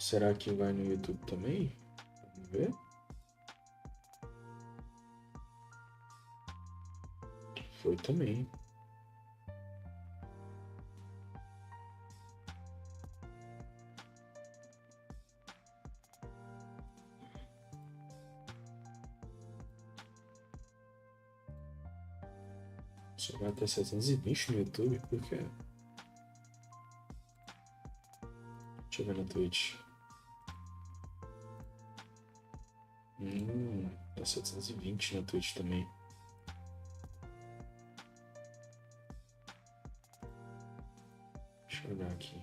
Será que vai no YouTube também? Vamos ver. Foi também. Só vai até 720 no YouTube? Por quê? Deixa eu ver na Twitch. É 720 na Twitch também. Deixa eu olhar aqui.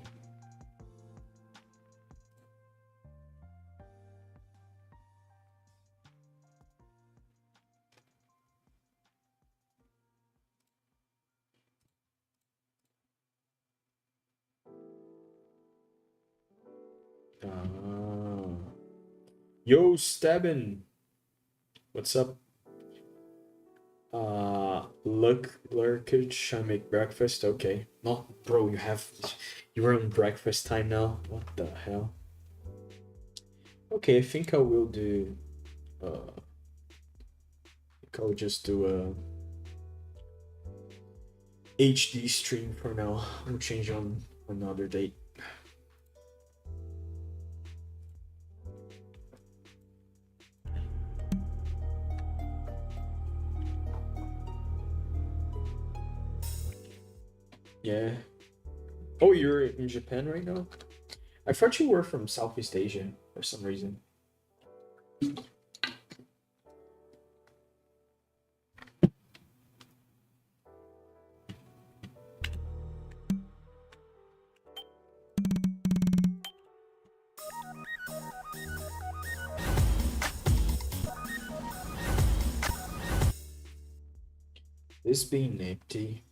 Ah. Yo, Stebbin! What's up? Lurkage, I make breakfast. Okay. No, bro, you're on breakfast time now. What the hell? Okay, I think I will do. I think I'll just do a HD stream for now. We'll change on another date. Yeah. Oh, you're in Japan right now? I thought you were from Southeast Asia for some reason. This being empty.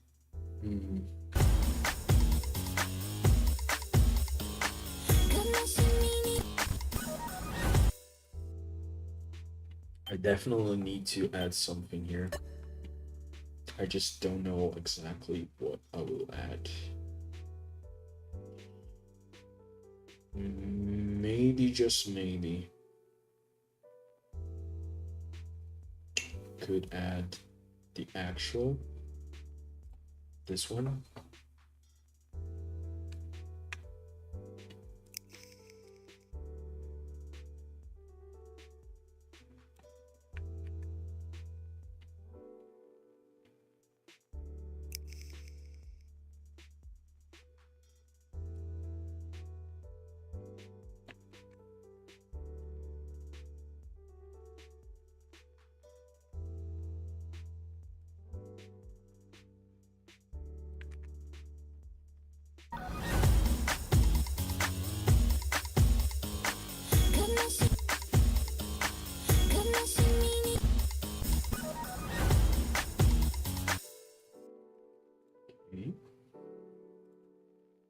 I definitely need to add something here. I just don't know exactly what I will add. Maybe, just maybe, could add the actual, this one.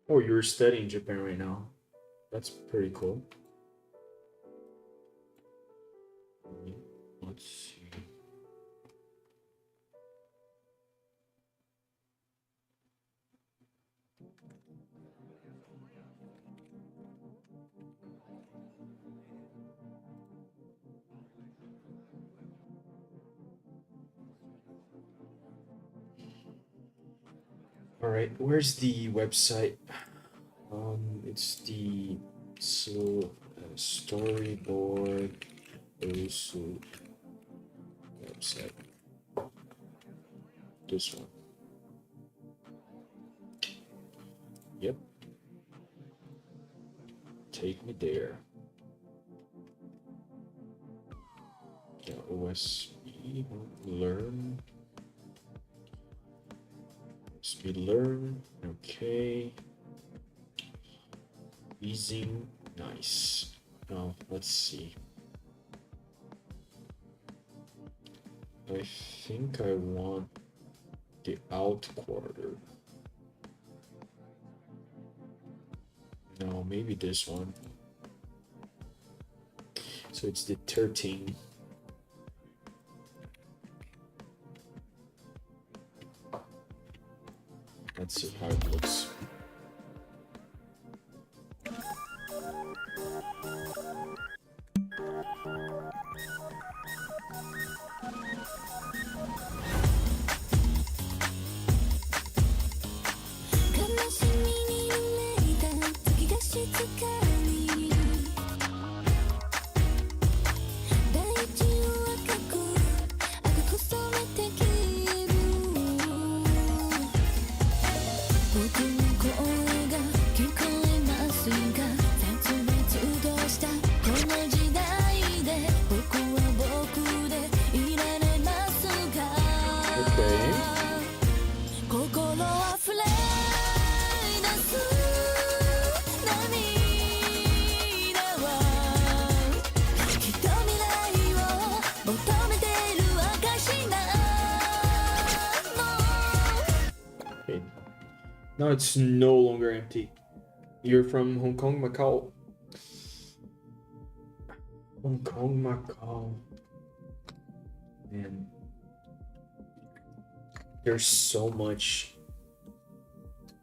Oh, you're studying Japan right now. That's pretty cool. Let's see. All right, where's the website? It's the storyboard Osu website. This one. Yep. Take me there. Yeah, OSP learn. Speed learn. Okay. Easing. Nice. Now let's see. I think I want the out quarter. No, maybe this one. So it's the 13. Let's see how it looks. Okay. Now it's no longer empty. You're from Hong Kong, Macau. Hong Kong, Macau. Man. There's so much.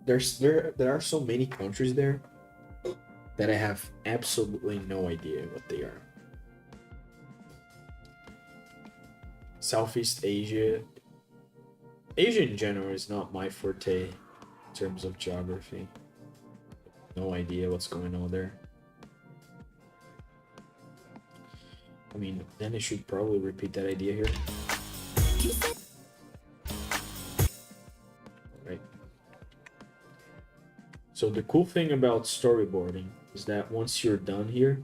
There are so many countries there that I have absolutely no idea what they are. Southeast Asia. Asia in general is not my forte in terms of geography. No idea what's going on there. I mean, then I should probably repeat that idea here. Right. So the cool thing about storyboarding is that once you're done here,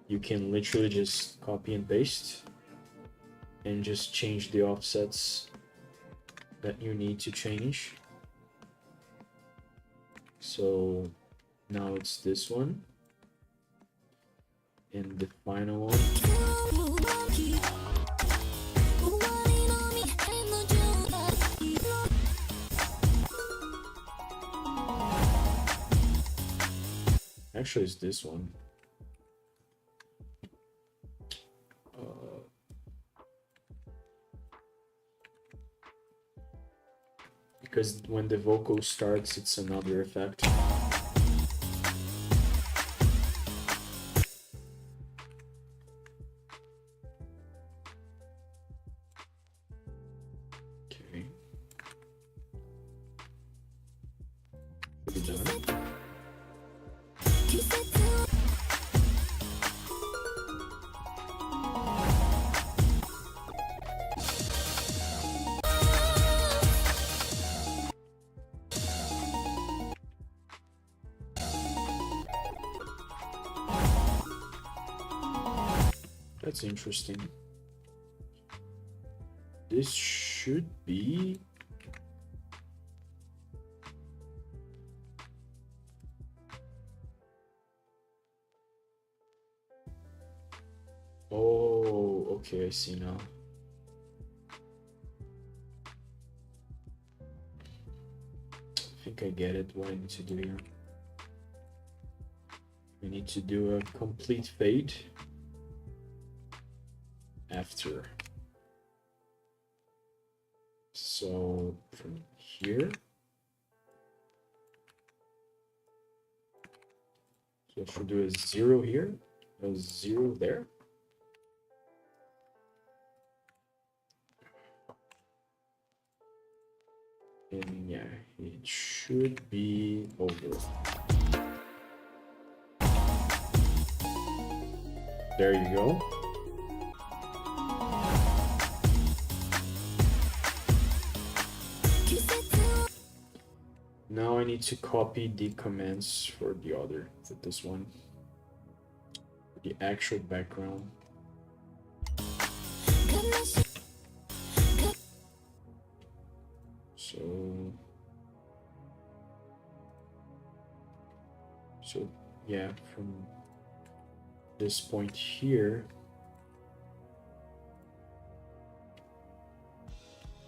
you can literally just copy and paste and just change the offsets that you need to change. So now it's this one. And the final one. Actually, it's this one. Because when the vocal starts, it's another effect. Okay. Should be done. That's interesting. This should be... Oh, okay, I see now. I think I get it, what I need to do here. We need to do a complete fade after. So from here, so I should do a 0 here, a 0 there. And yeah, it should be over. There you go. Now I need to copy the commands for the other, for this one, the actual background. So yeah, from this point here,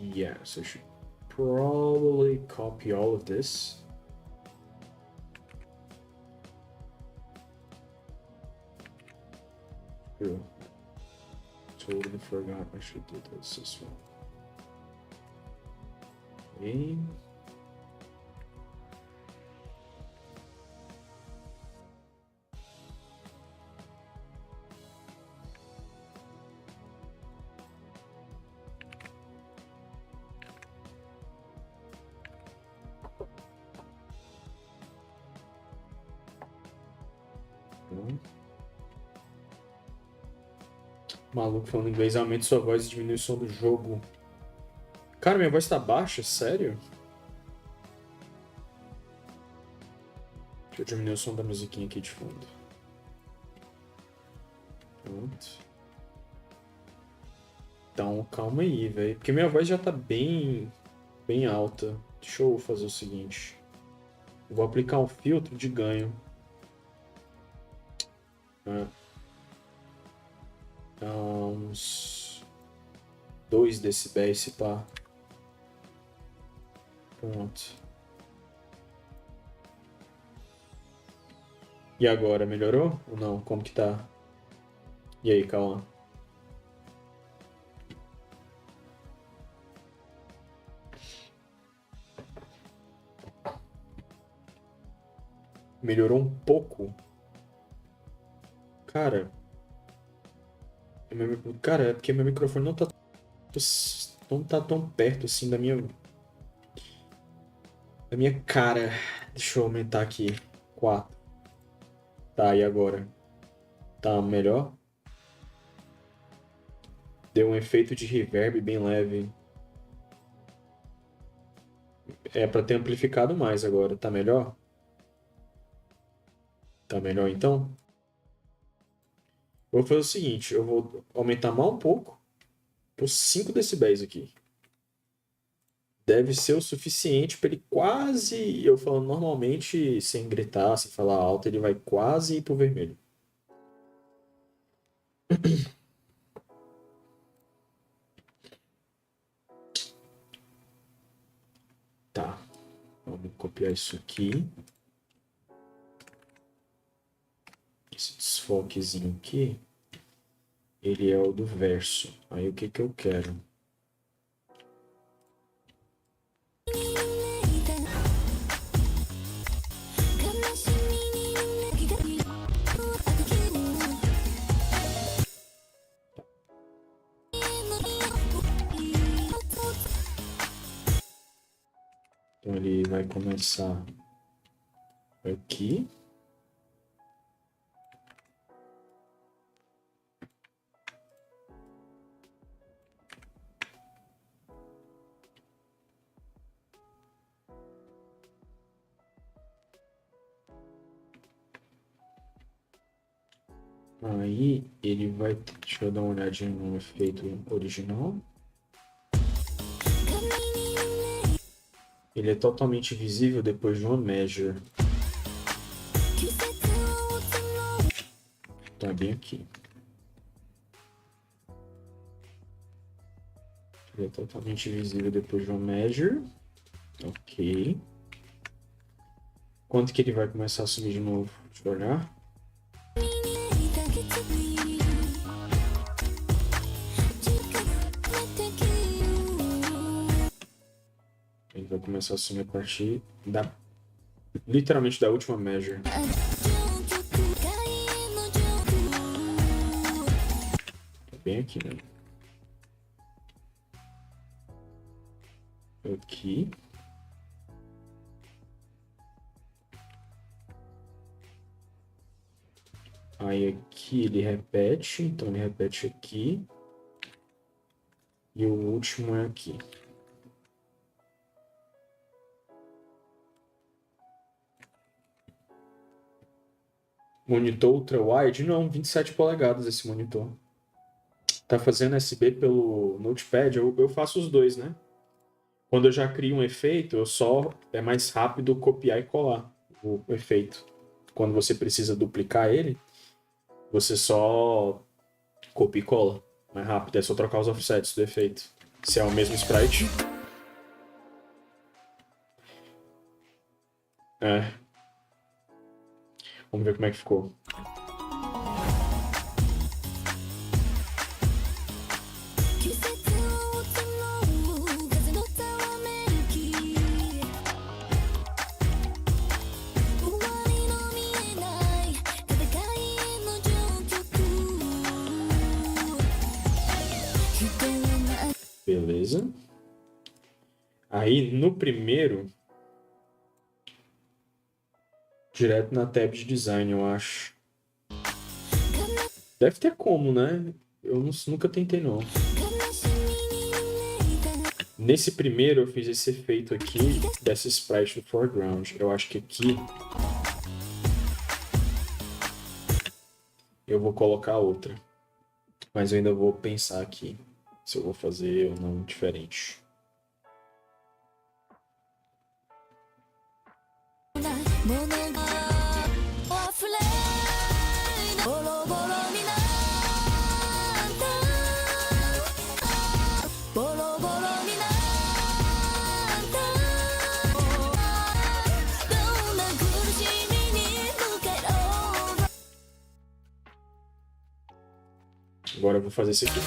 yeah, so I should probably copy all of this. True. Totally forgot I should do this one. Okay. Maluco falando inglês, aumente sua voz e diminui o som do jogo. Cara, minha voz tá baixa? Sério? Deixa eu diminuir o som da musiquinha aqui de fundo. Pronto. Então, calma aí, velho. Porque minha voz já tá bem alta. Deixa eu fazer o seguinte. Eu vou aplicar um filtro de ganho. Uns 2 decibéis, se pá. Pronto. E agora, melhorou ou não? Como que tá? E aí, Cauã? Melhorou um pouco? Cara, é porque meu microfone não tá tão perto assim da minha cara. Deixa eu aumentar aqui. 4. Tá, e agora? Tá melhor? Deu um efeito de reverb bem leve. É pra ter amplificado mais agora. Tá melhor? Tá melhor então? Eu vou fazer o seguinte, eu vou aumentar mais um pouco por 5 decibéis aqui. Deve ser o suficiente para ele quase, eu falando normalmente, sem gritar, sem falar alto, ele vai quase ir pro vermelho. Tá, vamos copiar isso aqui. Esse desfoquezinho aqui, ele é o do verso. Aí o que que eu quero? Então ele vai começar aqui. Aí ele vai. Deixa eu dar uma olhadinha no efeito original. Ele é totalmente visível depois de uma measure. Tá bem aqui. Ele é totalmente visível depois de uma measure. Ok. Quanto que ele vai começar a subir de novo? Deixa eu olhar. Ele vai começar a subir a partir literalmente da última measure. É bem aqui, né? Aqui. Aí aqui ele repete, então ele repete aqui. E o último é aqui. Monitor ultra-wide? Não, 27 polegadas esse monitor. Tá fazendo SB pelo Notepad? Eu faço os dois, né? Quando eu já crio um efeito, é mais rápido copiar e colar o efeito. Quando você precisa duplicar ele, você só copia e cola. Mais rápido, é só trocar os offsets do efeito. Se é o mesmo sprite. É. Vamos ver como é que ficou. Beleza. Aí, no primeiro, direto na tab de design, eu acho. Deve ter como, né? Eu nunca tentei, não. Nesse primeiro, eu fiz esse efeito aqui dessa sprite no foreground. Eu acho que aqui eu vou colocar outra. Mas eu ainda vou pensar aqui se eu vou fazer ou não diferente. Agora eu vou fazer isso aqui.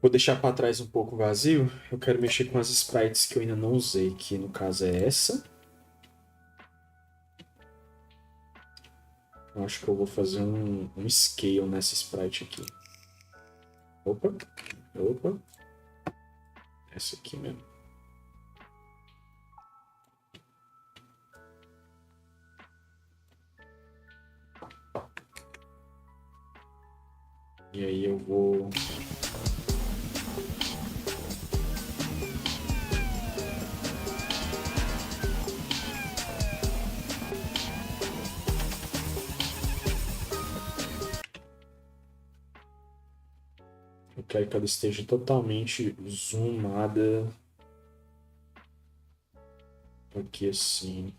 Vou deixar para trás um pouco vazio. Eu quero mexer com as sprites que eu ainda não usei, que no caso é essa. Eu acho que eu vou fazer um scale nessa sprite aqui. Opa, opa. Essa aqui mesmo. E aí eu vou... Eu quero que ela esteja totalmente zoomada. Aqui assim.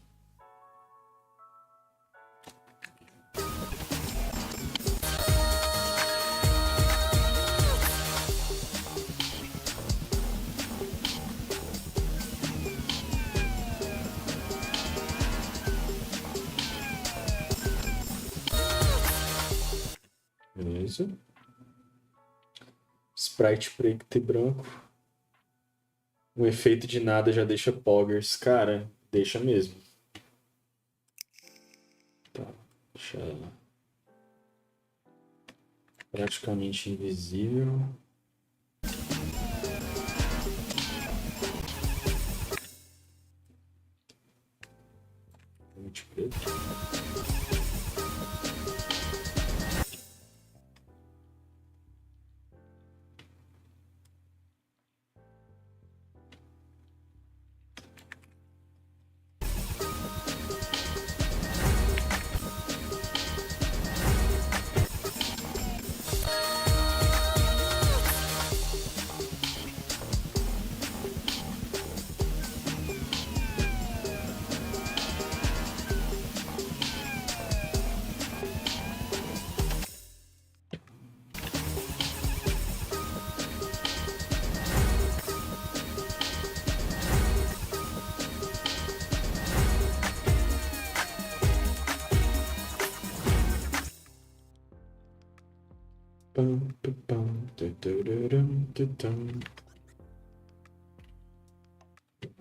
Beleza. Sprite preto e branco. Um efeito de nada já deixa poggers. Cara, deixa mesmo. Tá, deixa ela praticamente invisível. Muito preto.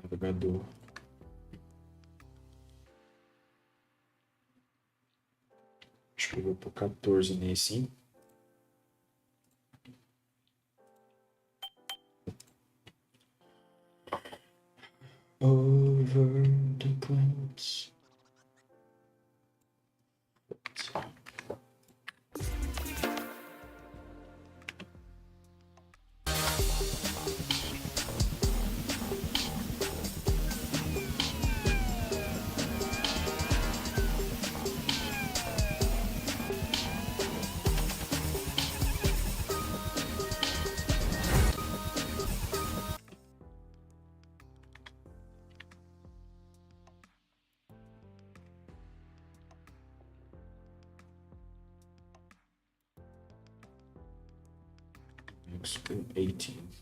Navegador. Acho que eu vou pôr 14 nesse, hein? Over the clouds. Expo 18.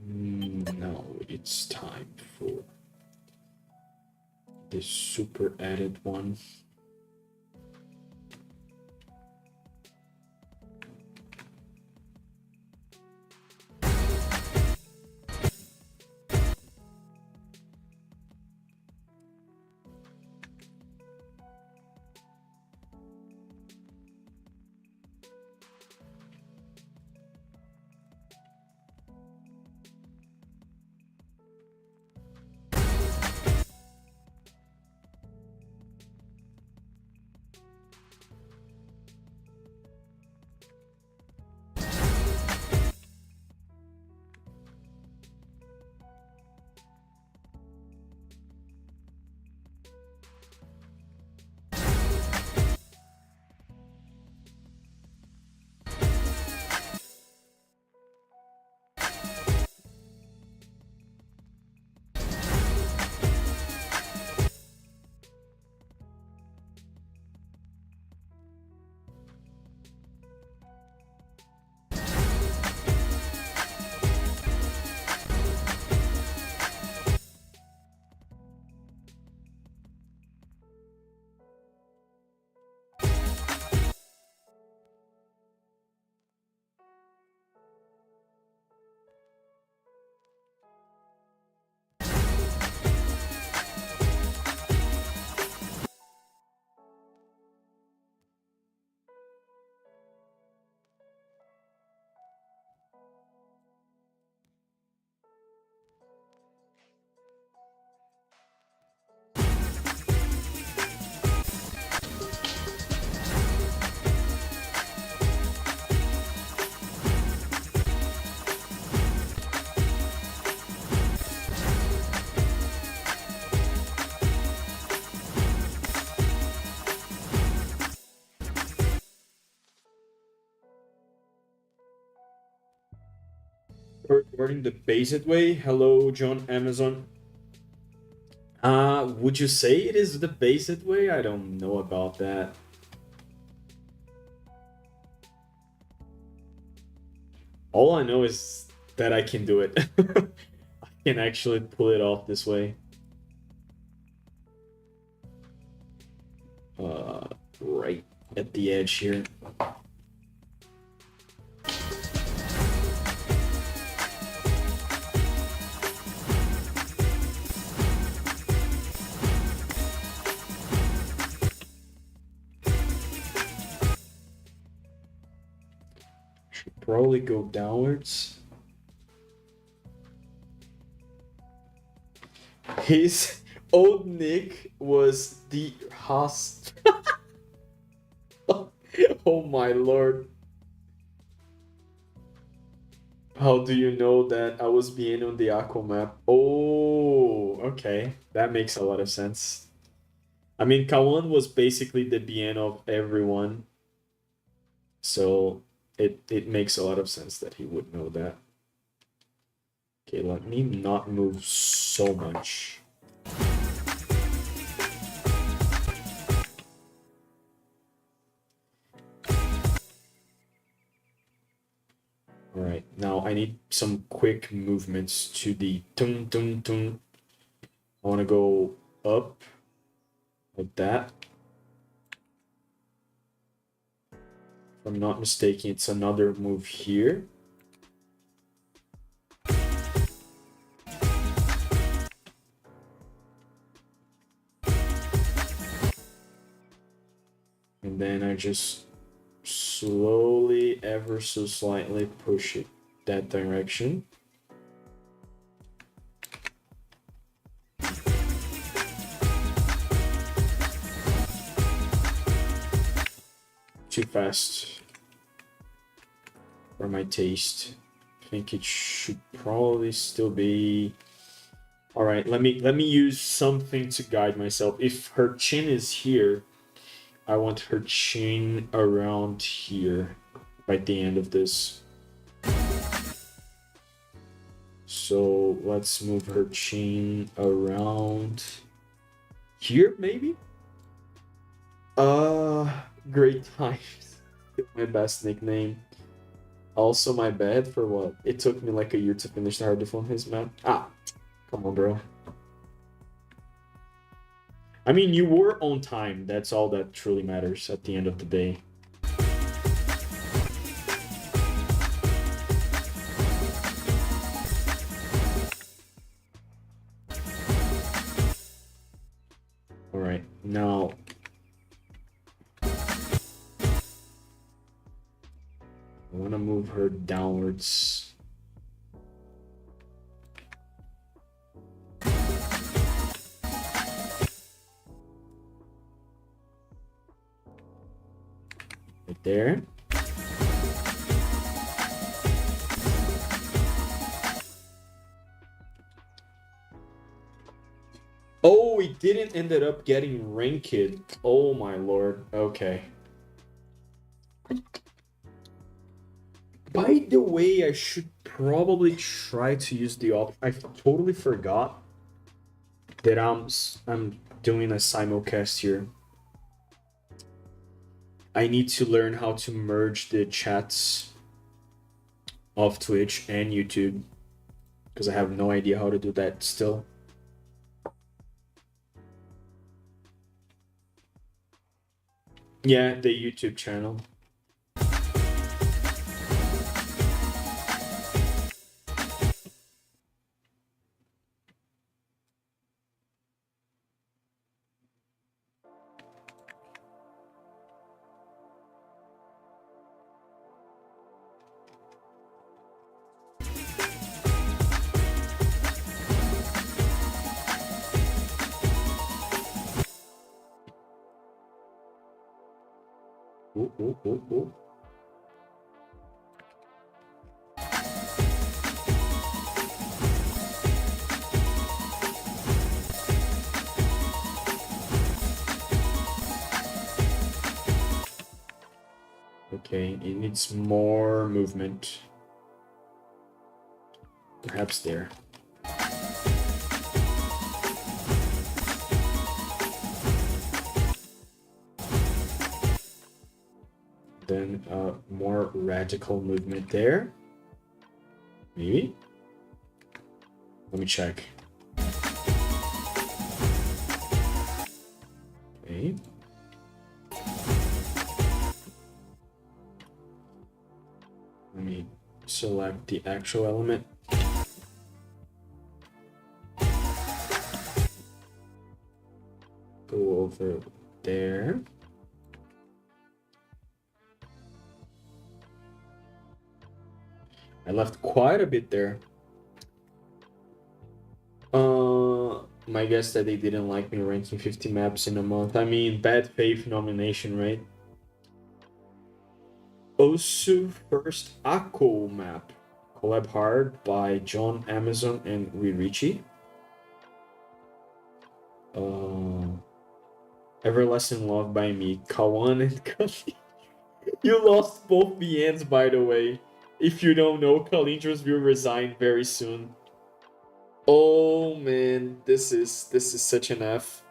No, it's time for this super added one. Regarding the based way, hello, John Amazon. Would you say it is the based way? I don't know about that. All I know is that I can do it. I can actually pull it off this way. Right at the edge here. Should probably go downwards. His old nick was the host. Oh my lord. How do you know that I was being on the Aqua map? Oh, okay. That makes a lot of sense. I mean, Kawan was basically the BN of everyone. So it makes a lot of sense that he would know that. Okay, let me not move so much. Alright, now I need some quick movements to the tung tung tung. I want to go up like that. If I'm not mistaken, it's another move here. And then I just slowly, ever so slightly push it that direction. Too fast for my taste. I think it should probably still be. All right, let me use something to guide myself. If her chin is here, I want her chin around here by the end of this. So let's move her chin around here, maybe? Great times. My best nickname. Also my bad for what? It took me like a year to finish the hard on his map. Ah, come on, bro. I mean, you were on time. That's all that truly matters at the end of the day. All right, now I want to move her downwards. Right there. Oh, it didn't ended up getting ranked. Oh my lord. Okay. By the way, I should probably try to use the op. I totally forgot that I'm doing a simulcast here. I need to learn how to merge the chats of Twitch and YouTube because I have no idea how to do that still. Yeah, the YouTube channel. Ooh, ooh, ooh, ooh. Okay, it needs more movement. Perhaps there. Then more radical movement there. Maybe? Let me check. Okay. Let me select the actual element. Go over there. I left quite a bit there. My guess that they didn't like me ranking 50 maps in a month. I mean, bad faith nomination, right? Osu first Akko map. Collab Hard by John Amazon and Ririchi. Everlasting Love by me. Kawan and Kali. You lost both the ends, by the way. If you don't know, Kalindros will resign very soon. Oh man, this is such an F.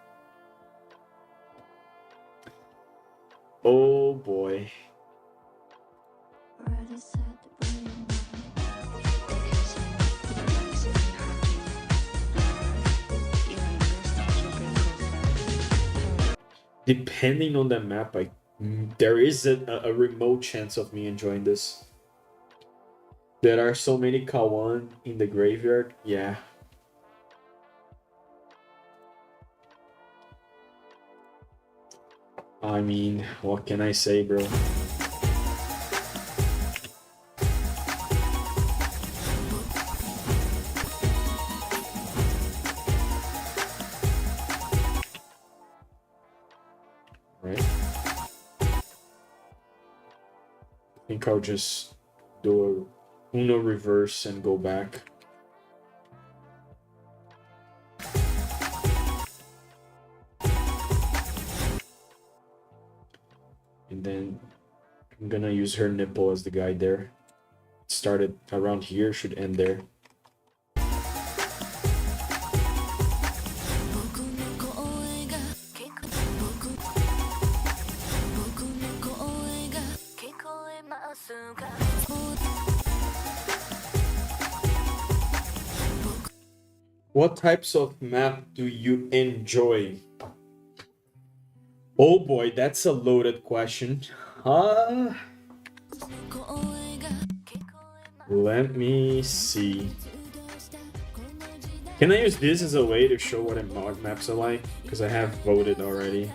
Oh boy. Depending on the map, there is a remote chance of me enjoying this. There are so many Kawan in the graveyard, yeah. I mean, what can I say, bro? Right? I think I'll just do a Uno reverse and go back. And then I'm gonna use her nipple as the guide there. It started around here, should end there. What types of map do you enjoy? Oh boy, that's a loaded question. Let me see. Can I use this as a way to show what maps are like? Because I have voted already.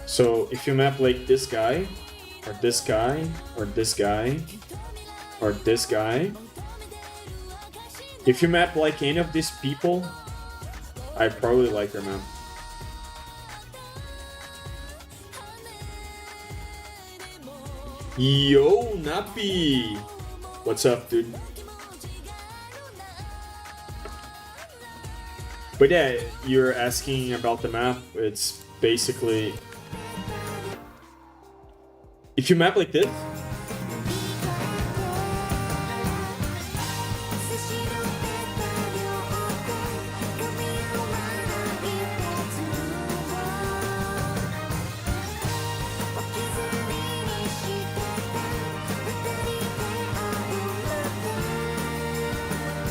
So if you map like this guy, or this guy, or this guy, or this guy, if you map like any of these people, I probably like your map. Yo, Nappy! What's up, dude? But yeah, you're asking about the map. It's basically... if you map like this...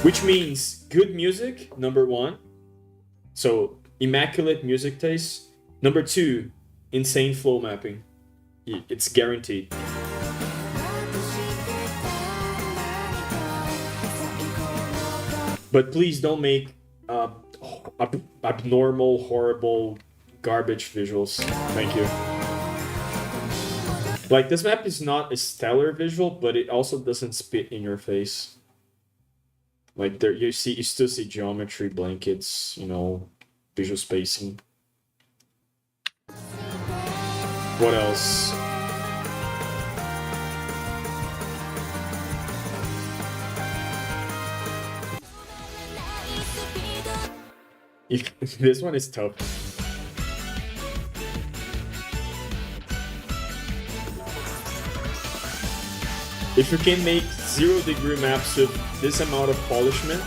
which means good music, number one. So, immaculate music taste. Number two, insane flow mapping. It's guaranteed. But please don't make abnormal, horrible, garbage visuals. Thank you. Like, this map is not a stellar visual, but it also doesn't spit in your face. Like, there you still see geometry, blankets, you know, visual spacing. What else? This one is tough. If you can make 0-degree maps with this amount of polishment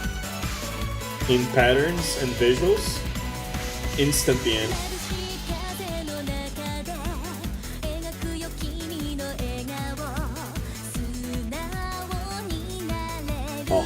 in patterns and visuals, instant the end. Oh.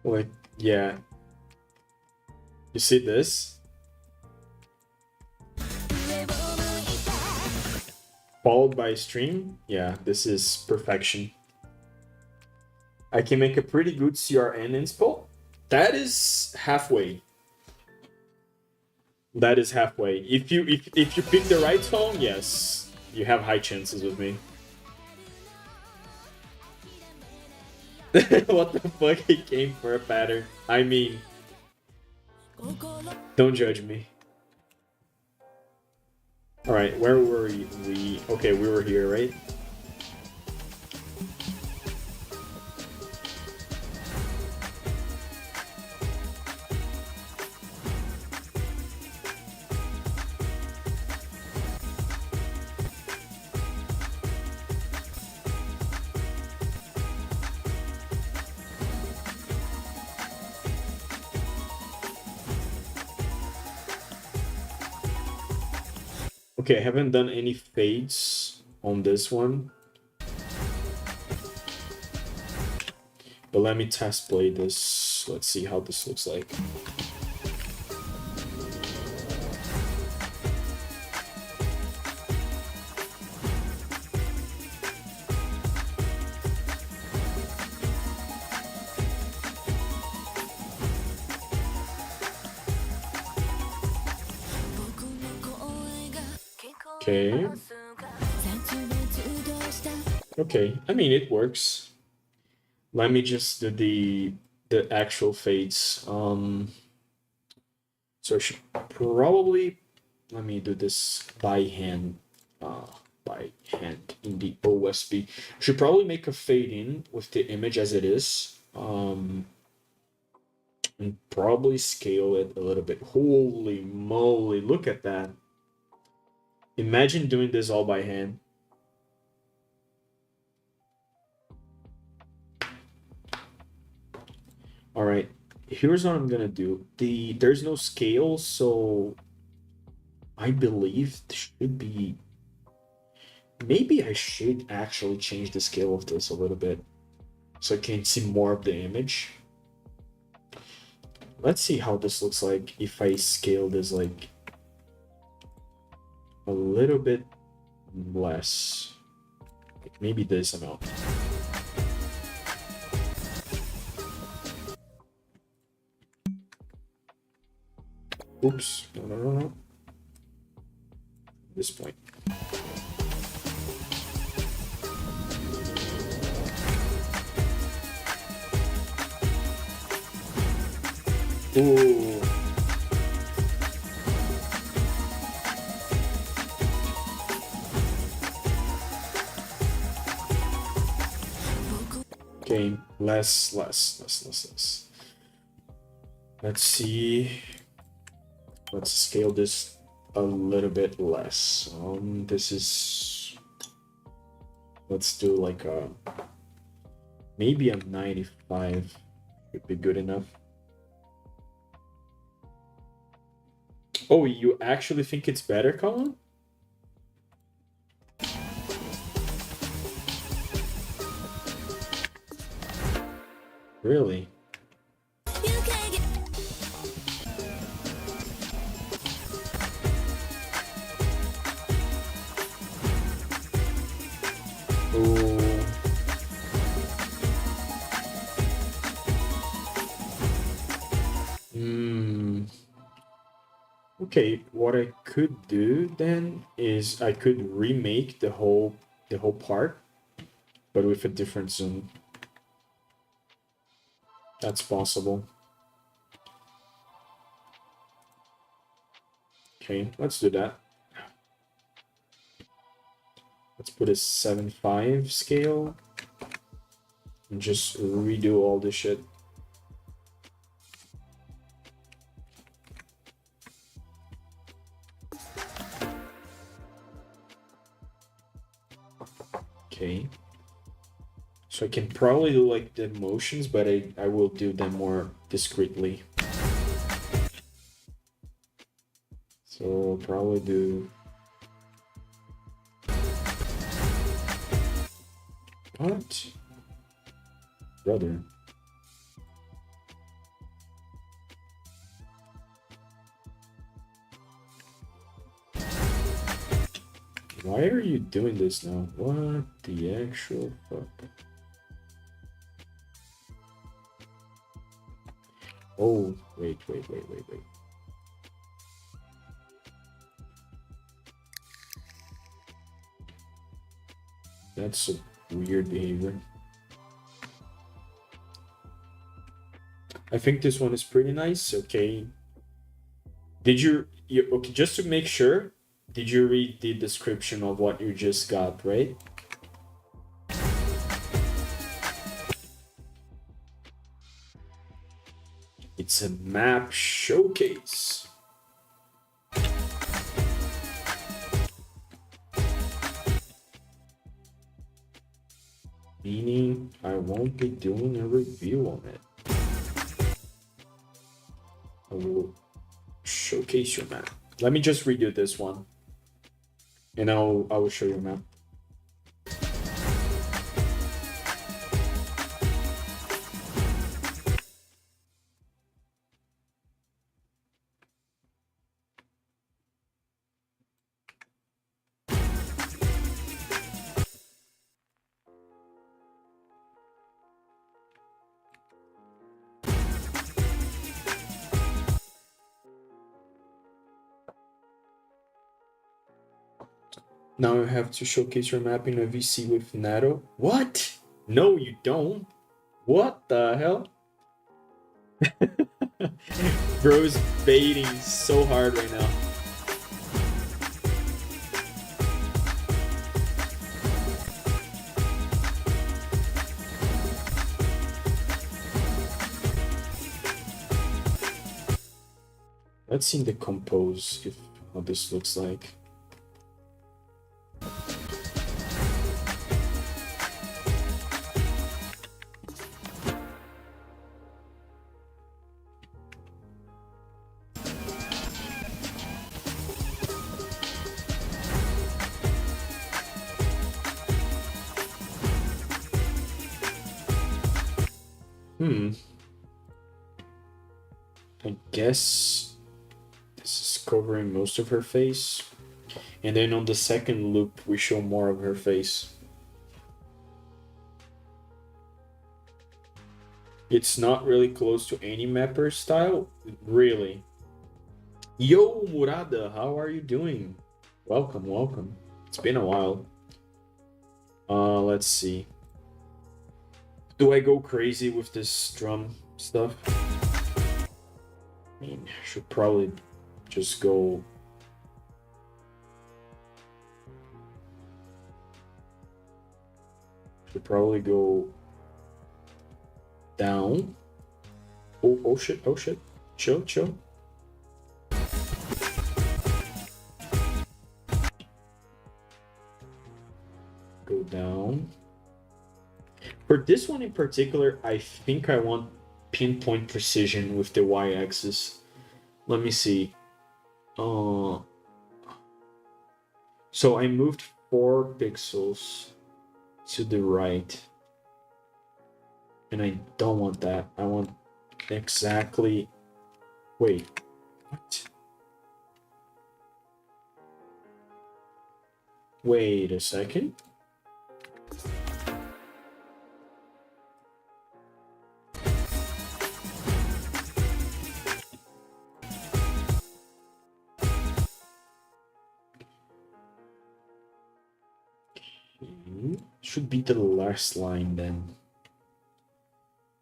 Like, yeah. You see this? Followed by a stream? Yeah, this is perfection. I can make a pretty good CRN inspo. That is halfway. That is halfway. If you pick the right tone, yes, you have high chances with me. What the fuck? He came for a pattern. I mean, don't judge me. Alright, where were we? Okay, we were here, right? Okay, I haven't done any fades on this one. But let me test play this. Let's see how this looks like. Okay. Okay, I mean, it works. Let me just do the actual fades. So I should probably, let me do this by hand in the OSB. Should probably make a fade in with the image as it is. And probably scale it a little bit. Holy moly, look at that. Imagine doing this all by hand. All right, here's what I'm gonna do. There's no scale, so I believe there should be. Maybe I should actually change the scale of this a little bit so I can see more of the image. Let's see how this looks like if I scale this like a little bit less. Like maybe this amount. Oops. No, no, no, no. This point. Ooh. Okay, less. Let's see. Let's scale this a little bit less. This is. Let's do like a. Maybe a 95 would be good enough. Oh, you actually think it's better, Colin? Really? Oh. Okay, what I could do then is I could remake the whole part, but with a different zoom. That's possible. Okay, let's do that. Let's put a 7.5 scale and just redo all this shit. Okay. So I can probably do like the motions, but I will do them more discreetly. So I'll probably do. What? Brother. Why are you doing this now? What the actual fuck? Oh, wait. That's a weird behavior. I think this one is pretty nice. Okay. Did you okay, just to make sure, did you read the description of what you just got, right? It's a map showcase. Meaning I won't be doing a review on it. I will showcase your map. Let me just redo this one. And I will show you a map. Now you have to showcase your map in a VC with Nato. What? No, you don't. What the hell? Bro's baiting so hard right now. Let's see in the compose if how this looks like. I guess this is covering most of her face. And then on the second loop, we show more of her face. It's not really close to any mapper style, really. Yo, Murada, how are you doing? Welcome, welcome. It's been a while. Let's see. Do I go crazy with this drum stuff? I mean, I should probably just go. Should probably go down. Oh shit, oh shit. Chill, chill. Go down. For this one in particular, I think I want pinpoint precision with the y-axis. Let me see. So I moved 4 pixels to the right. And I don't want that. I want exactly... Wait. What? Wait a second. Should be the last line then.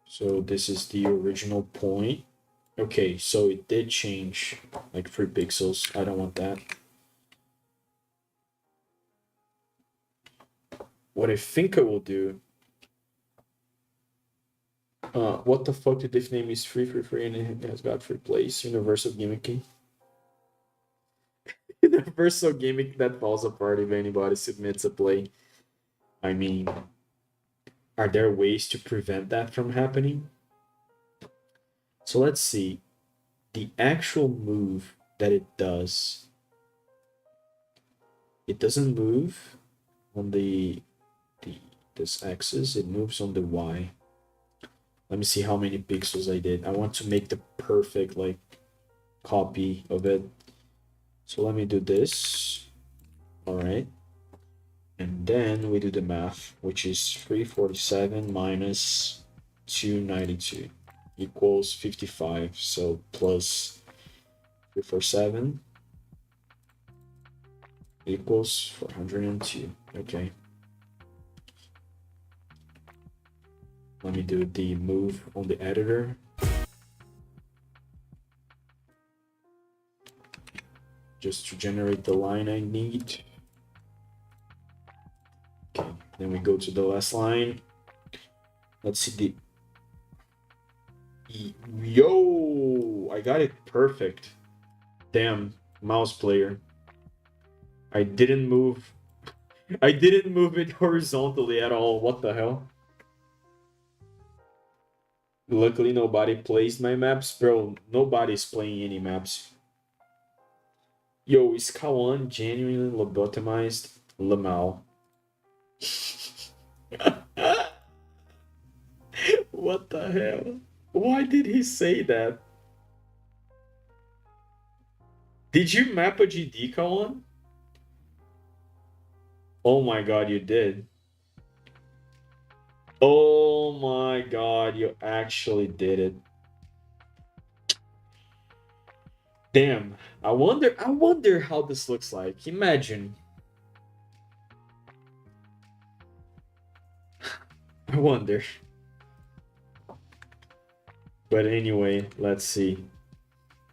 So this is the original point. Okay, so it did change like 3 pixels. I don't want that. What I think I will do... what the fuck, the diff name is free and it has got free place. Universal gimmicky. Universal gimmick that falls apart if anybody submits a play. I mean, are there ways to prevent that from happening? So let's see. The actual move that it does, it doesn't move on this axis, it moves on the Y. Let me see how many pixels I did. I want to make the perfect like copy of it. So let me do this. All right. And then we do the math, which is 347 minus 292 equals 55. So plus 347 equals 402. Okay. Let me do the move on the editor. Just to generate the line I need. Okay, then we go to the last line. Let's see the... Yo! I got it perfect. Damn, mouse player. I didn't move it horizontally at all. What the hell? Luckily, nobody plays my maps. Bro, nobody's playing any maps. Yo, is Kawan genuinely lobotomized Lamau? What the hell? Why did he say that? Did you map a GD, Kawan? Oh my god, you did. Oh my god, you actually did it. Damn, I wonder how this looks like. Imagine. I wonder. But anyway, let's see.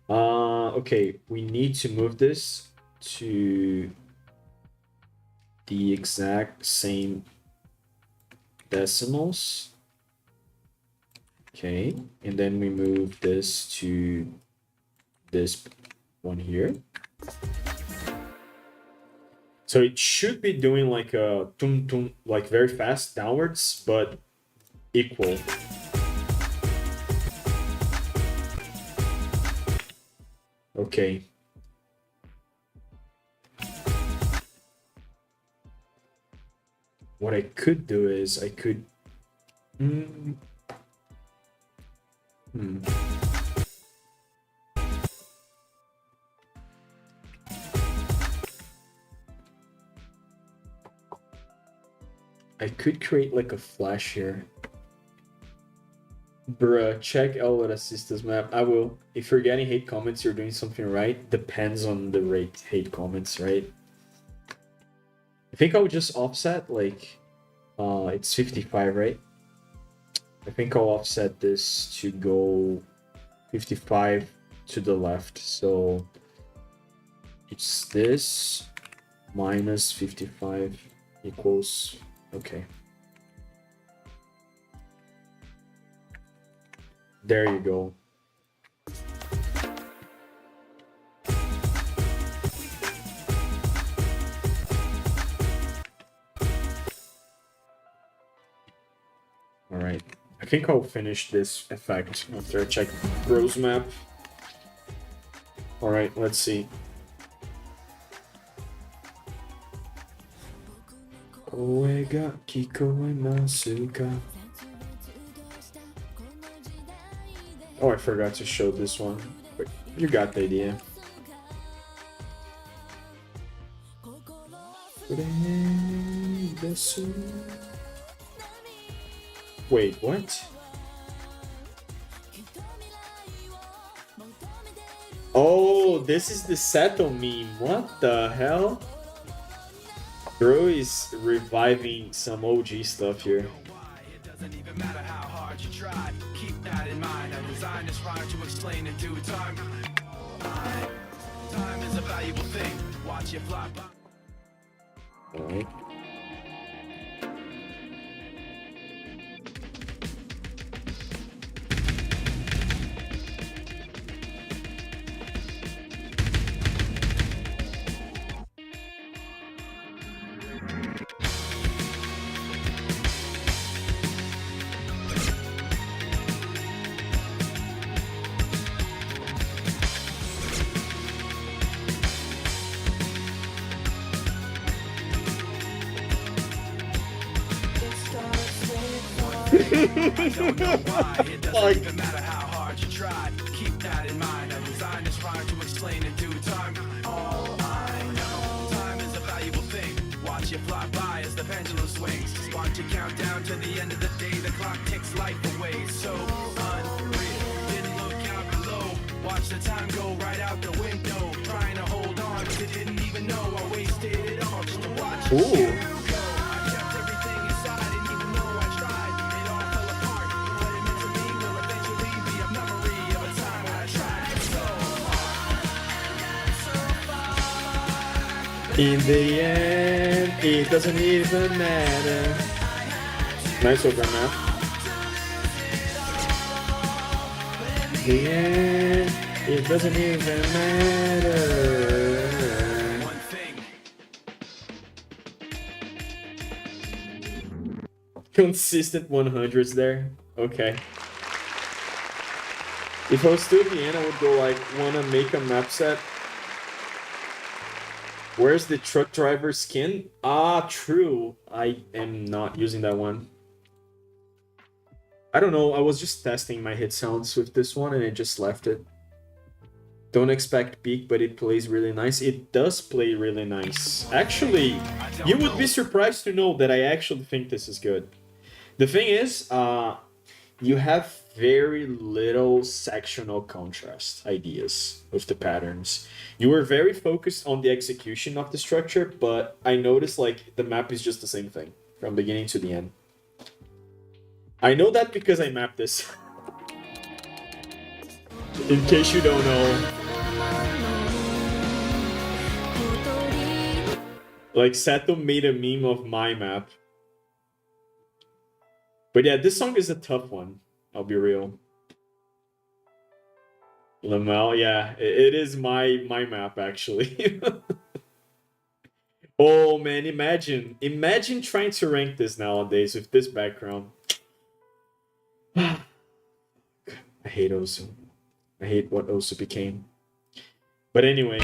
Okay, we need to move this to the exact same decimals. Okay, and then we move this to this one here. So it should be doing like a tum tum, like very fast downwards, but equal. Okay. What I could do is I could... Hmm. I could create like a flash here. Bruh, check Elwood Assistance map. I will. If you're getting hate comments, you're doing something right. Depends on the rate hate comments, right? I think I would just offset like it's 55, right? I think I'll offset this to go 55 to the left. So it's this minus 55 equals, okay. There you go. All right. I think I'll finish this effect after I check Rose map. All right, let's see. Oega Kikoemasuka. Oh, I forgot to show this one. But you got the idea. Wait, what? Oh, this is the Seto meme. What the hell? Bro is reviving some OG stuff here. It doesn't even matter how hard you try. Keep that in mind. I designed this rhyme to explain in due time. Time is a valuable thing. Watch it fly by. All right. I don't know why. It doesn't even matter how hard you try. Keep that in mind. I designed this rhyme to explain in due time. All I know, time is a valuable thing. Watch it fly by as the pendulum swings. Watch it count down to the end of the day. The clock takes life away. So unreal. Didn't look out below. Watch the time go right out the window. Trying to hold on, but it didn't even know I wasted it all just to watch you go. I kept everything inside, and even though I tried, it all fell apart. What it meant to me will eventually be a memory of a time when I tried so hard. In the end, it doesn't even matter. Nice over now. In the end, it doesn't even matter. One thing. Consistent 100s there. Okay. If I was still at the end, I would go like, wanna make a map set. Where's the truck driver skin? Ah, true. I am not using that one. I don't know. I was just testing my hit sounds with this one and I just left it. Don't expect peak, but it plays really nice. It does play really nice. Actually, you would be surprised to know that I actually think this is good. The thing is, you have very little sectional contrast ideas with the patterns. You were very focused on the execution of the structure, but I noticed like the map is just the same thing from beginning to the end. I know that because I mapped this. In case you don't know. Like, Sato made a meme of my map. But yeah, this song is a tough one. I'll be real. Lamel, yeah, it is my map, actually. Oh, man, imagine trying to rank this nowadays with this background. I hate Osu. I hate what Osu became. But anyway.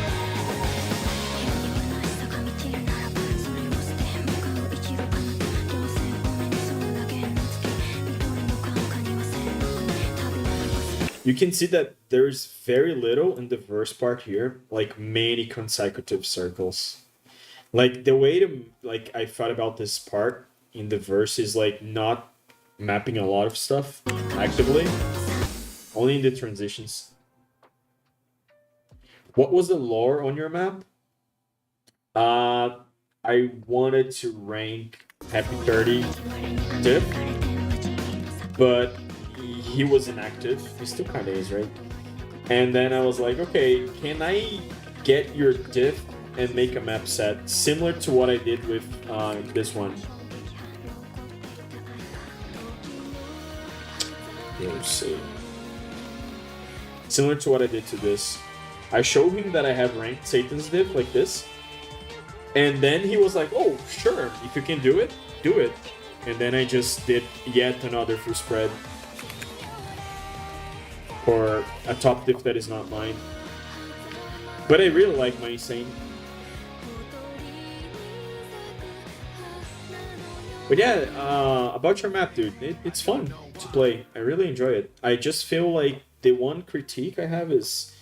You can see that there's very little in the verse part here, like many consecutive circles. Like the way to like I thought about this part in the verse is like not mapping a lot of stuff actively, only in the transitions. What was the lore on your map? I wanted to rank Happy 30 diff, but he was inactive. He still kind of is, right? And then I was like, okay, can I get your diff and make a map set similar to what I did with this one? Let's see. Similar to what I did to this. I showed him that I have ranked Satan's diff like this. And then he was like, oh, sure, if you can do it, do it. And then I just did yet another full spread for a top diff that is not mine. But I really like my Insane. But yeah, about your map, dude, it's fun to play. I really enjoy it. I just feel like the one critique I have is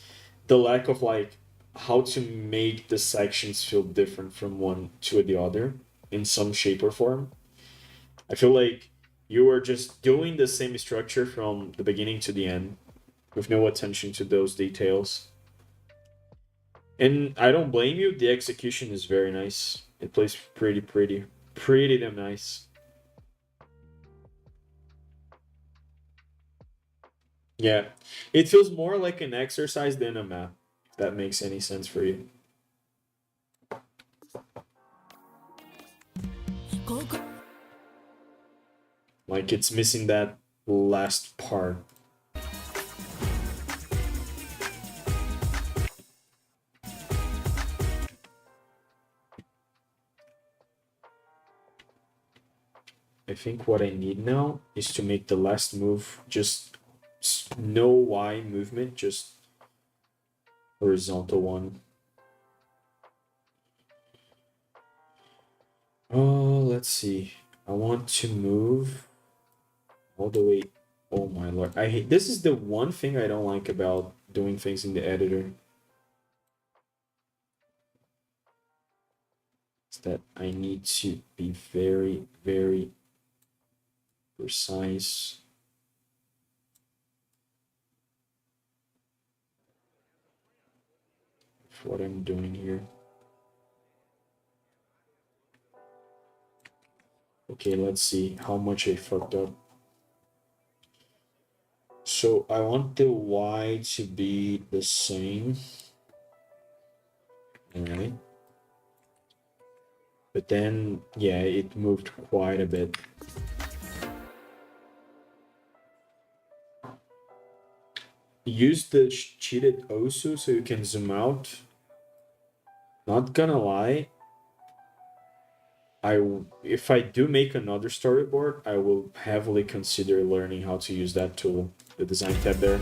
the lack of like how to make the sections feel different from one to the other in some shape or form. I feel like you are just doing the same structure from the beginning to the end with no attention to those details. And I don't blame you, the execution is very nice. It plays pretty damn nice. Yeah, it feels more like an exercise than a map, if that makes any sense for you. Like it's missing that last part. I think what I need now is to make the last move just no Y movement, just horizontal one. Oh, let's see. I want to move all the way. Oh my lord. I hate this is the one thing I don't like about doing things in the editor. Is that I need to be very precise. For what I'm doing here. Okay, let's see how much I fucked up. So I want the Y to be the same. Alright. But then, yeah, it moved quite a bit. Use the cheated Osu so you can zoom out. Not gonna lie, if I do make another storyboard, I will heavily consider learning how to use that tool, the design tab there.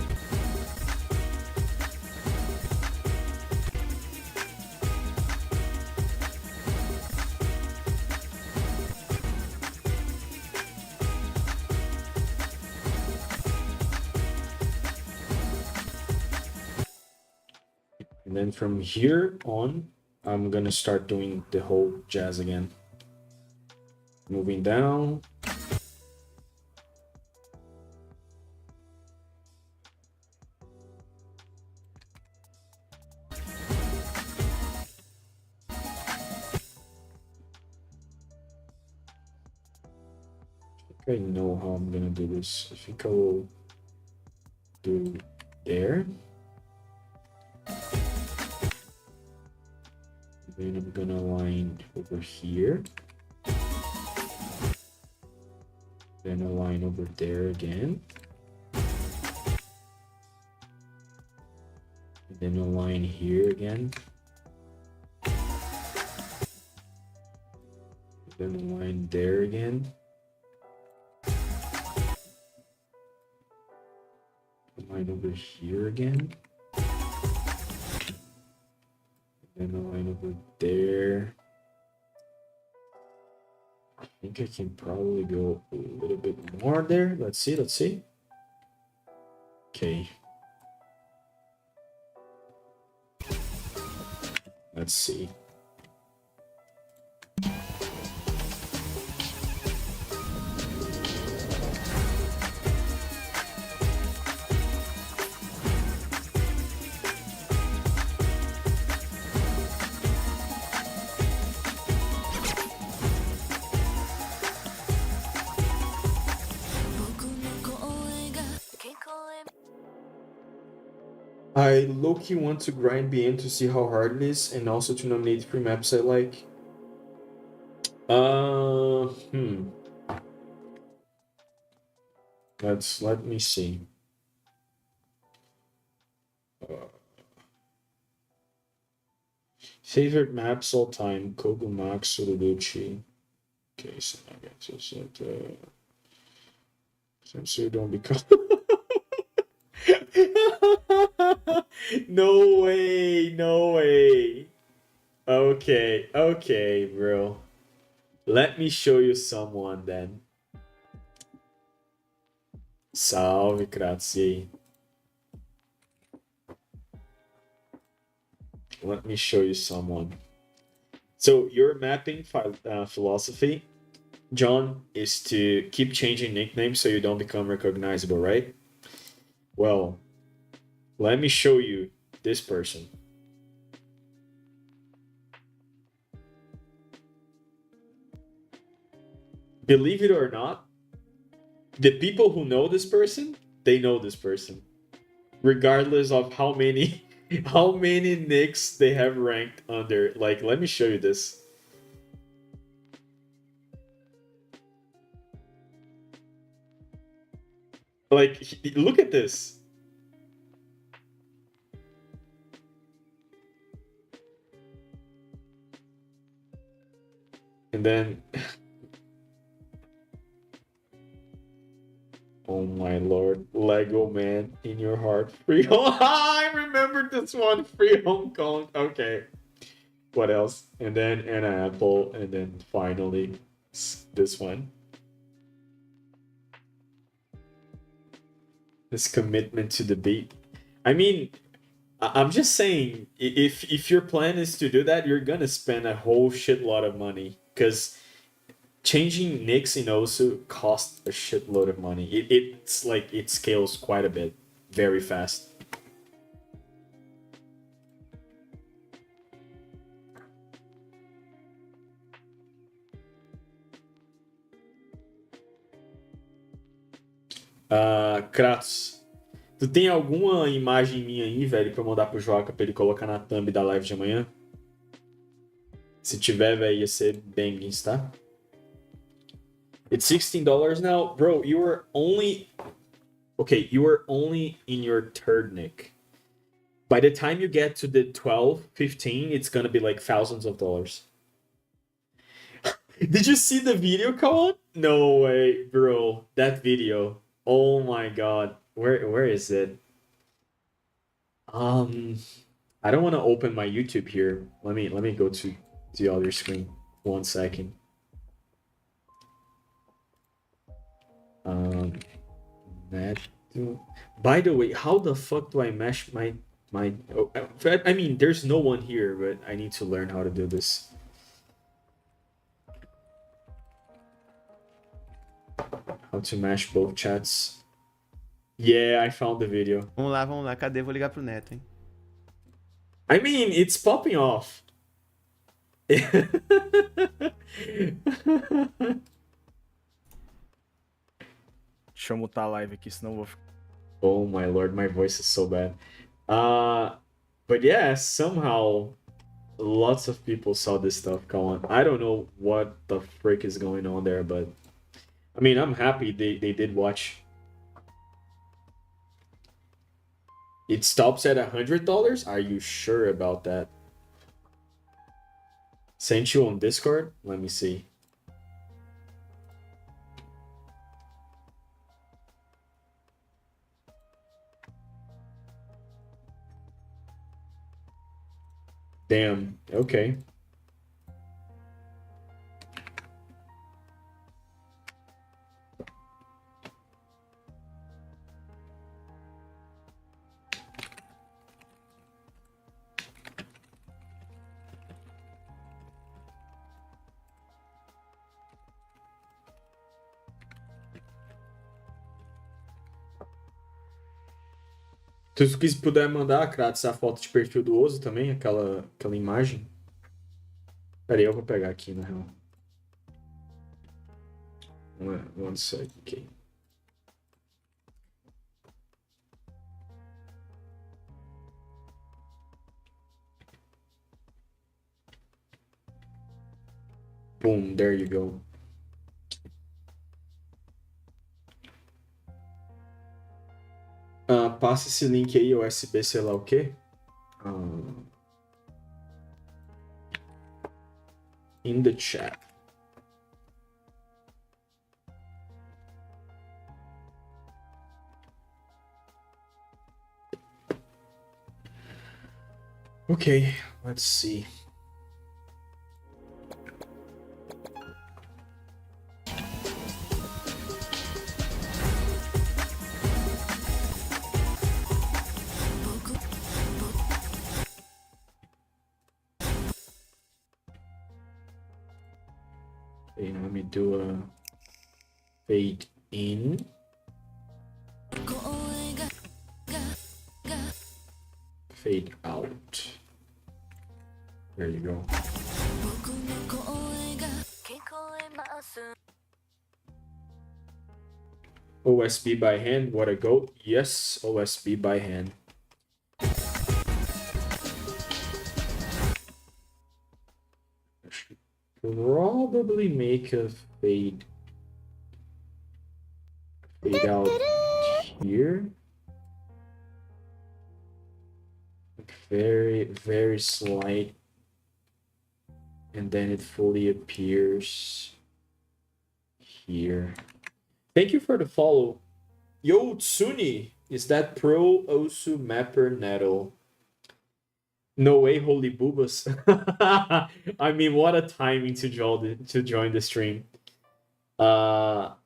And then from here on, I'm gonna start doing the whole jazz again. Moving down. I know how I'm gonna do this. I think I will do there. Then I'm gonna align over here. Then align over there again. And then align here again. Then align there again. Align over here again. Then align over there. I think I can probably go a little bit more there. Let's see. Okay. Let's see. I low-key want to grind BN to see how hard it is, and also to nominate 3 maps I like. Let me see. Favorite maps all time: Kogumax, Suruduchi. Okay, so I guess it's since you don't become. No way, no way. Okay, okay, bro. Let me show you someone then. Salve, grazie. Let me show you someone. So your mapping philosophy, John, is to keep changing nicknames so you don't become recognizable, right? Well, let me show you this person. Believe it or not, the people who know this person, they know this person. Regardless of how many nicks they have ranked under. Like, let me show you this. Like, look at this. And then oh my lord, Lego man in your heart, free home. I remember this one, free Hong Kong. Okay, what else? And then Anna Apple, and then finally this one. This commitment to the beat. I mean, I'm just saying, if your plan is to do that, you're gonna spend a whole shitload of money, because changing nicks in Osu costs a shitload of money. It's like it scales quite a bit, very fast. Kratos, tu tem alguma imagem minha aí, velho, pra eu mandar pro Joca pra ele colocar na thumb da live de amanhã? Se tiver, velho, ia ser bangings, tá? It's $16 now. Bro, you were only... Okay, you were only in your third nick. By the time you get to the 12, 15, it's gonna be like thousands of dollars. Did you see the video, Colin? No way, bro. That video. Oh my god. Where is it? I don't want to open my YouTube here. Let me go to the other screen. 1 second. By the way, how the fuck do I mesh my oh, I mean, there's no one here, but I need to learn how to do this. How to mash both chats. Yeah, I found the video. Vamos lá. Cadê? Vou ligar pro Neto, hein? I mean, it's popping off. Deixa eu mutar a live aqui, senão eu vou ficar. Oh my lord, my voice is so bad. But yeah, somehow lots of people saw this stuff go on. I don't know what the frick is going on there, but I mean, I'm happy they did watch. It stops at $100? Are you sure about that? Sent you on Discord? Let me see. Damn, okay. Se tu puder mandar, Kratos, a foto de perfil do Ozo também, aquela imagem. Pera aí, eu vou pegar aqui, na real. One sec, ok. Boom, there you go. Passa esse link aí, USB, sei lá o quê. In the chat. Okay, let's see. Okay, let me do a fade in. Fade out. There you go. OSB by hand, what a goat. Yes, OSB by hand. I should probably make a fade out here. Like very, very slight. And then it fully appears here. Thank you for the follow. Yo, Tsuni, is that Pro Osu Mapper Nettle? No way, holy boobas. I mean, what a timing to join the stream. No,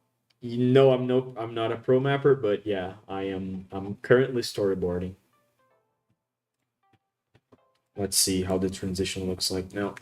I'm not a pro mapper, but yeah, I'm currently storyboarding. Let's see how the transition looks like now.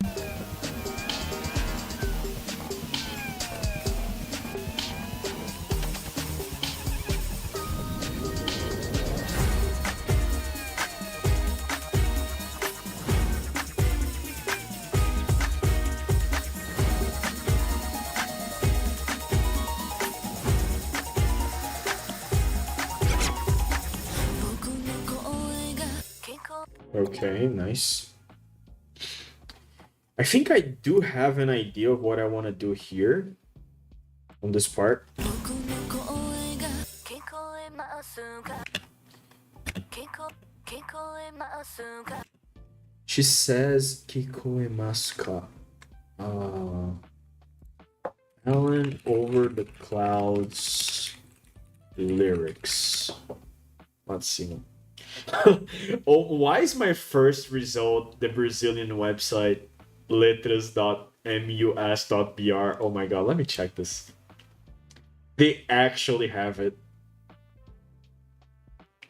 Okay, nice. I think I do have an idea of what I want to do here on this part. She says Kikoemasu ka. Alan over the clouds lyrics. Let's see. Oh, why is my first result the Brazilian website letras.mus.br? Oh my god, let me check this. They actually have it.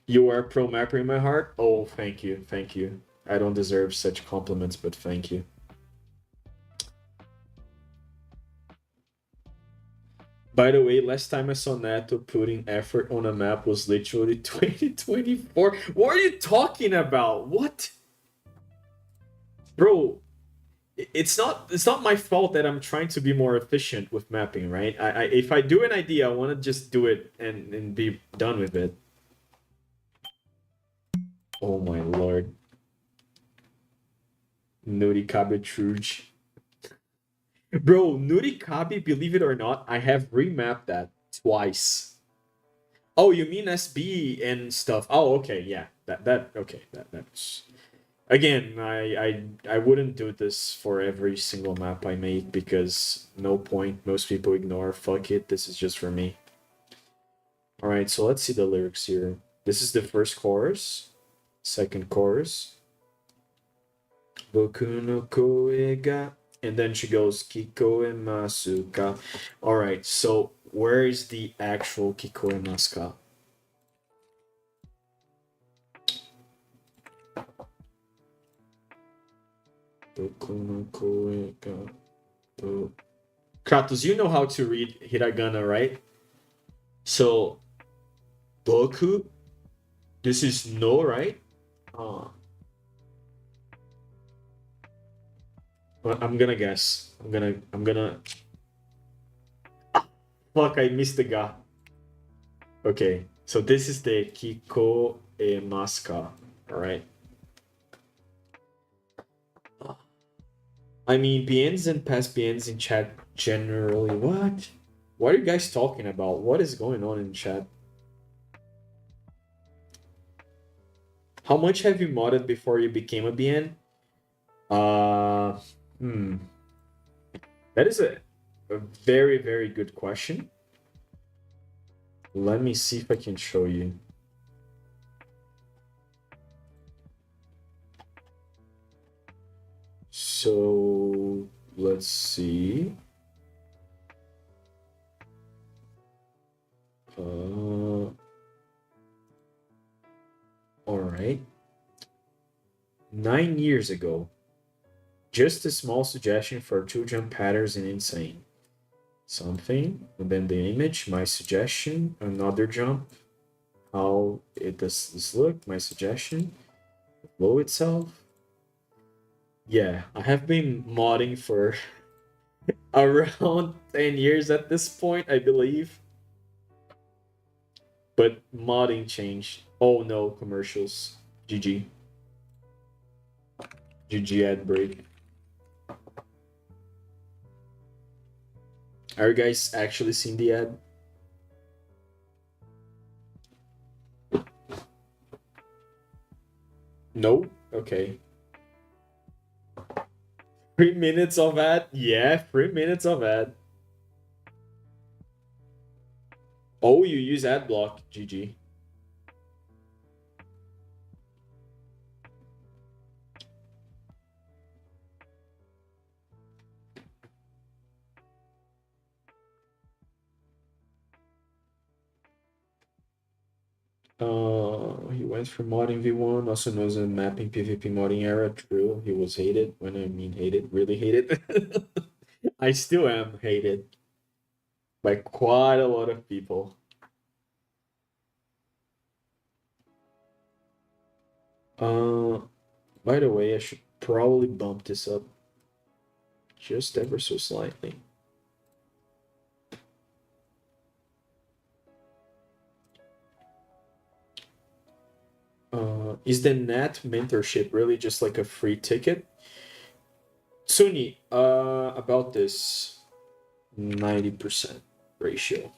You are a pro mapper in my heart? Oh, thank you, thank you. I don't deserve such compliments, but thank you. By the way, last time I saw Neto putting effort on a map was literally 2024. What are you talking about? What? Bro, it's not my fault that I'm trying to be more efficient with mapping, right? If I do an idea, I want to just do it and be done with it. Oh my lord. Nurikabe Truge. Bro, Nurikabe, believe it or not, I have remapped that twice. Oh, you mean SB and stuff? Oh, okay, yeah. That's again, I wouldn't do this for every single map I make because no point. Most people ignore. Fuck it. This is just for me. All right, so let's see the lyrics here. This is the first chorus, second chorus. Boku no koe ga. And then she goes, Kikoemasu ka. Alright, so where is the actual Kikoemasu ka? Boku no koe ga. Kratos, you know how to read hiragana, right? So, Boku This is no, right? Uh, I'm gonna guess. I'm gonna. Fuck! I missed the ga. Okay, so this is the Kiko e Maska. All right. I mean, PNs and past PNs in chat generally. What? What are you guys talking about? What is going on in chat? How much have you modded before you became a BN? That is a very, very good question. Let me see if I can show you. So let's see. All right. 9 years ago. Just a small suggestion for 2 jump patterns in Insane. Something, and then the image, my suggestion, another jump. How it does this look, my suggestion. The flow itself. Yeah, I have been modding for around 10 years at this point, I believe. But modding changed. Oh no, commercials. GG. GG ad break. Are you guys actually seeing the ad? No? Okay. 3 minutes of ad? Yeah, 3 minutes of ad. Oh, you use ad block. GG. He went for modding V1, also knows the mapping PvP modding era. True, he was hated. When I mean hated, really hated. I still am hated by quite a lot of people. By the way, I should probably bump this up just ever so slightly. Is the Nat mentorship really just like a free ticket? Suni, about this 90% ratio.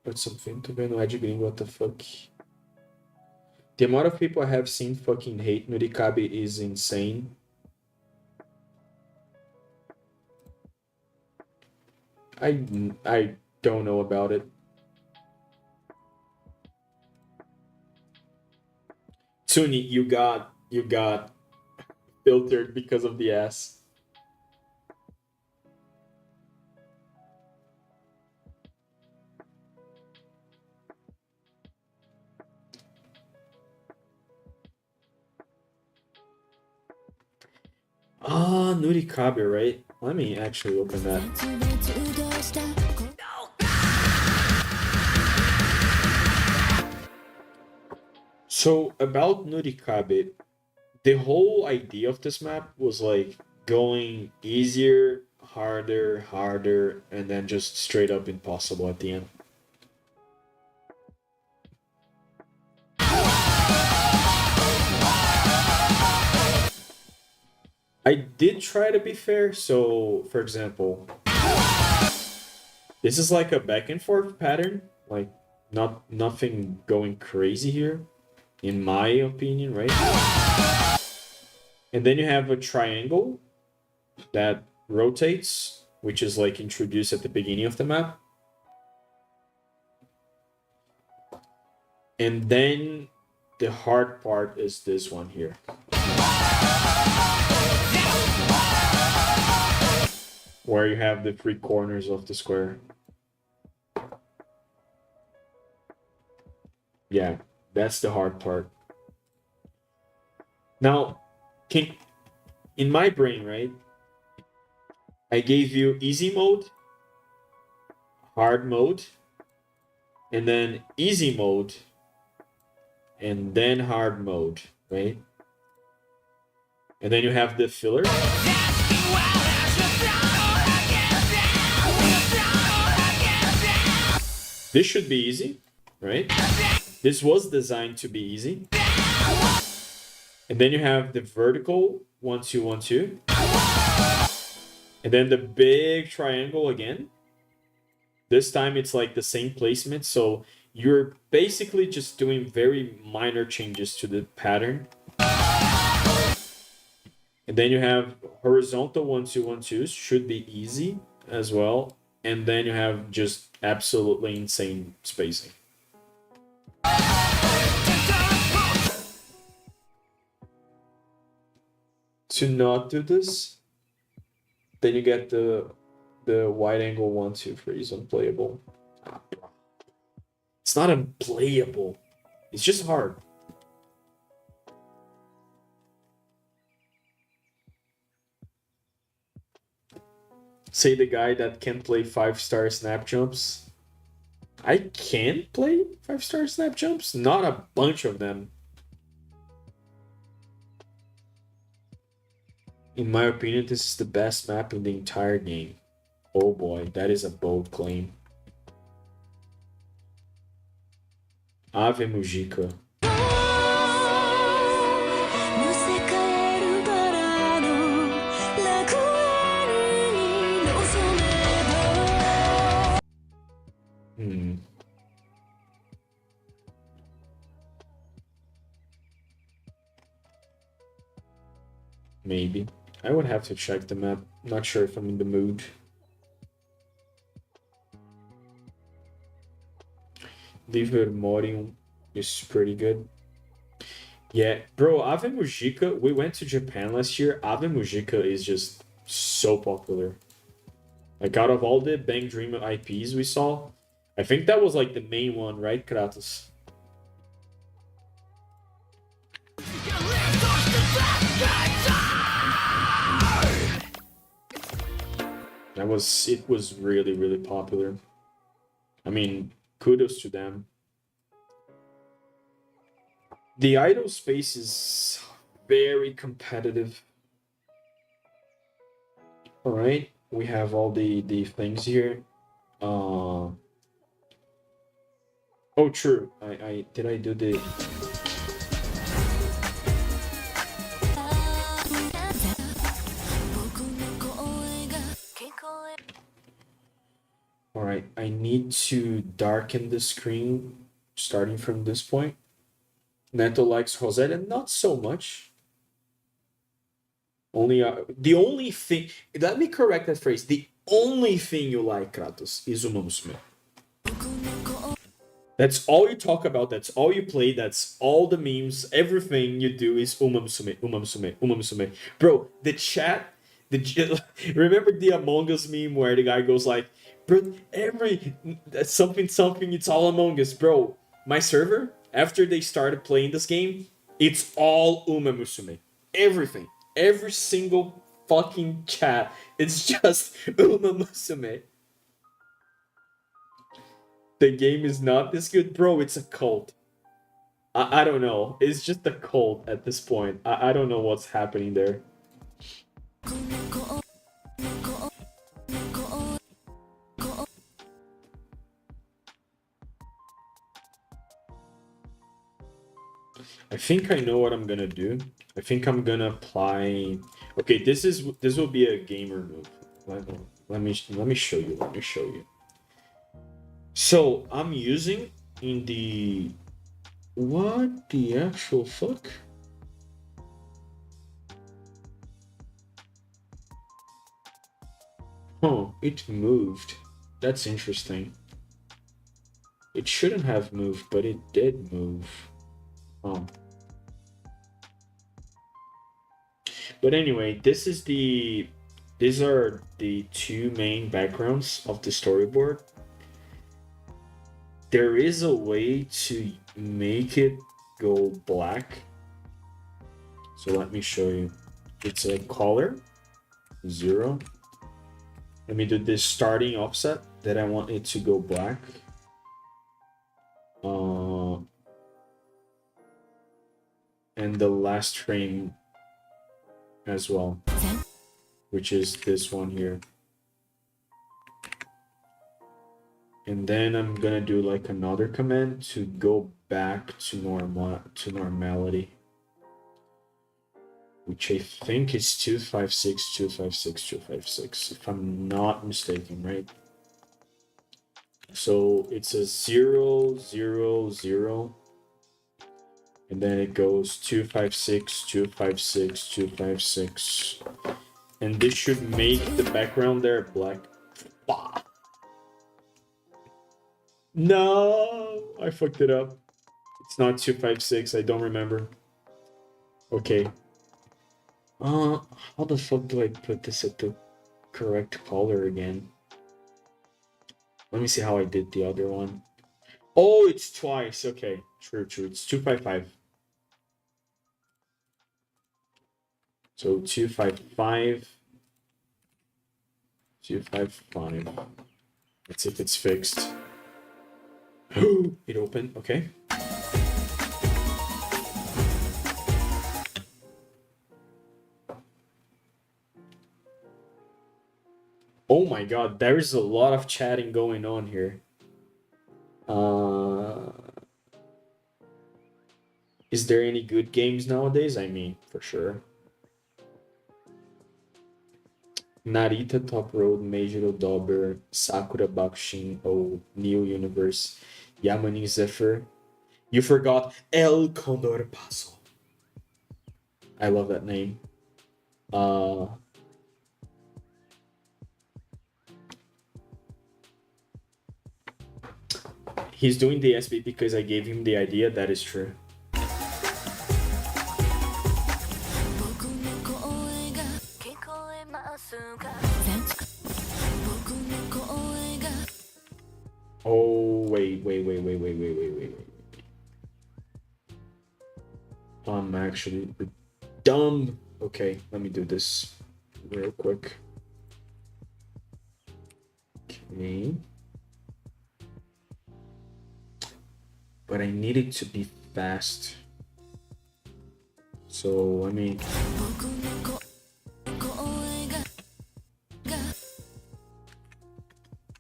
Put something to Ben Wedge Green, what the fuck? The amount of people I have seen fucking hate Nurikabe is insane. I don't know about it. Tsuni, you got filtered because of the ass. Ah, Nurikabe, right? Let me actually open that. So about Nurikabe, the whole idea of this map was like going easier, harder, harder, and then just straight up impossible at the end. I did try to be fair, so for example, this is like a back and forth pattern, like nothing going crazy here, in my opinion, right? And then you have a triangle that rotates, which is like introduced at the beginning of the map. And then the hard part is this one here. Where you have the 3 corners of the square. Yeah, that's the hard part. Now, in my brain, right? I gave you easy mode, hard mode, and then easy mode, and then hard mode, right? And then you have the filler. This should be easy, right? This was designed to be easy. And then you have the vertical 1 2 1 2. And then the big triangle again. This time it's like the same placement, so you're basically just doing very minor changes to the pattern. And then you have horizontal 1 2 1 2s, should be easy as well. And then you have just absolutely insane spacing. To not do this, then you get the wide angle 1 2 freeze unplayable. It's not unplayable. It's just hard. Say the guy that can play 5-star snap jumps. I can play 5-star snap jumps, not a bunch of them. In my opinion, this is the best map in the entire game. Oh boy, that is a bold claim. Ave Mujica. Maybe. I would have to check the map. Not sure if I'm in the mood. Livermorium is pretty good. Yeah, bro, Ave Mujica, we went to Japan last year. Ave Mujica is just so popular. Like, out of all the Bang Dream IPs we saw, I think that was like the main one, right, Kratos? It was really, really popular. I mean, kudos to them. The idle space is very competitive. All right, we have all the things here. Oh, true. I did I do the. All right, I need to darken the screen starting from this point. Neto likes Rosetta, not so much. Only the only thing. Let me correct that phrase. The only thing you like, Kratos, is Uma Musume. That's all you talk about. That's all you play. That's all the memes. Everything you do is Uma Musume, Uma Musume, Uma Musume. Bro, the chat. Remember the Among Us meme where the guy goes like, "Bro, every something, it's all Among Us, bro." My server, after they started playing this game, it's all Uma Musume. Everything. Every single fucking chat. It's just Uma Musume. The game is not this good. Bro, it's a cult. I don't know. It's just a cult at this point. I don't know what's happening there. I think I know what I'm gonna do. I think I'm gonna apply. Okay, this will be a gamer move. Let me show you. Let me show you. So I'm using in the what the actual fuck? Oh, it moved. That's interesting. It shouldn't have moved, but it did move. Oh. But anyway, these are the two main backgrounds of the storyboard. There is a way to make it go black. So let me show you. It's a color 0. Let me do this starting offset that I want it to go black. And the last frame as well, which is this one here. And then I'm gonna do like another command to go back to normality, which I think is 256, 256, 256, if I'm not mistaken, right? So it's a 0, 0, 0, and then it goes 256, 256, 256, and this should make the background there black. Bah. No, I fucked it up. It's not 256. I don't remember. Okay. How the fuck do I put this at the correct color again? Let me see how I did the other one. Oh, it's twice. Okay, true. It's 255. So 255. 255. Let's see if it's fixed. It opened. Okay. Oh my god, there is a lot of chatting going on here. Is there any good games nowadays? I mean, for sure. Narita Top Road, Meijiro Dobber, Sakura Bakushin, oh, New Universe, Yamanin Zephyr. You forgot El Condor Paso. I love that name. He's doing the SB because I gave him the idea. That is true. Oh, wait. I'm actually dumb. Okay, let me do this real quick. Okay. But I need it to be fast. So, I mean...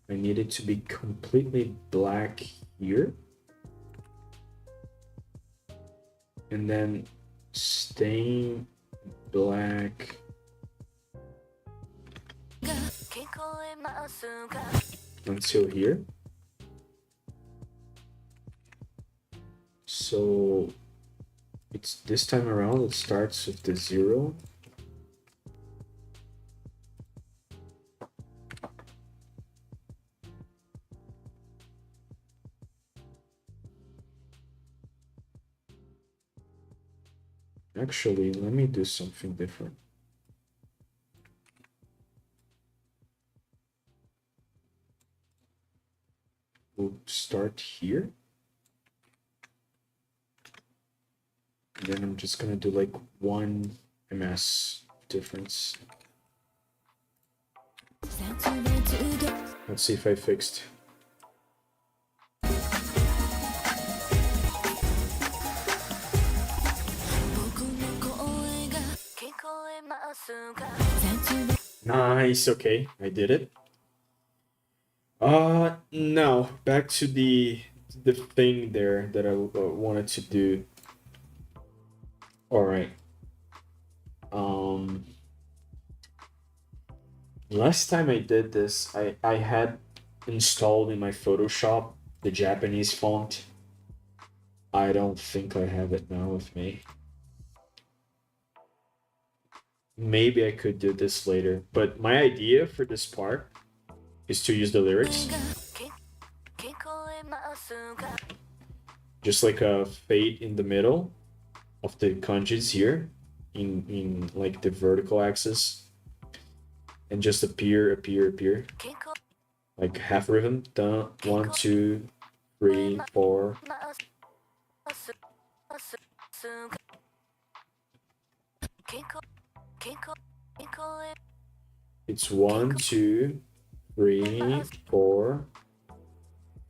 I need it to be completely black here. And then staying black until here. So it's this time around, it starts with the 0. Actually, let me do something different. We'll start here. And then I'm just gonna do like 1 ms difference. Let's see if I fixed. Nice, okay, I did it. Now back to the thing there that I wanted to do. All right. Last time I did this, I had installed in my Photoshop the Japanese font. I don't think I have it now with me. Maybe I could do this later, but my idea for this part is to use the lyrics. Just like a fade in the middle of the kanjis here in like the vertical axis. And just appear. Like half rhythm. Dun, 1, 2, 3, 4. It's 1, 2, 3, 4,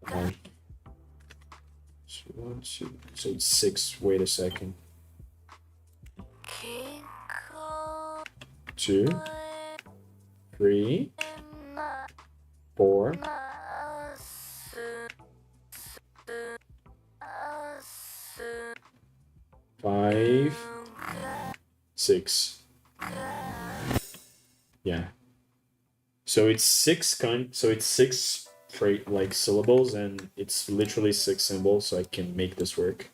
5. So 1, 2. So it's 6. Wait a second. 2, 3, 4, 5, 6. Yeah. So it's 6 like syllables, and it's literally 6 symbols, so I can make this work.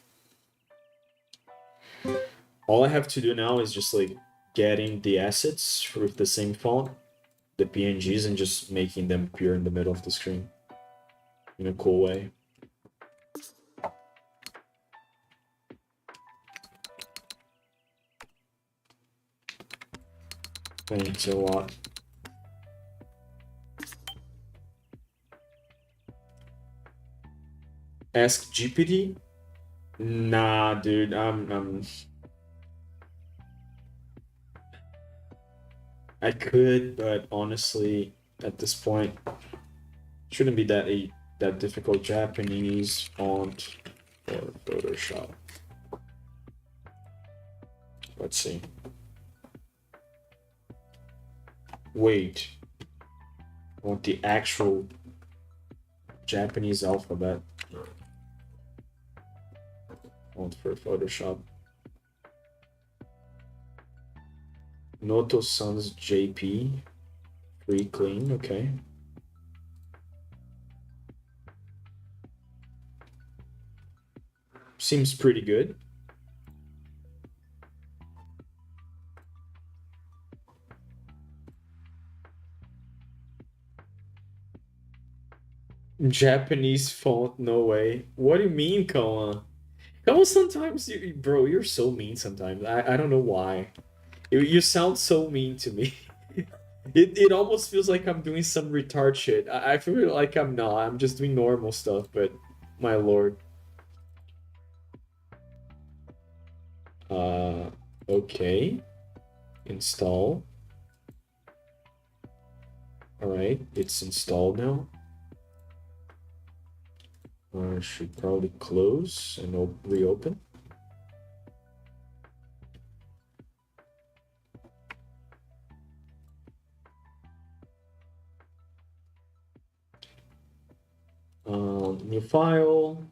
All I have to do now is just like getting the assets with the same font, the PNGs, and just making them appear in the middle of the screen in a cool way. Thanks a lot. Ask GPT? Nah, dude, I could, but honestly, at this point, shouldn't be that difficult. Japanese font for Photoshop. Let's see. Wait. I want the actual Japanese alphabet. Font for Photoshop. Noto Sans JP. Free clean, okay. Seems pretty good. Japanese font, no way. What do you mean, Koa? Koa, sometimes bro, you're so mean sometimes. I don't know why. You sound so mean to me. It almost feels like I'm doing some retard shit. I feel like I'm not. I'm just doing normal stuff, but my lord. Okay. Install. Alright, it's installed now. I should probably close and reopen. New file.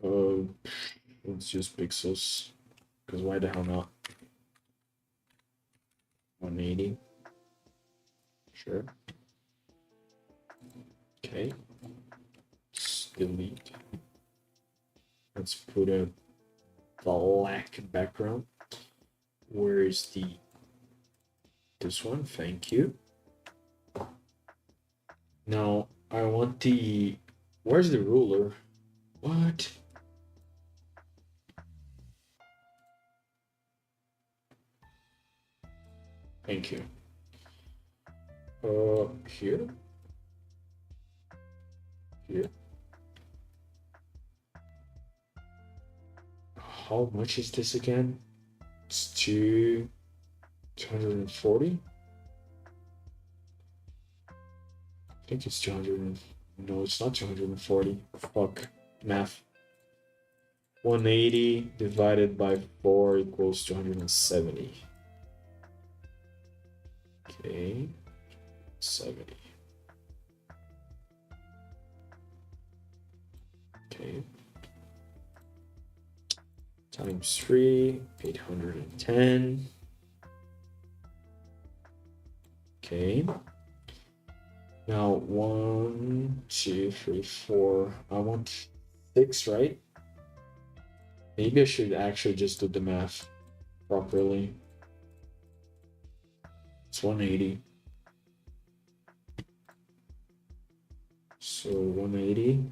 Let's use pixels, because why the hell not? 180. Sure. Okay. Let's delete. Let's put a black background. Where is this one? Thank you. Now I want where's the ruler? What? Thank you. Here. Here. How much is this again? It's 240. I think it's 200. No, it's not 240. Fuck. Math. 180 divided by 4 equals 270. Okay. 70. Okay. Times 3, 810. Okay. Now 1, 2, 3, 4. I want 6, right? Maybe I should actually just do the math properly. It's 180. So 180.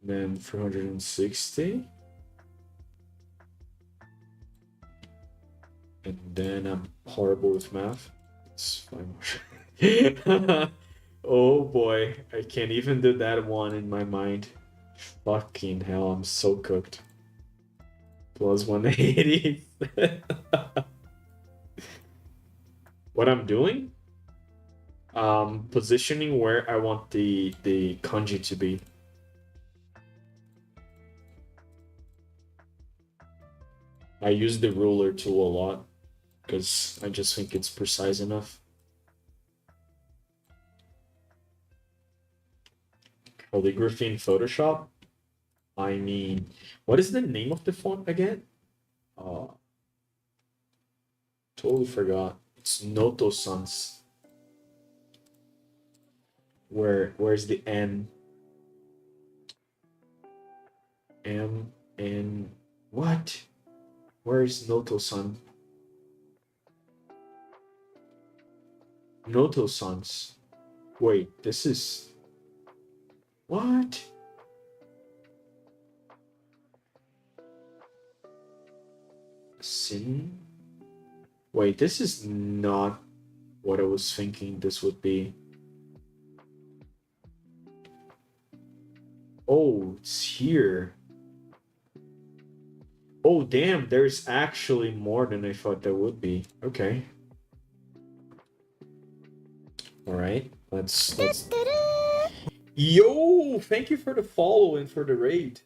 Then 360. And then I'm horrible with math. It's 5 more. Oh boy, I can't even do that one in my mind. Fucking hell, I'm so cooked. Plus 180. What I'm doing? Positioning where I want the kanji to be. I use the ruler tool a lot because I just think it's precise enough. Calligraphy in Photoshop? I mean, what is the name of the font again? Totally forgot. It's Noto Sans. Where's the N? M N what? Where's Noto San? Noto Sans. Wait, this is what? Sin? Wait, this is not what I was thinking this would be. Oh, it's here. Oh, damn, there's actually more than I thought there would be. Okay. All right, let's... Yo, thank you for the follow and for the raid.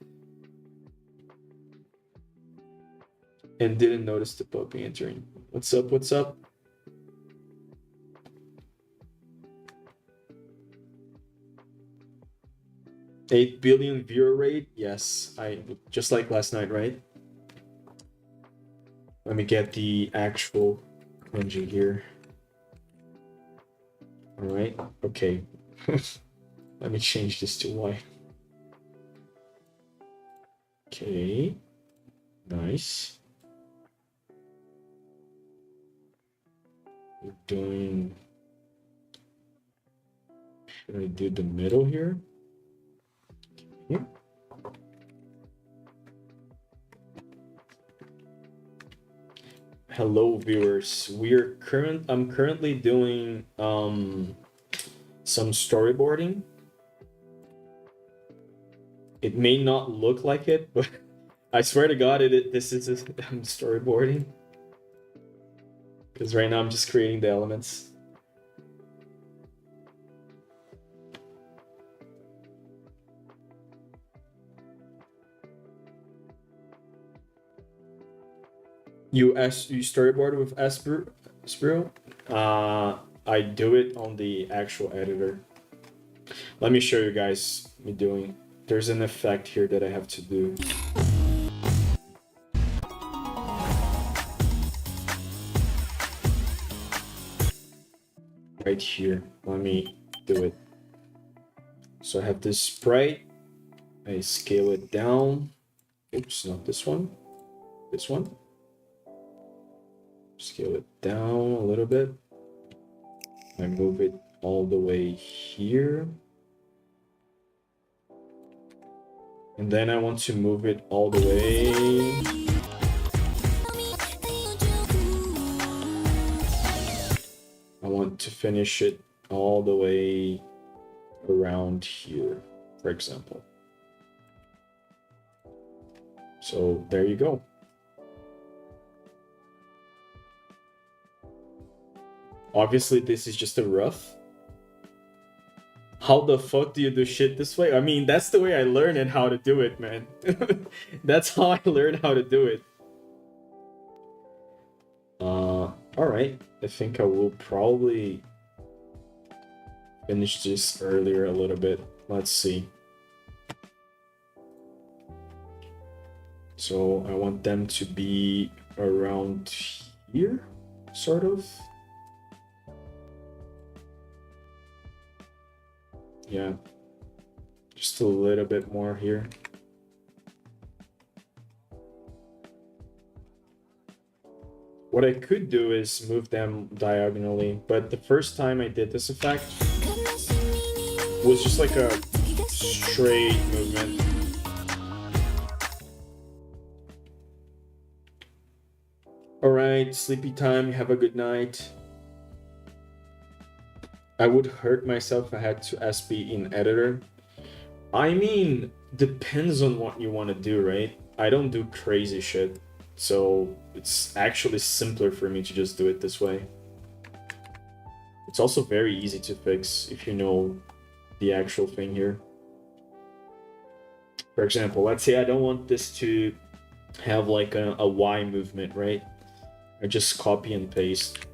And didn't notice the puppy entering. What's up, what's up? $8 billion viewer rate? Yes, I just like last night, right? Let me get the actual kanji here. All right, okay. Let me change this to Y. Okay, nice. We're doing... Should I do the middle here? Okay. Hello viewers, I'm currently doing some storyboarding. It may not look like it, but I swear to God, this is I'm storyboarding. Because right now I'm just creating the elements. You storyboard with Sprue? I do it on the actual editor. Let me show you guys me doing. There's an effect here that I have to do. Right here, let me do it. So I have this sprite, I scale it down. Oops, not this one, this one. Scale it down a little bit. I move it all the way here. And then I want to move it all the way. I want to finish it all the way around here, for example. So there you go. Obviously, this is just a rough. How the fuck do you do shit this way? I mean, that's the way I learned and how to do it, man. That's how I learned how to do it. Alright. I think I will probably finish this earlier a little bit. Let's see. So I want them to be around here, sort of. Yeah, just a little bit more here. What I could do is move them diagonally, but the first time I did this effect was just like a straight movement. All right, sleepy time, have a good night. I would hurt myself if I had to SP in editor. I mean, depends on what you want to do, right? I don't do crazy shit. So it's actually simpler for me to just do it this way. It's also very easy to fix if you know the actual thing here. For example, let's say I don't want this to have like a Y movement, right? I just copy and paste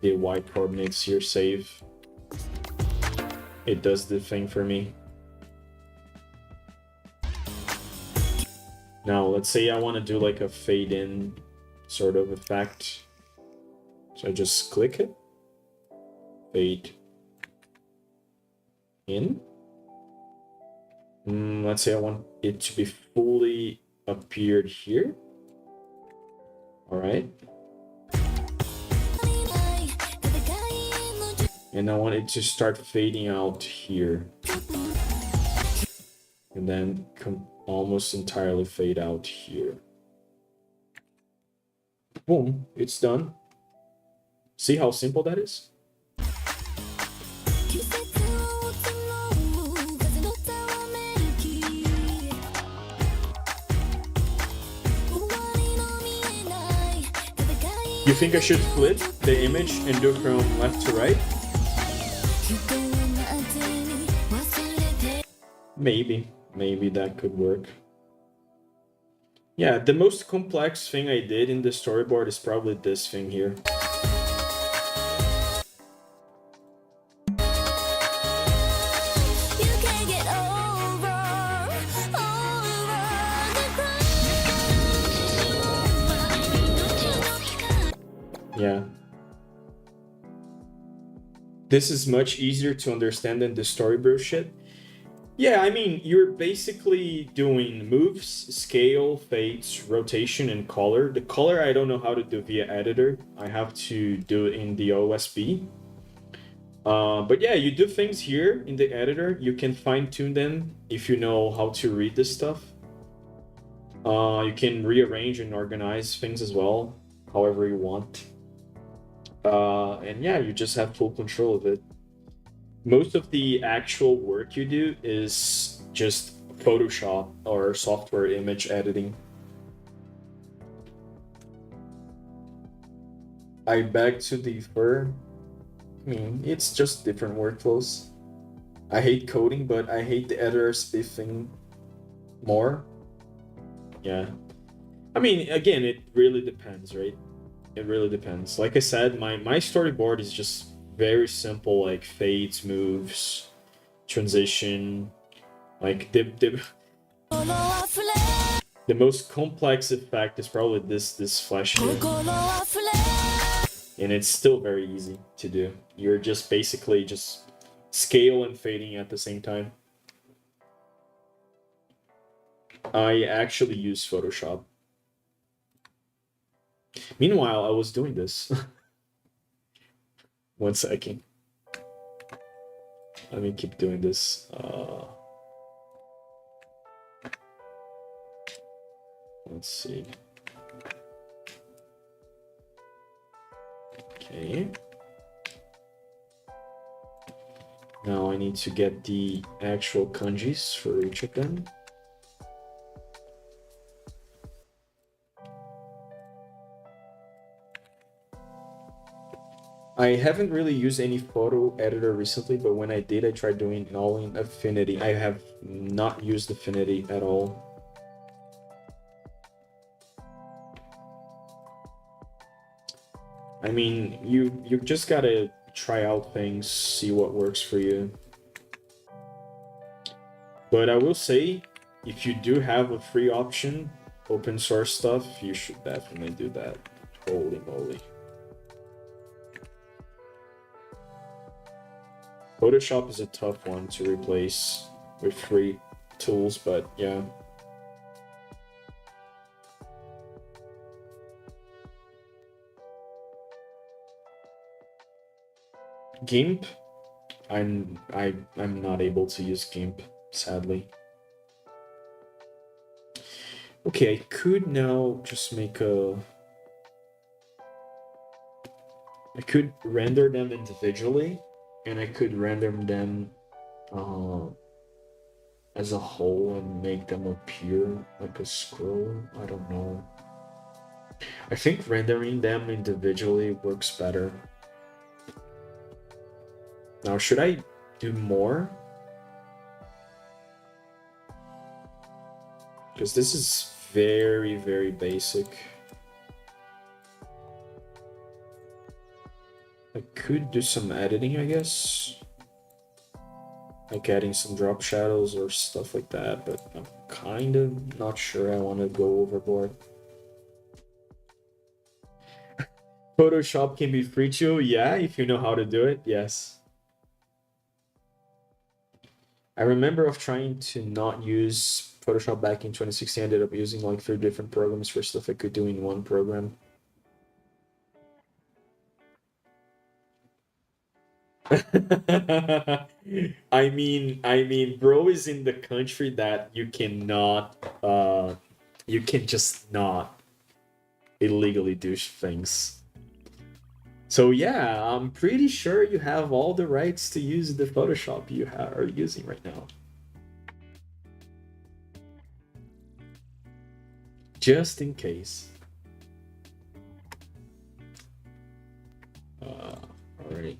the Y coordinates here, save. It does the thing for me. Now, let's say I want to do like a fade in sort of effect. So I just click it, fade in. Let's say I want it to be fully appeared here. All right. And I want it to start fading out here. And then almost entirely fade out here. Boom, it's done. See how simple that is? You think I should flip the image and do from left to right? Maybe that could work. Yeah, the most complex thing I did in the storyboard is probably this thing here. Yeah. This is much easier to understand than the storyboard shit. Yeah, I mean, you're basically doing moves, scale, fades, rotation, and color. The color I don't know how to do via editor. I have to do it in the OSB. But yeah, you do things here in the editor. You can fine-tune them if you know how to read this stuff. You can rearrange and organize things as well, however you want. And yeah, you just have full control of it. Most of the actual work you do is just Photoshop or software image editing. I beg to differ. I mean, it's just different workflows. I hate coding, but I hate the editor spiffing more. Yeah. I mean, again, it really depends, right? It really depends. Like I said, my storyboard is just very simple, like fades, moves, transition. Like the most complex effect is probably this flash here. And it's still very easy to do. You're just basically just scale and fading at the same time. I actually use Photoshop. Meanwhile, I was doing this. 1 second. Let me keep doing this. Let's see. Okay. Now I need to get the actual kanjis for each of them. I haven't really used any photo editor recently, but when I did, I tried doing it all in Affinity. I have not used Affinity at all. I mean, you just gotta try out things, see what works for you. But I will say, if you do have a free option, open source stuff, you should definitely do that. Holy moly. Photoshop is a tough one to replace with free tools, but yeah. GIMP, I'm not able to use GIMP, sadly. Okay, I could now just make a... I could render them individually, and I could render them as a whole and make them appear like a scroll. I don't know. I think rendering them individually works better. Now, should I do more? Because this is very, very basic. I could do some editing, I guess. Like adding some drop shadows or stuff like that, but I'm kind of not sure I want to go overboard. Photoshop can be free too, yeah, if you know how to do it, yes. I remember of trying to not use Photoshop back in 2016. I ended up using like 3 different programs for stuff I could do in one program. I mean, bro is in the country that you can just not illegally do things. So yeah, I'm pretty sure you have all the rights to use the Photoshop you are using right now. Just in case. Alright.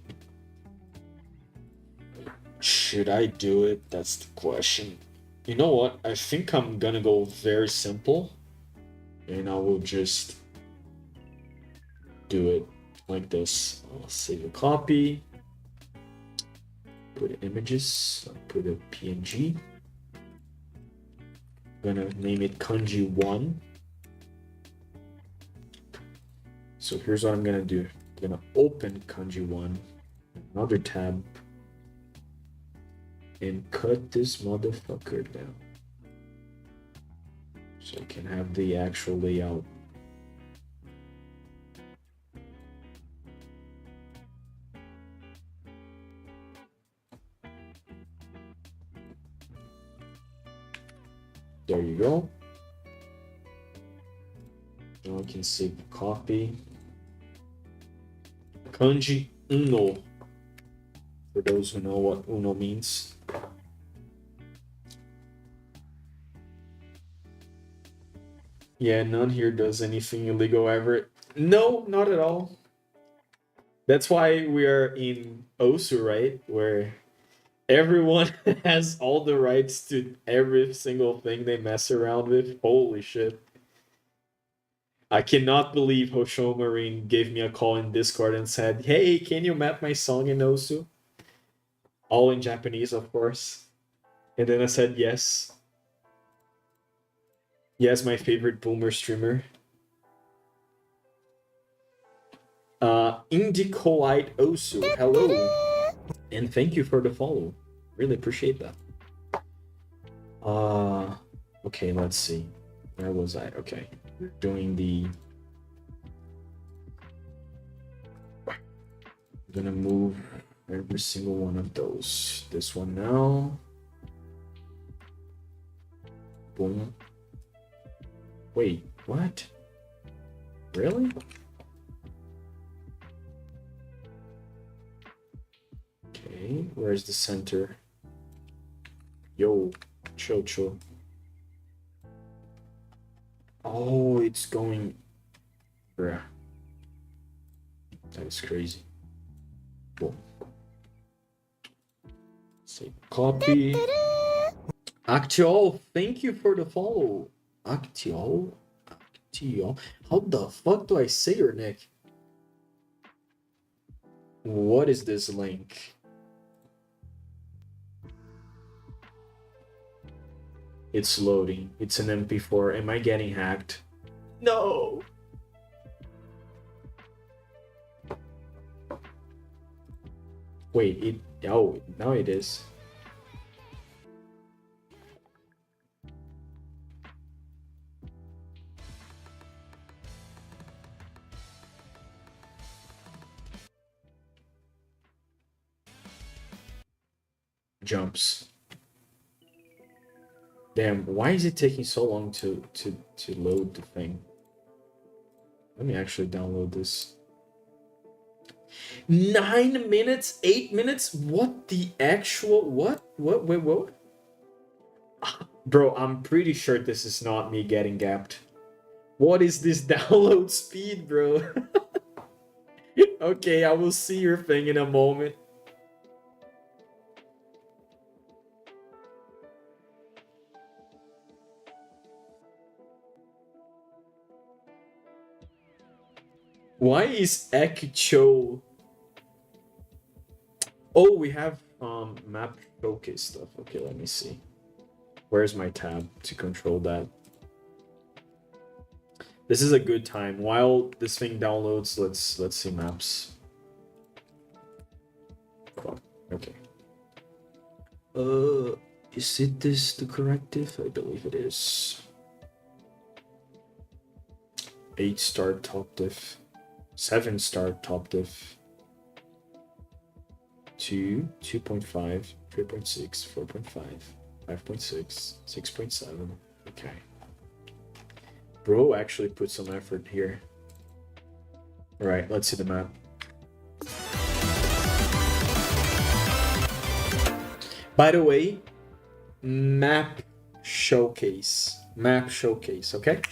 Should I do it? That's the question. You know what? I think I'm gonna go very simple. And I will just do it like this. I'll save a copy. Put images. I'll put a PNG. I'm gonna name it Kanji 1. So here's what I'm gonna do. I'm gonna open Kanji 1, another tab, and cut this motherfucker down. So I can have the actual layout. There you go. Now I can save the copy. Kanji Uno. For those who know what Uno means. Yeah, none here does anything illegal ever. No, not at all. That's why we are in Osu, right? Where everyone has all the rights to every single thing they mess around with. Holy shit. I cannot believe Hosho Marine gave me a call in Discord and said, "Hey, can you map my song in Osu?" All in Japanese, of course. And then I said yes. Yes, my favorite boomer streamer. Indicoite Osu, hello. And thank you for the follow. Really appreciate that. Okay, let's see. Where was I? Okay. Doing the... I'm gonna move every single one of those. This one now. Boom. Wait, what? Really? Okay, where's the center? Yo, chill, chill. Oh, it's going... Bruh. That is crazy. Boom. Save copy. Actiol, thank you for the follow. Actiol? Actiol? How the fuck do I say your nick? What is this link? It's loading. It's an MP4. Am I getting hacked? No! Wait, it... Oh, now it is. Jumps. Damn, why is it taking so long to load the thing? Let me actually download this. 9 minutes? 8 minutes? What the actual... What? Wait, what? Bro, I'm pretty sure this is not me getting gapped. What is this download speed, bro? Okay, I will see your thing in a moment. Why is Ekicho? Oh, we have map showcase stuff. Okay, let me see. Where's my tab to control that? This is a good time. While this thing downloads, let's see maps. Okay. Is it this the corrective? I believe it is. 8-star top diff. 7-star top diff. 2, 2.5, 3.6, 4.5, 5.6, 6.7. Okay. Bro actually put some effort here. Alright, let's see the map. By the way, map showcase. Map showcase, okay?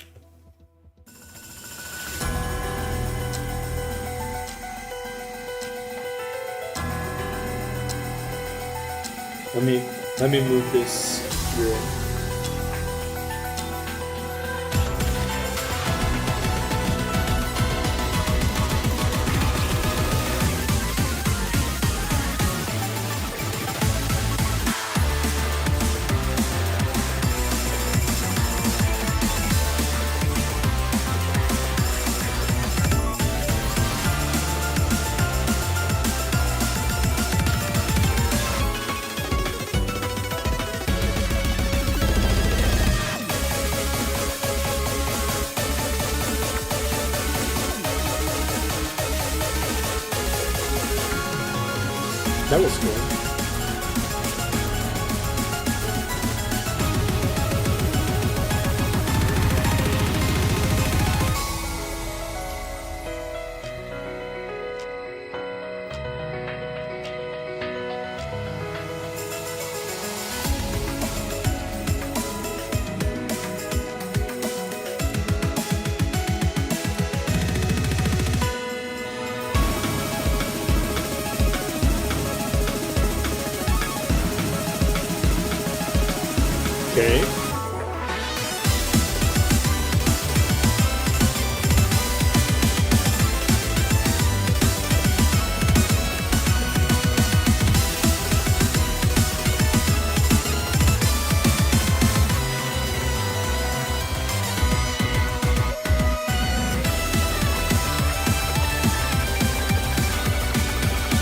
Let me move this here. That was cool. Okay.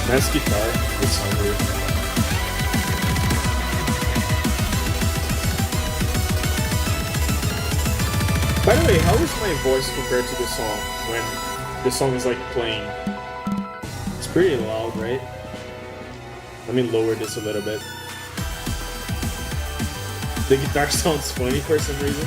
Nice guitar. It's hungry. By the way, how is my voice compared to the song when the song is like playing? It's pretty loud, right? Let me lower this a little bit. The guitar sounds funny for some reason.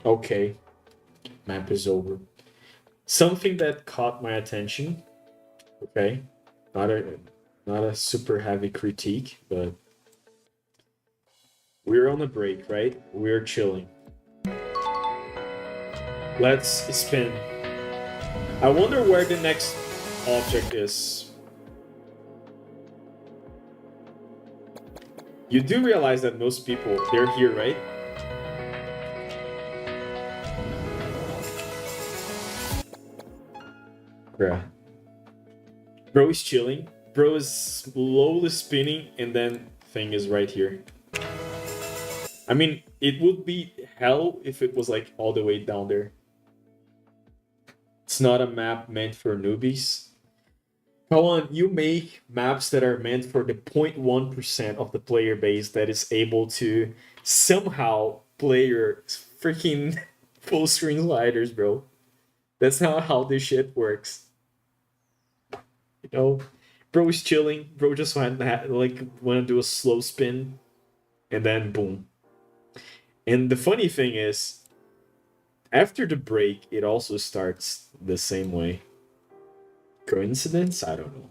Okay, map is over. Something that caught my attention. Okay, not a super heavy critique, but we're on a break, right? We're chilling. Let's spin. I wonder where the next object is. You do realize that most people, they're here, right? Bruh. Bro is chilling. Bro is slowly spinning, and then thing is right here. I mean, it would be hell if it was like all the way down there. It's not a map meant for newbies. Go on, you make maps that are meant for the 0.1% of the player base that is able to somehow play your freaking full screen sliders, bro. That's not how this shit works. You know, bro is chilling. Bro just want to do a slow spin, and then boom. And the funny thing is, after the break, it also starts the same way. Coincidence? I don't know.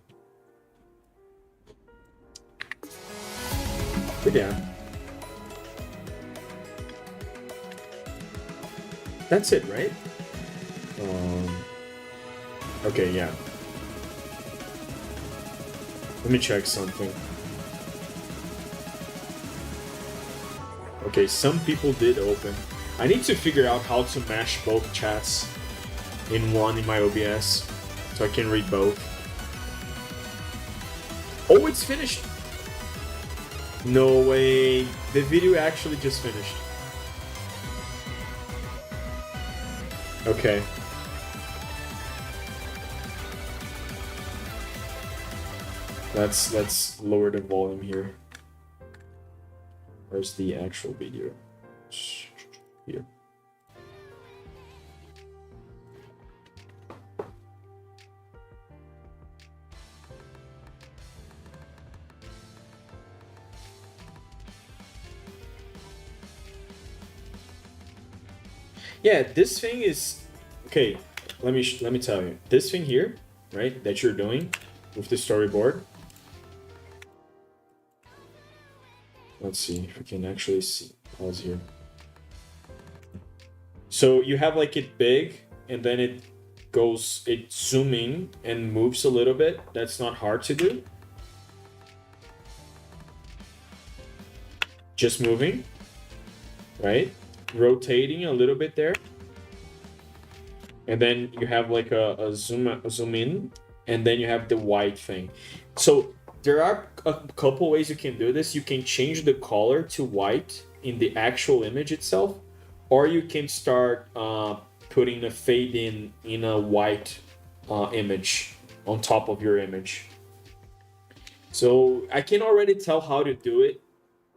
But yeah. That's it, right? Okay, yeah. Let me check something. Okay, some people did open. I need to figure out how to mash both chats in one in my OBS so I can read both. Oh, it's finished! No way. The video actually just finished. Okay. Let's lower the volume here. Where's the actual video? Here. Yeah, this thing is okay. Let me tell you. This thing here, right, that you're doing with the storyboard. Let's see if we can actually see. Pause here. So you have like it big, and then it's zooming and moves a little bit. That's not hard to do. Just moving, right? Rotating a little bit there. And then you have like a zoom in, and then you have the white thing. So there are a couple ways you can do this. You can change the color to white in the actual image itself, or you can start putting a fade in a white image on top of your image. So I can already tell how to do it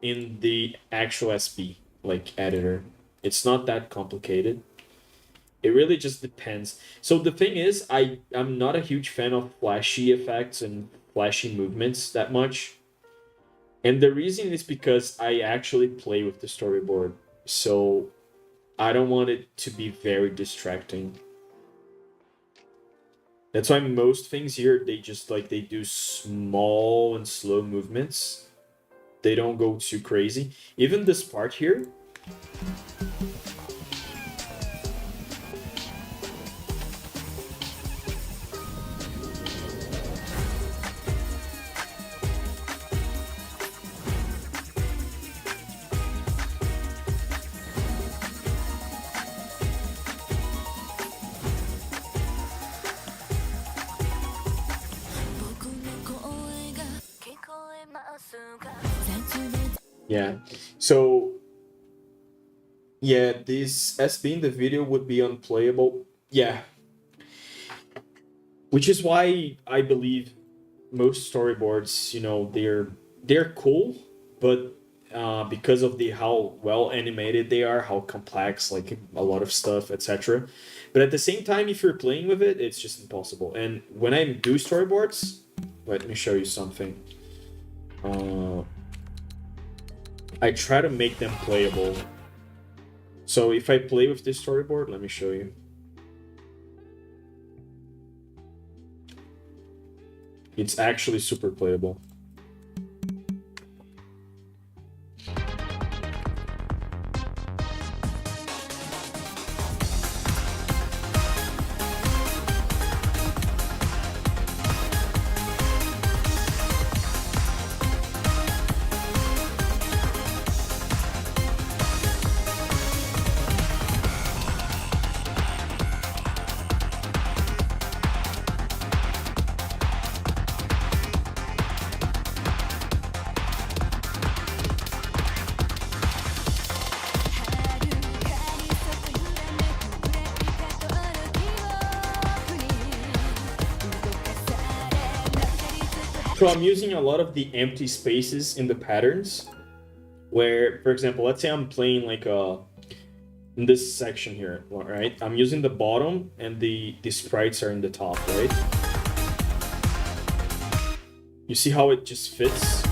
in the actual SB like editor. It's not that complicated. It really just depends. So the thing is, I'm not a huge fan of flashy effects and flashy movements that much. And the reason is because I actually play with the storyboard. So I don't want it to be very distracting. That's why most things here, they do small and slow movements. They don't go too crazy. Even this part here. Yeah, so yeah, this SB in the video would be unplayable. Yeah, which is why I believe most storyboards, you know, they're cool, but because of how well animated they are, how complex, like a lot of stuff, etc. But at the same time, if you're playing with it, it's just impossible. And when I do storyboards, let me show you something. I try to make them playable. So if I play with this storyboard, let me show you. It's actually super playable. So I'm using a lot of the empty spaces in the patterns where, for example, let's say I'm playing like in this section here, right? I'm using the bottom and the sprites are in the top, right? You see how it just fits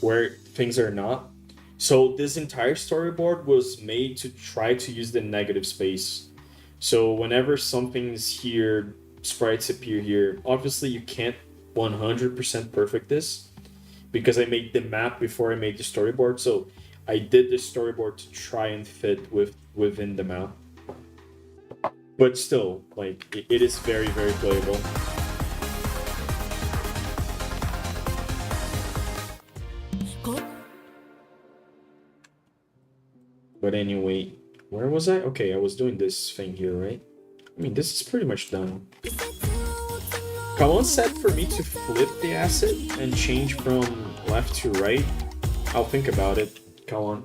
where things are not? So this entire storyboard was made to try to use the negative space. So whenever something's here, sprites appear here. Obviously you can't 100% perfect this because I made the map before I made the storyboard. So I did the storyboard to try and fit within the map. But still, like, it is very, very playable. But anyway, where was I? Okay, I was doing this thing here, right? I mean, this is pretty much done. Kawan said for me to flip the asset and change from left to right. I'll think about it, Kawan.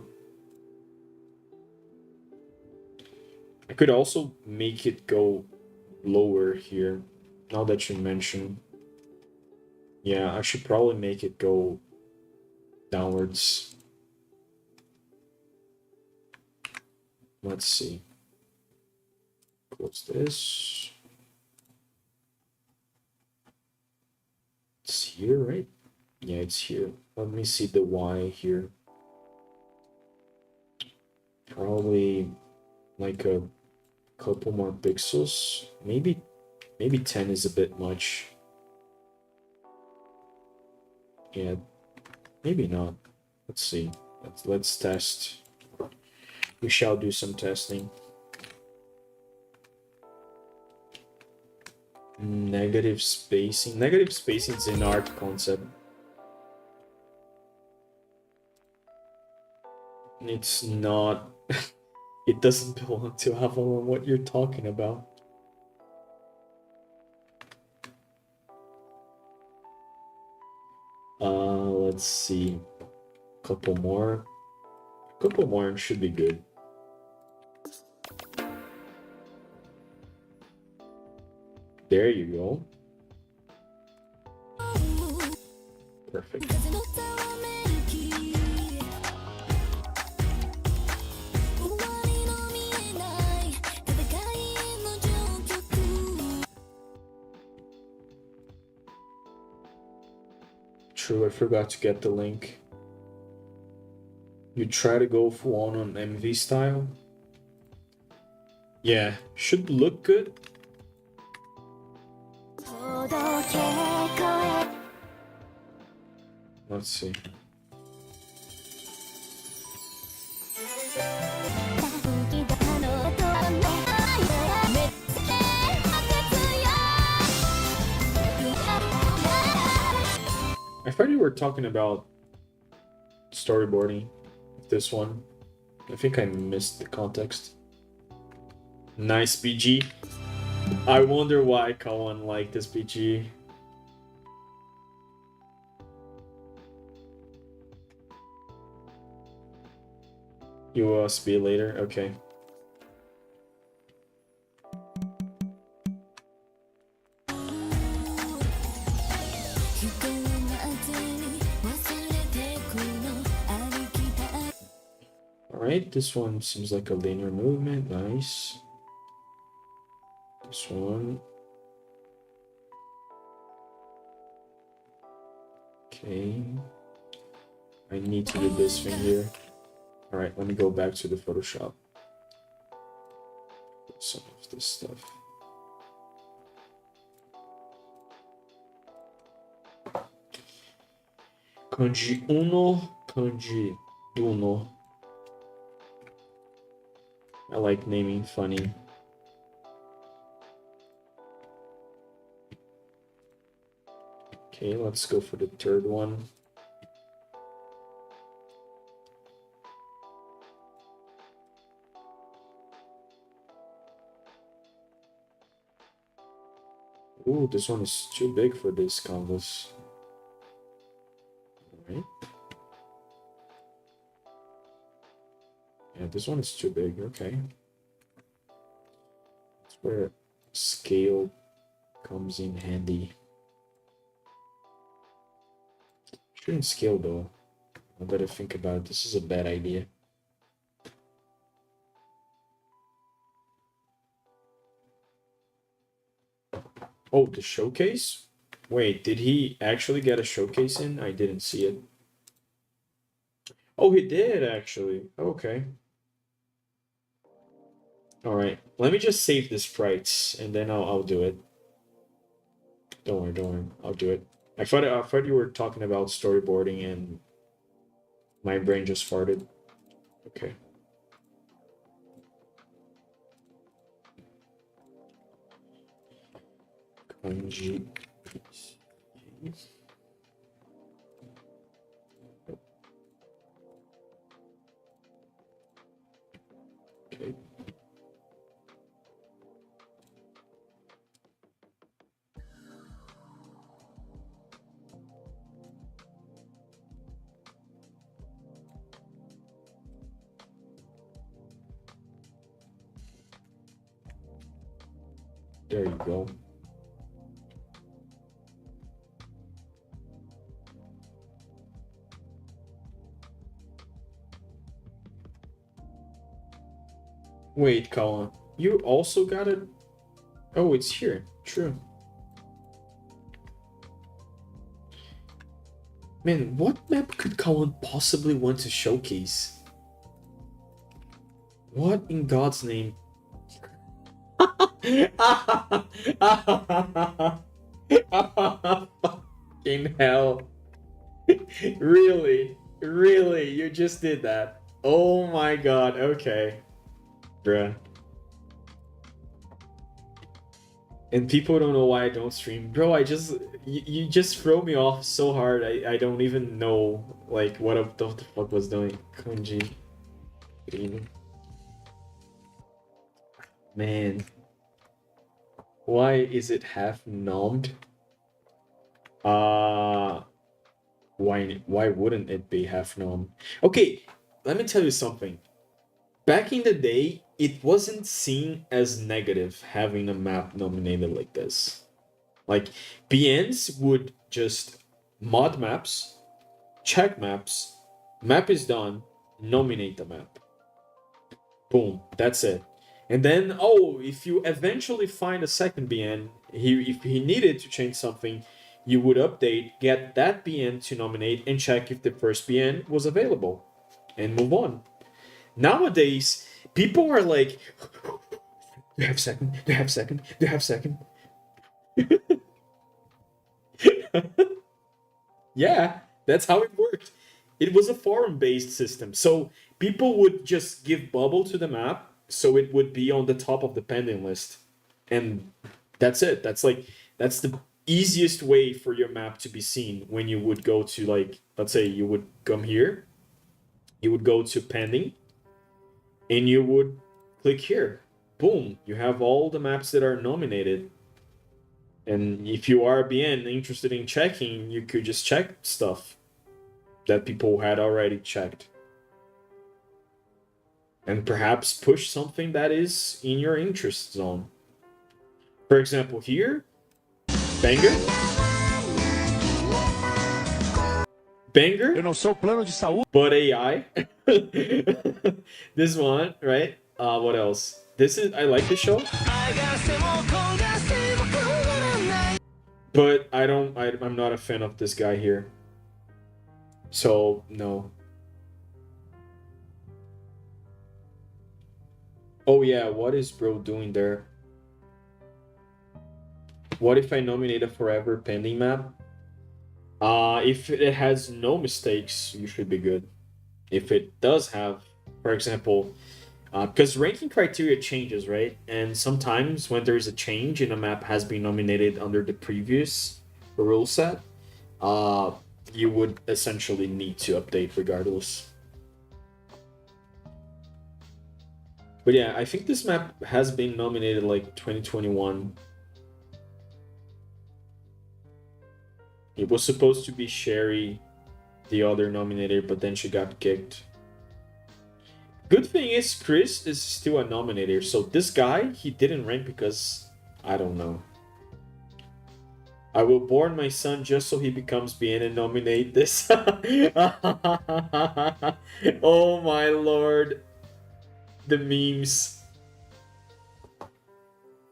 I could also make it go lower here, now that you mention. Yeah, I should probably make it go downwards. Let's see. Close this. It's here, right? Yeah, it's here. Let me see the Y here. Probably like a couple more pixels. Maybe 10 is a bit much. Yeah, maybe not. Let's see. Let's test. We shall do some testing. Negative spacing. Negative spacing is an art concept. It's not. It doesn't belong to Avalon. What you're talking about? Let's see. Couple more and should be good. There you go. Perfect. True, I forgot to get the link. You try to go full on MV style? Yeah, should look good. Let's see. I thought you were talking about storyboarding. This one. I think I missed the context. Nice BG. I wonder why Kawan liked this BG. You will speed later? Okay. Alright, this one seems like a linear movement. Nice. This one. Okay. I need to do this thing here. Alright, let me go back to the Photoshop. Put some of this stuff. Kanji uno, kanji uno. I like naming funny. Okay, let's go for the third one. Ooh, this one is too big for this canvas. Alright. Yeah, this one is too big, okay. That's where scale comes in handy. Shouldn't scale though. I better think about it. This is a bad idea. Oh, the showcase? Wait, did he actually get a showcase in? I didn't see it. Oh, he did actually. Okay. All right. Let me just save the sprites and then I'll do it. Don't worry, don't worry. I'll do it. I thought you were talking about storyboarding and my brain just farted. Okay. Kanji. Okay. There you go. Wait, Colin, you also got it? Oh, it's here. True. Man, what map could Colin possibly want to showcase? What in God's name? Fucking hell. Really? Really? You just did that? Oh my god, okay. Bruh. And people don't know why I don't stream. Bro, you just throw me off so hard. I don't even know like what the fuck was doing. Kunji. Good evening. Man. Why is it half numbed? Why wouldn't it be half numbed? Okay, let me tell you something. Back in the day, it wasn't seen as negative having a map nominated like this. Like, BNs would just mod maps, check maps, map is done, nominate the map. Boom, that's it. And then, oh, if you eventually find a second BN, if he needed to change something, you would update, get that BN to nominate, and check if the first BN was available, and move on. Nowadays, people are like, do you have second? Do you have second? Do you have second? Yeah, that's how it worked. It was a forum-based system, so people would just give bubble to the map, so it would be on the top of the pending list. And that's it. That's the easiest way for your map to be seen when you would go to, like, let's say you would come here, you would go to pending, and you would click here. Boom, you have all the maps that are nominated. And if you are a BN interested in checking, you could just check stuff that people had already checked. And perhaps push something that is in your interest zone. For example, here, Banger. Banger. Eu não sou plano de saúde. But AI. This one, right? What else? I like this show. But I'm not a fan of this guy here. So, no. Oh yeah, what is bro doing there? What if I nominate a forever pending map? If it has no mistakes, you should be good. If it does have, for example, because ranking criteria changes, right? And sometimes when there is a change and a map has been nominated under the previous rule set, you would essentially need to update regardless. But yeah, I think this map has been nominated like 2021. It was supposed to be Sherry, the other nominator, but then she got kicked. Good thing is Chris is still a nominator, so this guy, he didn't rank because, I don't know. I will born my son just so he becomes bien and nominate this. Oh my lord. The memes.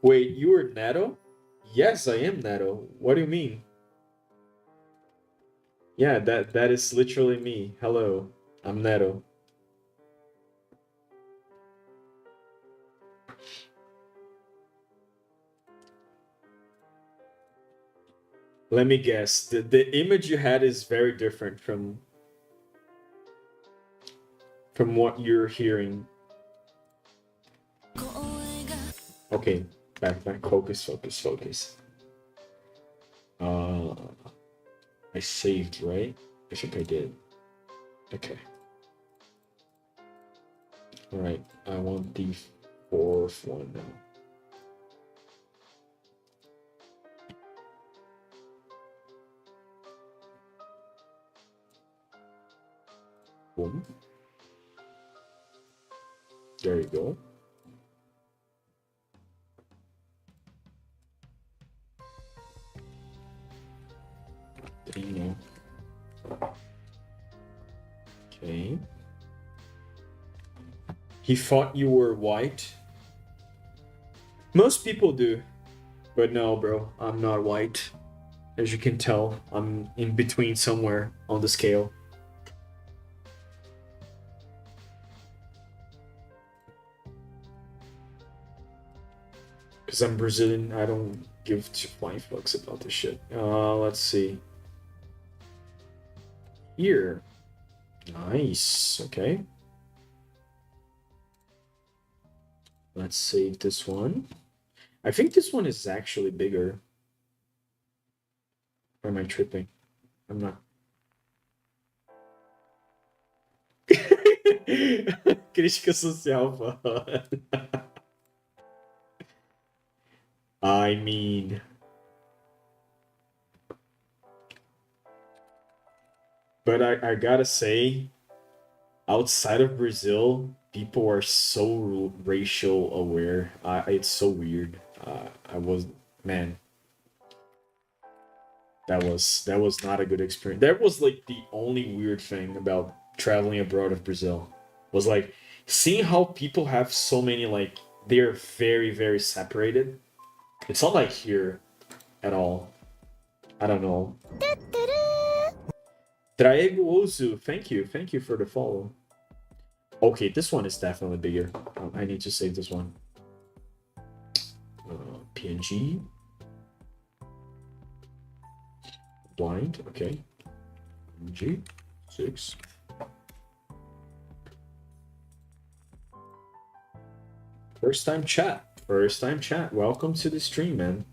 Wait, you are Nato? Yes, I am Nato. What do you mean? Yeah, that is literally me. Hello, I'm Nato. Let me guess. The image you had is very different from what you're hearing. Okay, back, focus. I saved, right? I think I did. Okay. Alright, I want the fourth one now. Boom. There you go. Three now. Okay. He thought you were white. Most people do. But no, bro, I'm not white. As you can tell, I'm in between somewhere on the scale. Because I'm Brazilian, I don't give two flying fucks about this shit. Let's see. Here. Nice. Okay. Let's save this one. I think this one is actually bigger. Or am I tripping? I'm not. Crítica social, foda. I mean. But I gotta say, outside of Brazil, people are so racial aware. It's so weird. Man, that was not a good experience. That was like the only weird thing about traveling abroad of Brazil, was like seeing how people have so many, like, they're very, very separated. It's not like here at all. I don't know. Traego Ozu, thank you for the follow. Okay, this one is definitely bigger. I need to save this one. PNG. Blind, okay. PNG, 6. First time chat. Welcome to the stream, man.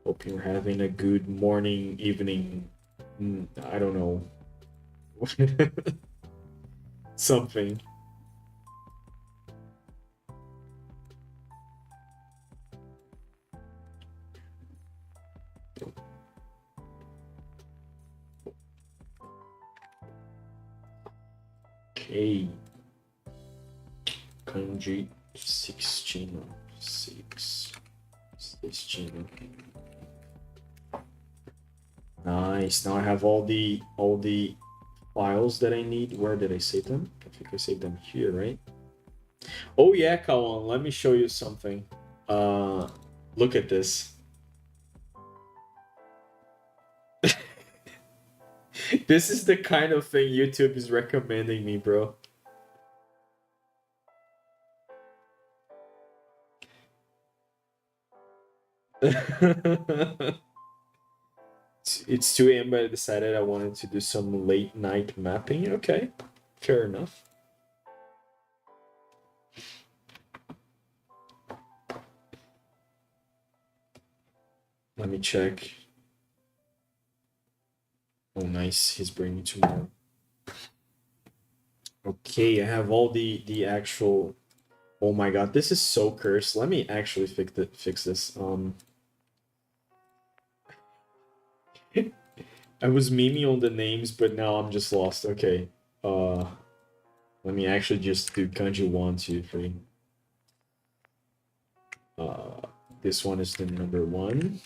Hope you're having a good morning, evening. I don't know. Something. Okay. Kanji 16. 16. Nice. Now I have all the files that I need. Where did I save them? I think I saved them here, right? Oh yeah, Kawan, let me show you something. Look at this. This is the kind of thing YouTube is recommending me, bro. It's 2 a.m. but I decided I wanted to do some late night mapping. Okay, fair enough. Let me check. Oh, nice. He's bringing tomorrow. Okay, I have all the actual. Oh my god, this is so cursed. Let me actually fix this. I was memeing on the names, but now I'm just lost. Okay. Let me actually just do kanji 1, 2, 3. This one is the number 1.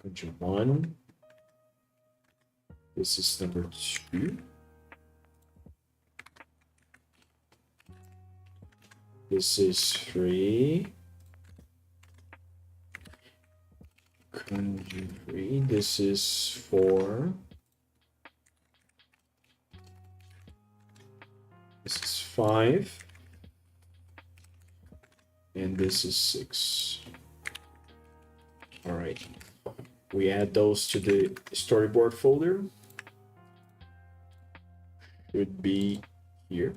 Country 1. This is number 2. This is 3. Country 3. This is 4. This is 5. And this is 6. All right. We add those to the storyboard folder. Should be here.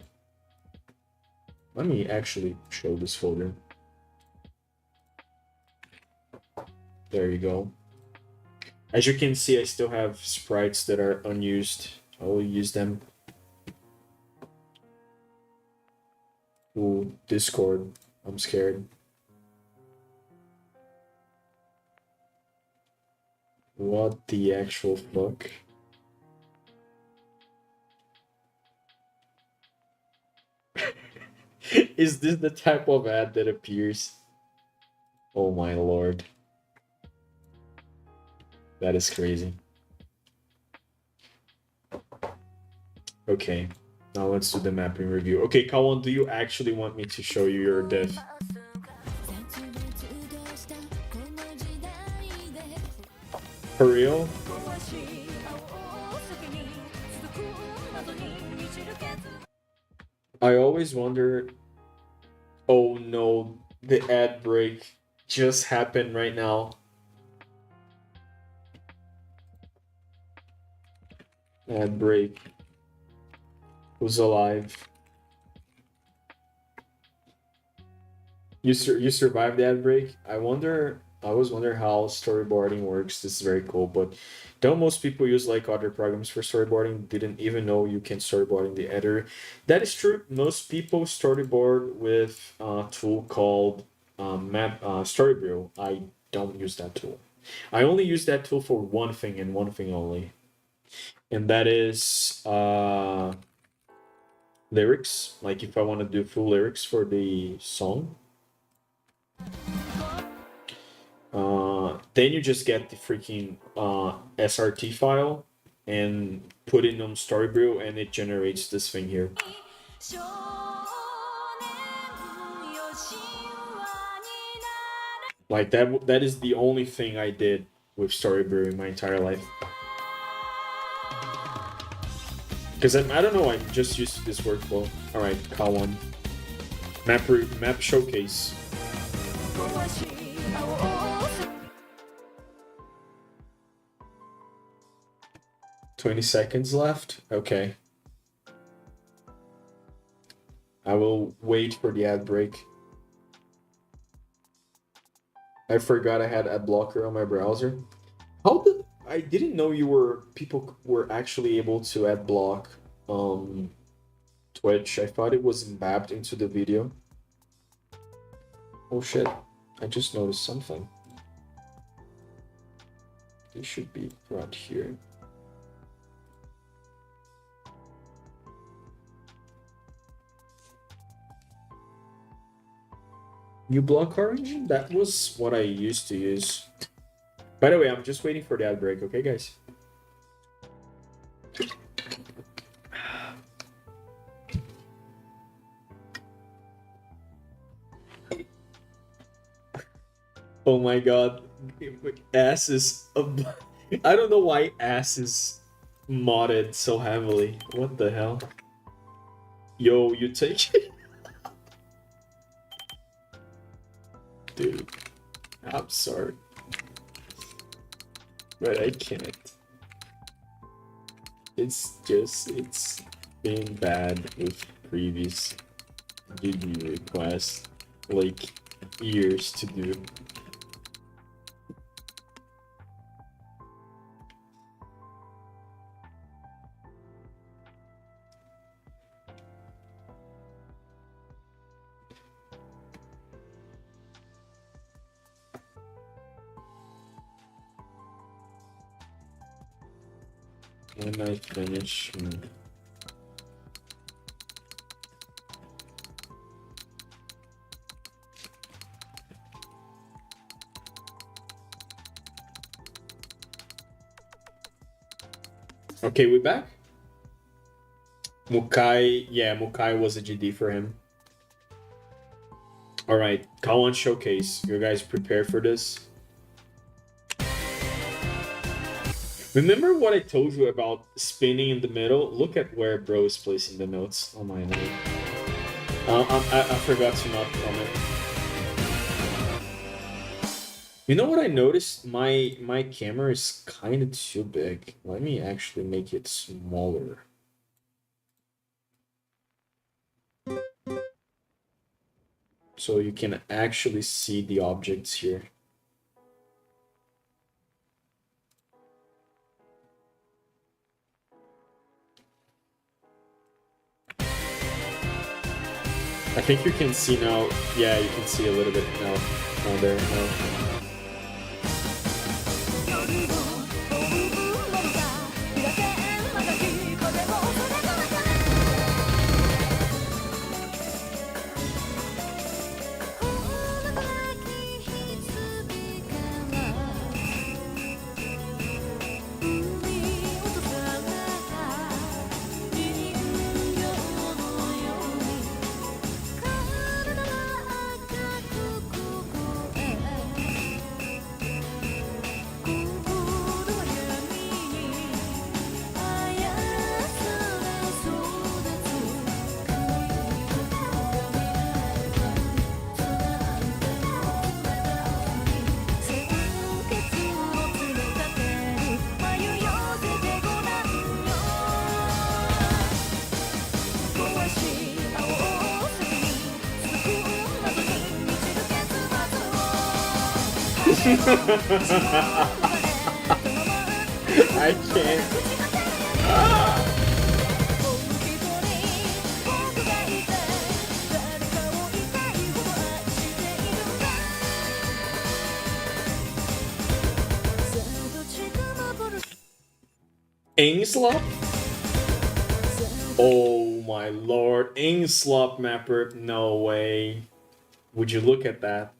Let me actually show this folder. There you go. As you can see, I still have sprites that are unused. I will use them. Ooh, Discord. I'm scared. What the actual fuck? Is this the type of ad that appears? Oh my lord. That is crazy. Okay, now let's do the mapping review. Okay, Kawan, do you actually want me to show you your diff? For real? I always wonder. Oh no, the ad break just happened right now. Ad break. Who's alive? You survived the ad break? I always wonder how storyboarding works. This is very cool, but don't most people use like other programs for storyboarding? Didn't even know you can storyboard in the editor. That is true. Most people storyboard with a tool called Storybrewr. I don't use that tool. I only use that tool for one thing and one thing only, and that is lyrics. Like if I want to do full lyrics for the song. Then you just get the freaking SRT file and put it on Storybrewr, and it generates this thing here. Like that is the only thing I did with Storybrewr in my entire life. Because I don't know, I'm just used to this workflow. Alright, Kawan. Map showcase. 20 seconds left? Okay. I will wait for the ad break. I forgot I had ad blocker on my browser. I didn't know people were actually able to ad block Twitch. I thought it was embedded into the video. Oh shit, I just noticed something. It should be right here. You block Origin? That was what I used to use. By the way, I'm just waiting for the ad break, okay guys? Oh my god. Ass is... I don't know why ass is modded so heavily. What the hell? Yo, you take it? Dude, I'm sorry. But I can't. It's been bad with previous GG requests. Like, years to do. When I finish... Okay, we back? Mukai, yeah, Mukai was a GD for him. Alright, Kawan Showcase. You guys prepare for this? Remember what I told you about spinning in the middle? Look at where bro is placing the notes. Oh my lord. I forgot to not comment. You know what I noticed? My camera is kind of too big. Let me actually make it smaller. So you can actually see the objects here. I think you can see now. Yeah, you can see a little bit now. Now there, now. I can't. Aimslop? Oh my lord, Aimslop mapper, no way. Would you look at that?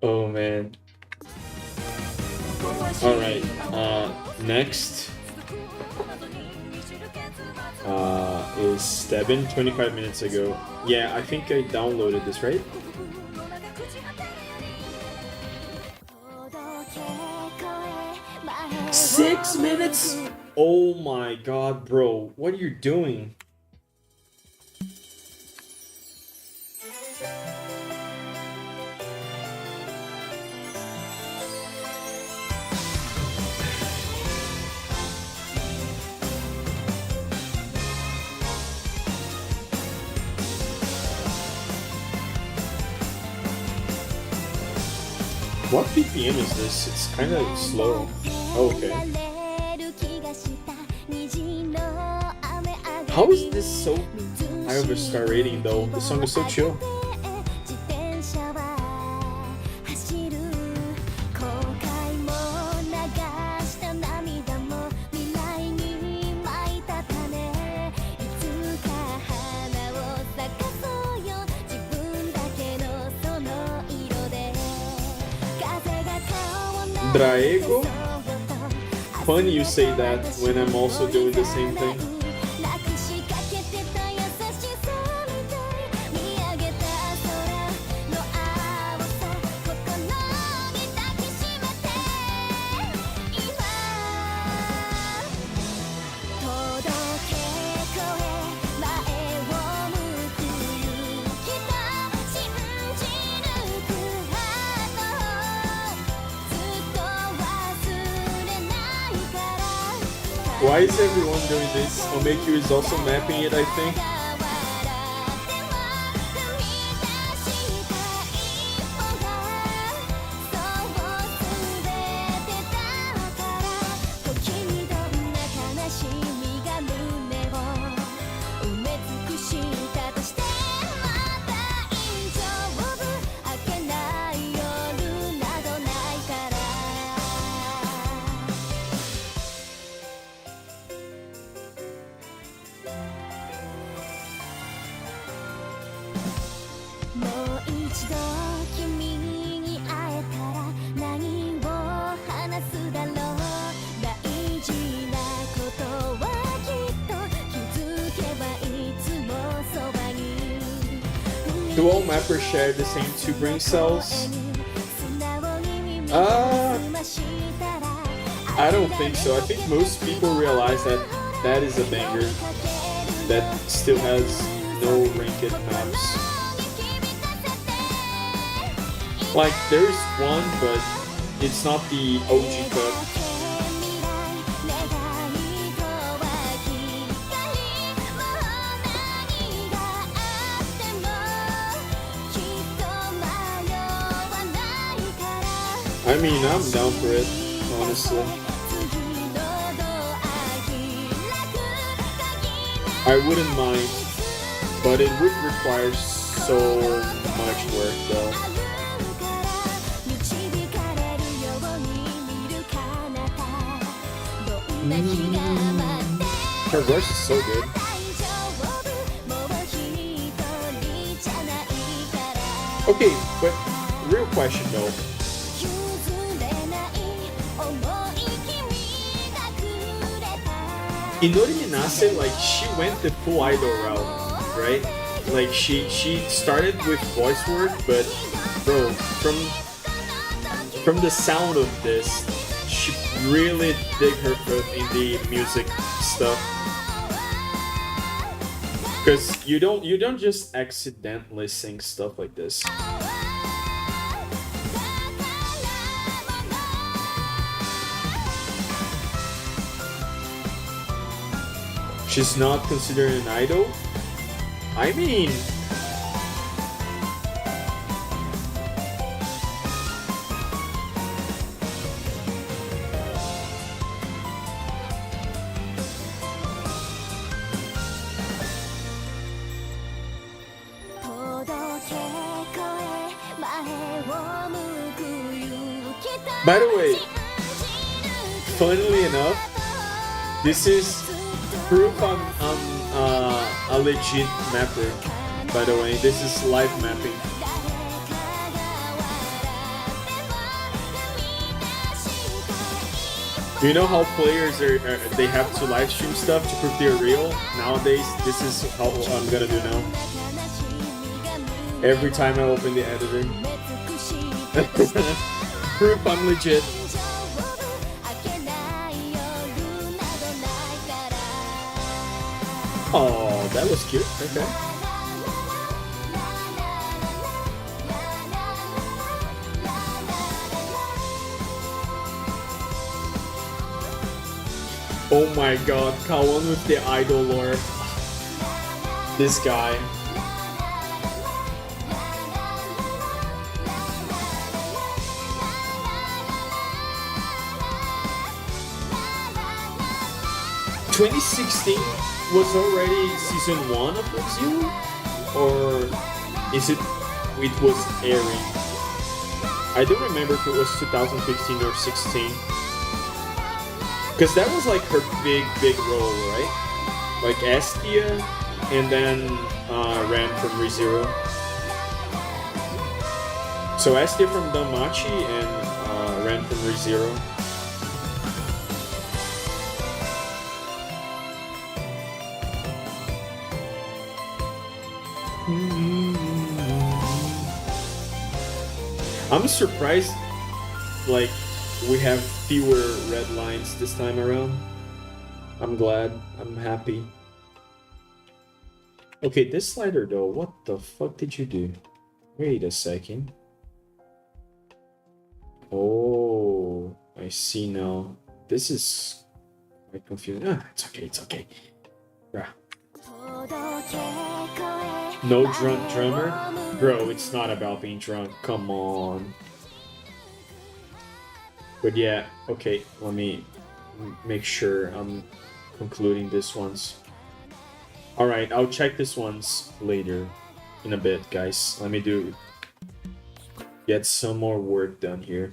Oh man. Alright, next is Stebbin 25 minutes ago. Yeah, I think I downloaded this, right? Six minutes? Oh my god, bro. What are you doing? What BPM is this? It's kind of slow. Oh, okay. How is this so high of a star rating though? The song is so chill. Draego? Funny you say that when I'm also doing the same thing. Why is everyone doing this? Omekyu is also mapping it, I think. Do all mappers share the same two brain cells? I don't think so. I think most people realize that that is a banger that still has no ranked maps. Like, there is one, but it's not the OG cut. I mean, I'm down for it, honestly. I wouldn't mind, but it would require so much work though. Her verse is so good. Okay, but real question though. Inori Minase, like, she went the full idol route, right? Like, she started with voice work, but bro, from the sound of this, she really dig her foot in the music stuff. Cause you don't just accidentally sing stuff like this. She's not considered an idol? I mean... By the way, funnily enough, this is proof I'm a legit mapper. By the way, this is live mapping. You know how players they have to live stream stuff to prove they're real? Nowadays, this is how I'm gonna do now. Every time I open the editor. Proof I'm legit. Oh, that was cute. Okay. Oh my god, Kawan with the idol lore. This guy. (2016) was already season 1 of Zero? Or is it was airing? I don't remember if it was 2015 or 16. Because that was like her big role, right? Like Estia, and then Ran from ReZero. So Estia from Danmachi and Ran from ReZero. I'm surprised, like, we have fewer red lines this time around. I'm glad. I'm happy. Okay, this slider though, what the fuck did you do? Wait a second. Oh, I see now. This is quite confusing. Ah, it's okay, it's okay. Bruh. No drunk drummer? Bro, it's not about being drunk. Come on. But yeah, okay, let me make sure I'm concluding this ones. Alright, I'll check this ones later in a bit, guys. Let me get some more work done here.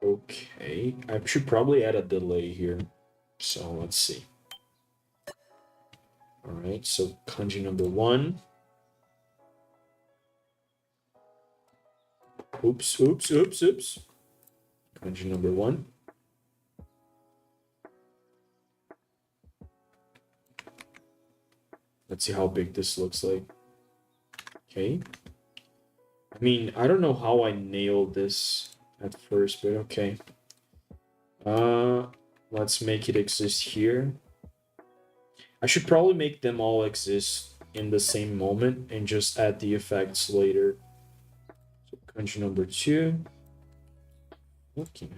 Okay, I should probably add a delay here. So let's see. All right, so kanji number 1. Oops. Kanji number 1. Let's see how big this looks like. Okay. I mean, I don't know how I nailed this at first, but okay. Let's make it exist here. I should probably make them all exist in the same moment and just add the effects later. So kanji number 2. Okay.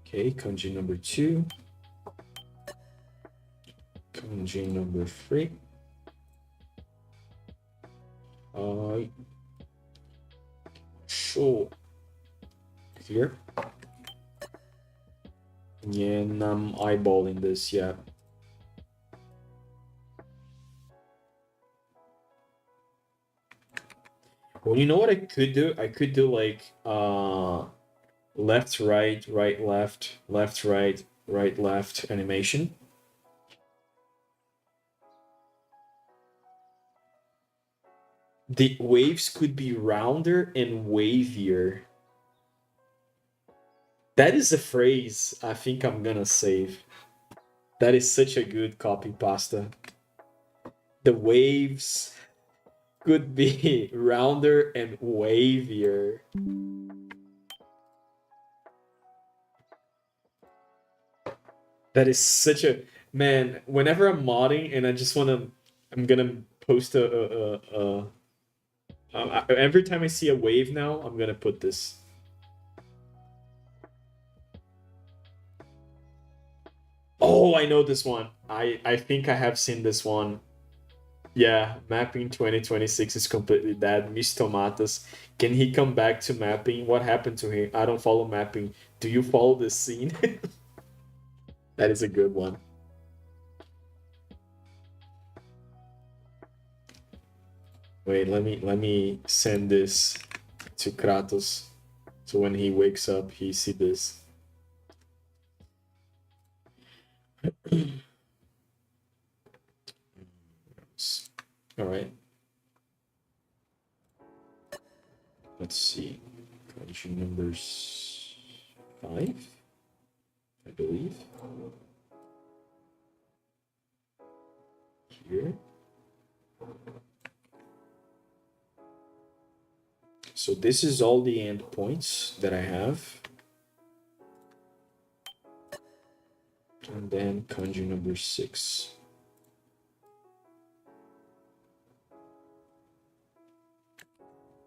Okay, kanji number 2. Kanji number 3. Sure. Here. Yeah, and I'm eyeballing this, yeah. Well, you know what I could do? I could do like left, right, right, left, left, right, right, left animation. The waves could be rounder and wavier. That is a phrase I think I'm gonna save. That is such a good copy pasta. The waves could be rounder and wavier. That is such a man. Whenever I'm modding and I just wanna, I'm gonna post every time I see a wave now, I'm gonna put this. Oh, I know this one. I think I have seen this one. Yeah, mapping 2026 is completely dead. Miss Tomatas. Can he come back to mapping? What happened to him? I don't follow mapping. Do you follow this scene? That is a good one. Wait, let me send this to Kratos. So when he wakes up, he see this. All right. Let's see. Kanji number 5, I believe. Here. So this is all the endpoints that I have. And then kanji number 6.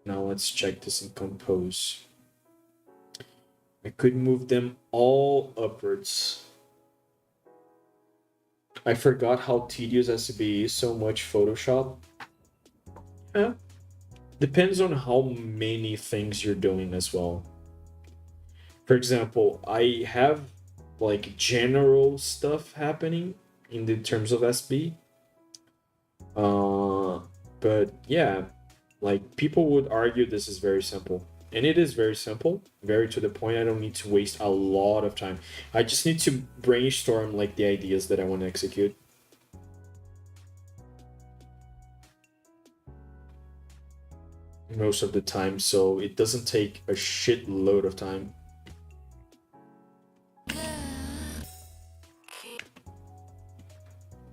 Now let's check this and compose. I could move them all upwards. I forgot how tedious SB is, so much Photoshop. Yeah. Depends on how many things you're doing as well. For example, I have like general stuff happening in the terms of SB. But yeah, like people would argue this is very simple. And it is very simple, very to the point. I don't need to waste a lot of time. I just need to brainstorm like the ideas that I want to execute. Most of the time, so it doesn't take a shitload of time.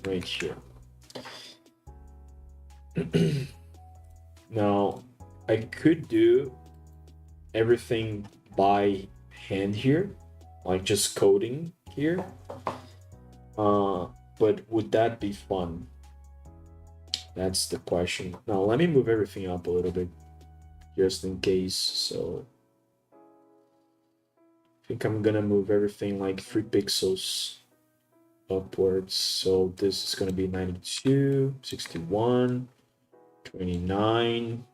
Right here. Now, I could do everything by hand here, like just coding here. But would that be fun? That's the question. Now, let me move everything up a little bit, just in case. So, I think I'm gonna move everything like 3 pixels upwards. So this is gonna be 92, 61, 29.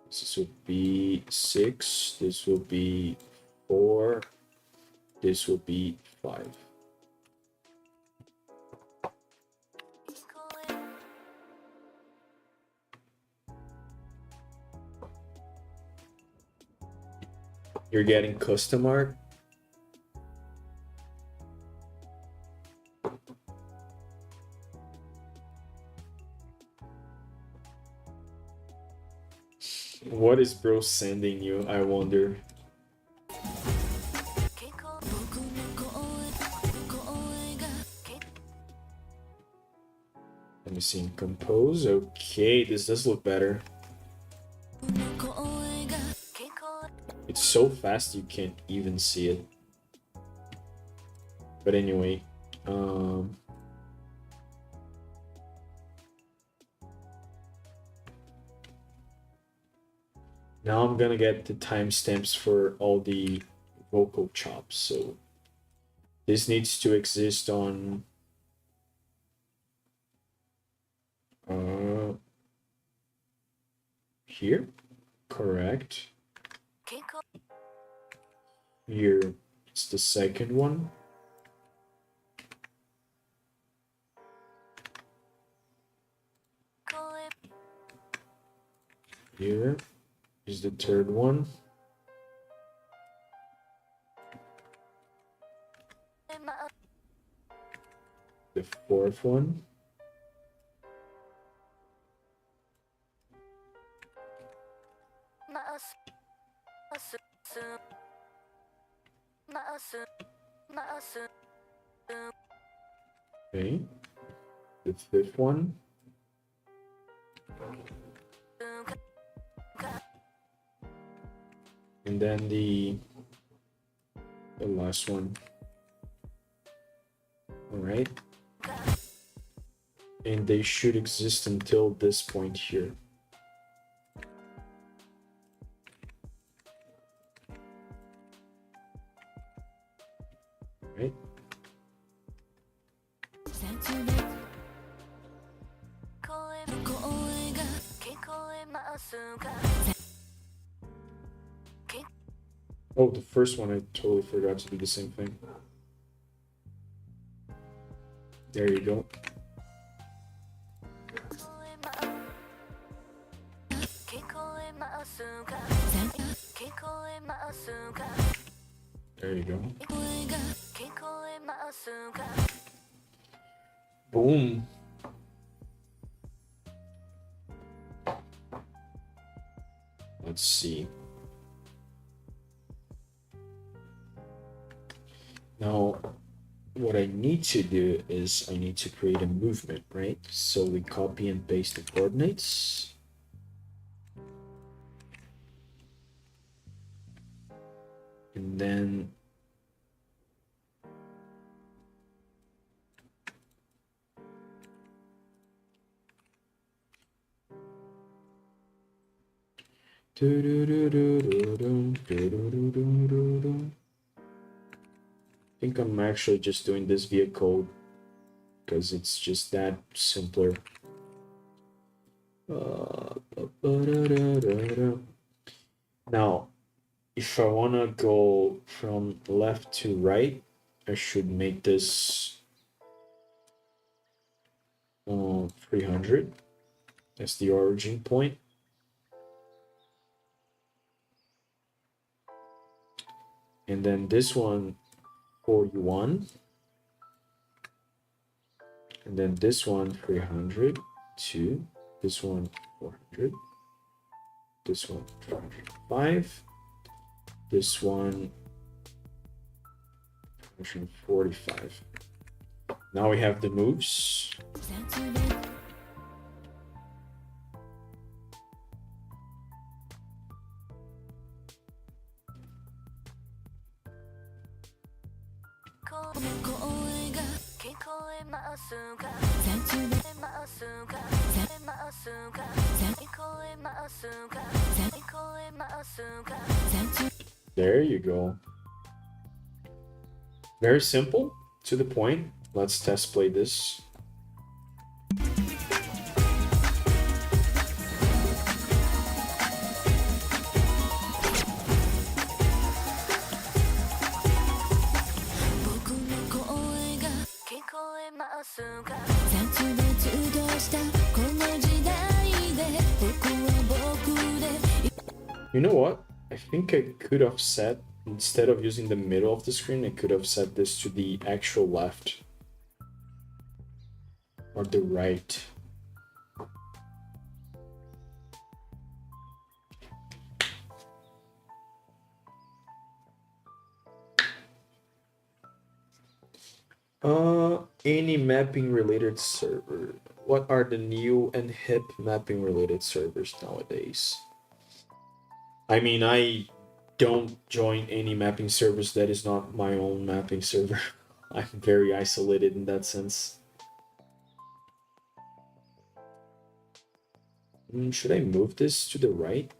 This would be 6. This will be 4. This will be 5. You're getting custom art? What is bro sending you? I wonder. Let me see. Compose. Okay, this does look better. It's so fast you can't even see it. But anyway, now I'm gonna get the timestamps for all the vocal chops. So this needs to exist on here, correct. Here, it's the second one. Here is the third one. The fourth one. Okay. The fifth one. And then the last one. All right. And they should exist until this point here. Right. Oh, the first one I totally forgot to do the same thing. There you go. There you go. Boom. Let's see. Now, what I need to do is I need to create a movement, right? So we copy and paste the coordinates. And then I think I'm actually just doing this via code because it's just that simpler. Now, if I want to go from left to right, I should make this 300. That's the origin point. And then this one 41. And then this one 300, 2. This one 400. This one 405. This one 145. Now we have the moves. There you go. Very simple, to the point. Let's test play this. You know what? I think I could have set, instead of using the middle of the screen, I could have set this to the actual left. Or the right. mapping related server. What are the new and hip mapping related servers nowadays? I mean, I don't join any mapping servers that is not my own mapping server. I'm very isolated in that sense. Should I move this to the right?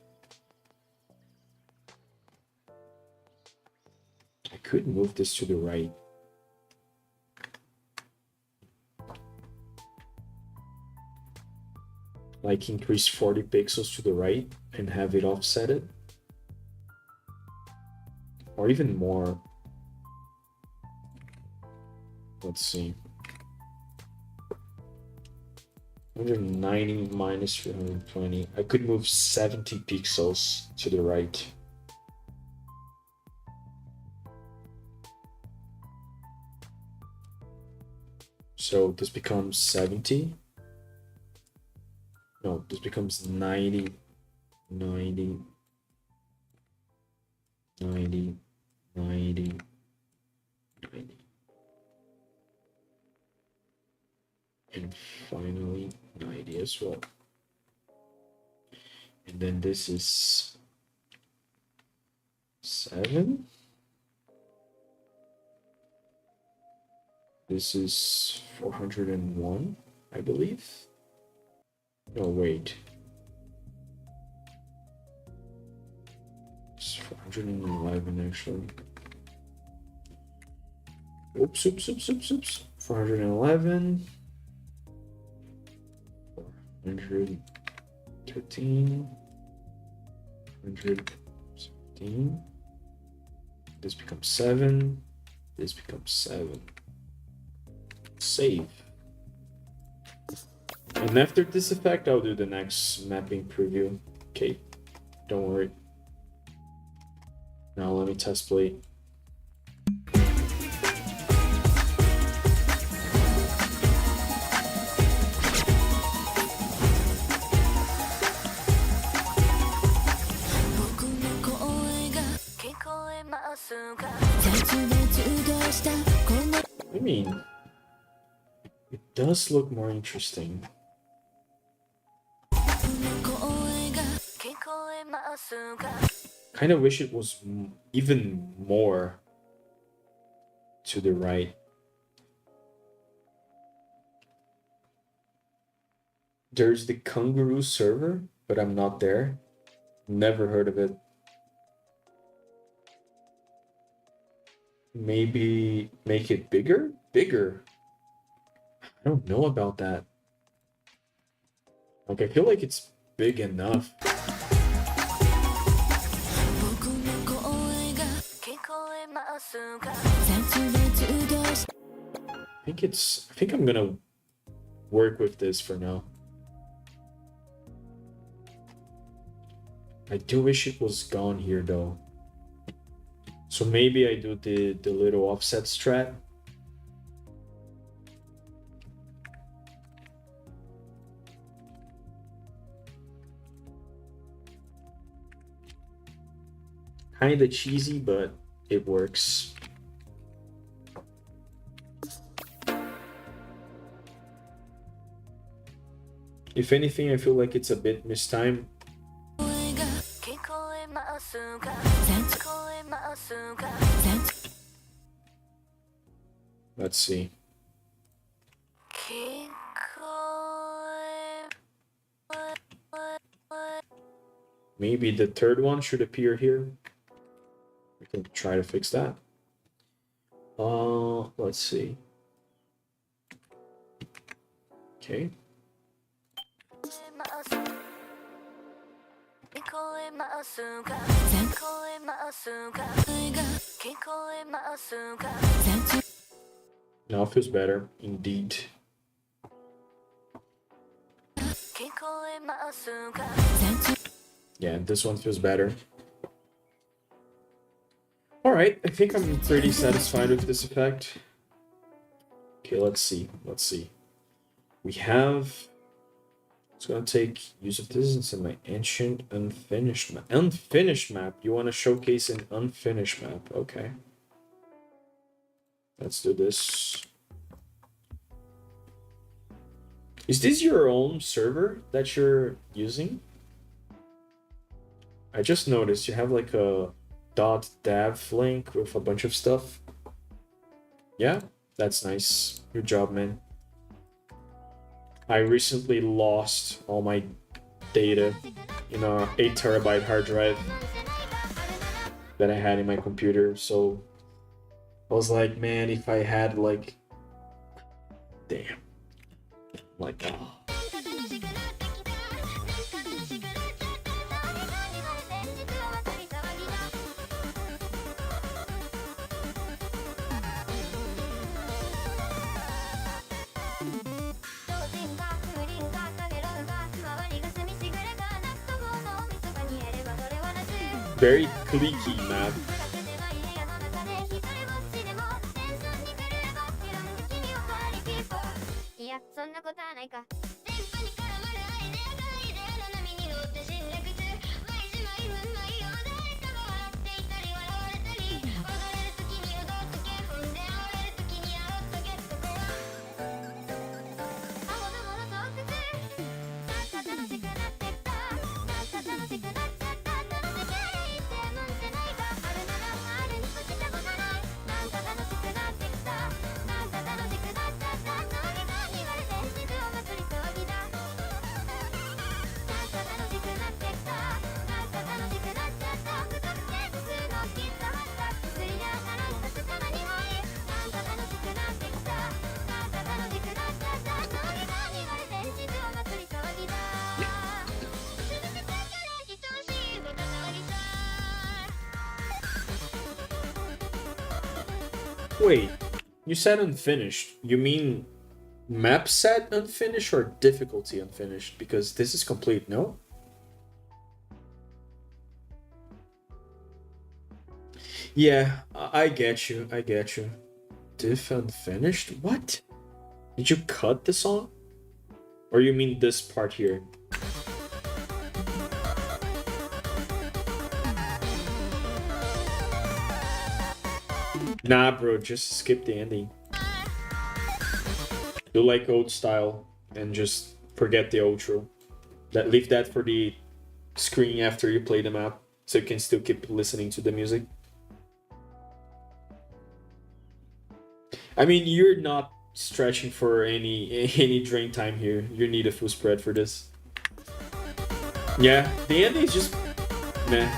I could move this to the right. Like increase 40 pixels to the right and have it offsetted. Or even more. Let's see. 190 minus 320. I could move 70 pixels to the right. So this becomes 70. No, this becomes 90, 90, 90, 90, 90. And finally 90 as well. And then this is 7. This is 401, I believe. No, wait. It's 411 actually. Oops. 411. 113. 117. This becomes 7. This becomes 7. Save. And after this effect, I'll do the next mapping preview. Okay, don't worry. Now let me test play. I mean, it does look more interesting. Kind of wish it was even more to the right. There's the Kangaroo server, but I'm not there. Never heard of it. Maybe make it bigger? Bigger. I don't know about that. Like, I feel like it's big enough. I think I'm gonna work with this for now. I do wish it was gone here though. So maybe I do the little offset strat. Kinda cheesy, but it works. If anything, I feel like it's a bit mistimed. Let's see. Maybe the third one should appear here. We can try to fix that. Let's see. Okay. Now it feels better, indeed. Yeah, this one feels better. Alright, I think I'm pretty satisfied with this effect. Okay, let's see. We have... It's gonna take use of this in my ancient unfinished map. Unfinished map? You want to showcase an unfinished map? Okay. Let's do this. Is this your own server that you're using? I just noticed you have like a .dev link with a bunch of stuff. Yeah, that's nice. Good job, man. I recently lost all my data in a 8 terabyte hard drive that I had in my computer, so I was like, man, if I had like, damn, like, oh. Very clicky map. Wait, you said unfinished. You mean map set unfinished or difficulty unfinished? Because this is complete, no? Yeah, I get you. I get you. Diff unfinished? What? Did you cut the song? Or you mean this part here? Nah, bro, just skip the ending. Do like old style and just forget the outro. Leave that for the screen after you play the map, so you can still keep listening to the music. I mean, you're not stretching for any drain time here. You need a full spread for this. Yeah, the ending is just meh.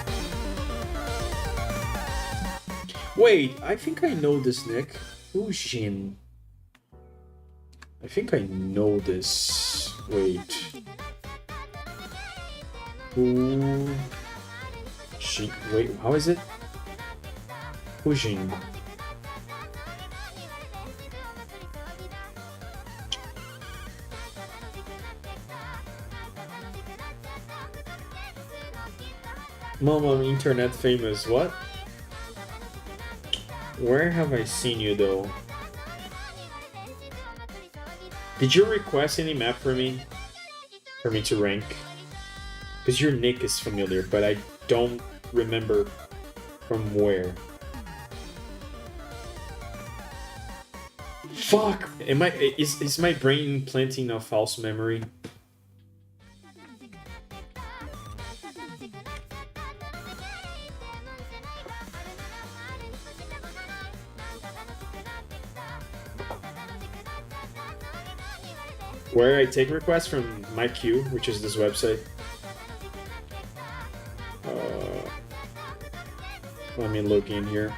Wait, I think I know this, Nick. Who's Jin? I think I know this. Wait. Who? She. Wait, how is it? Who's Jin? Mama, internet famous. What? Where have I seen you though? Did you request any map for me? For me to rank? Because your nick is familiar, but I don't remember from where. Fuck! Is my brain planting a false memory? Where I take requests from MyQ, which is this website. Let me look in here.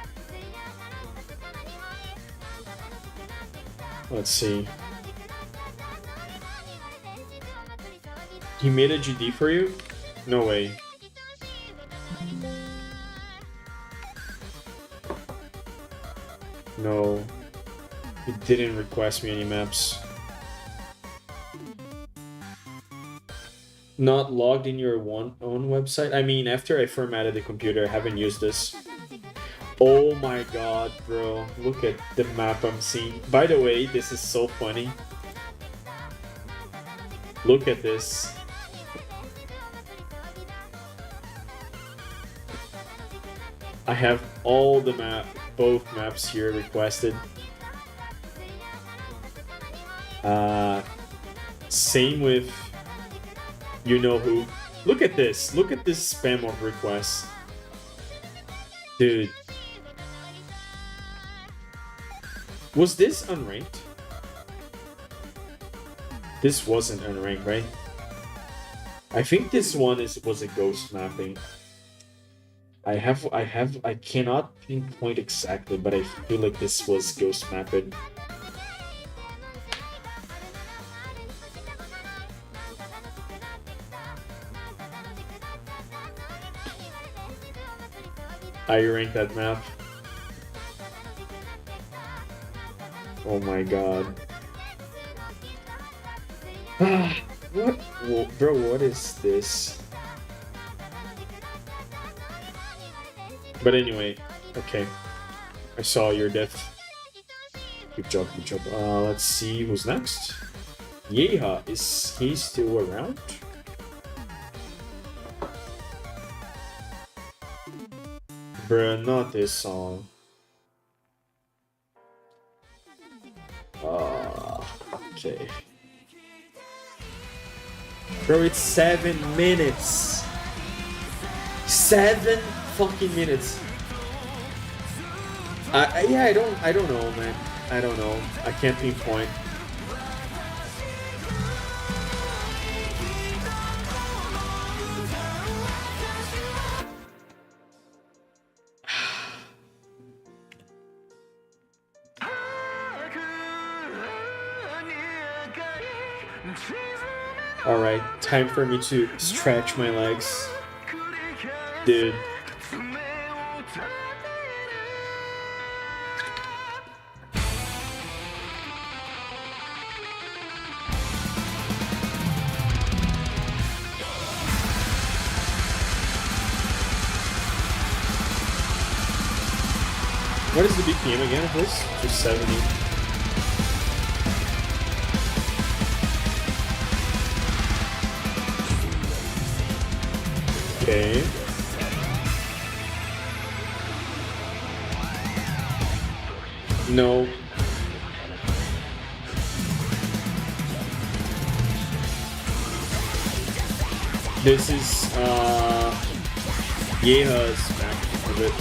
Let's see. He made a GD for you? No way. No. He didn't request me any maps. Not logged in your own website? I mean, after I formatted the computer, I haven't used this. Oh my god, bro. Look at the map I'm seeing. By the way, this is so funny. Look at this. I have all the both maps here Same with you know who. Look at this. Look at this spam of requests. Dude. Was this unranked? This wasn't unranked, right? I think this one was a ghost mapping. I cannot pinpoint exactly, but I feel like this was ghost mapping. I ranked that map. Oh my god. What? Whoa, bro, what is this? But anyway, okay. I saw your death. Good job, good job. Let's see who's next. Yeeha, is he still around? Bruh, not this song. Okay. Bro, it's 7 minutes. 7 fucking minutes. Yeah, I don't know, man. I don't know. I can't pinpoint. Alright, time for me to stretch my legs. Dude. What is the BPM again of this? Just 70. Okay. No. This is Yeeha's back of it.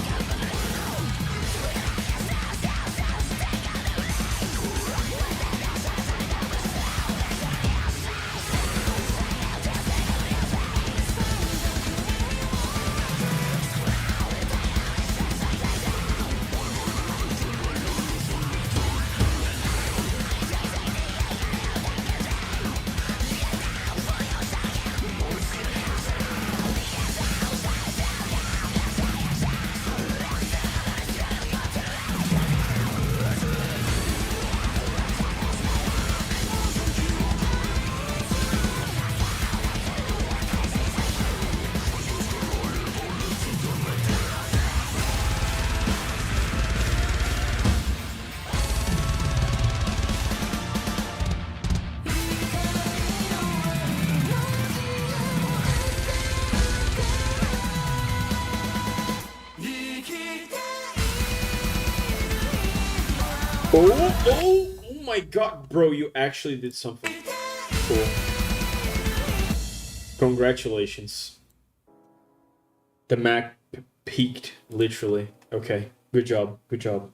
Oh my god, bro, you actually did something cool. Congratulations. The Mac peaked, literally. Okay, good job, good job.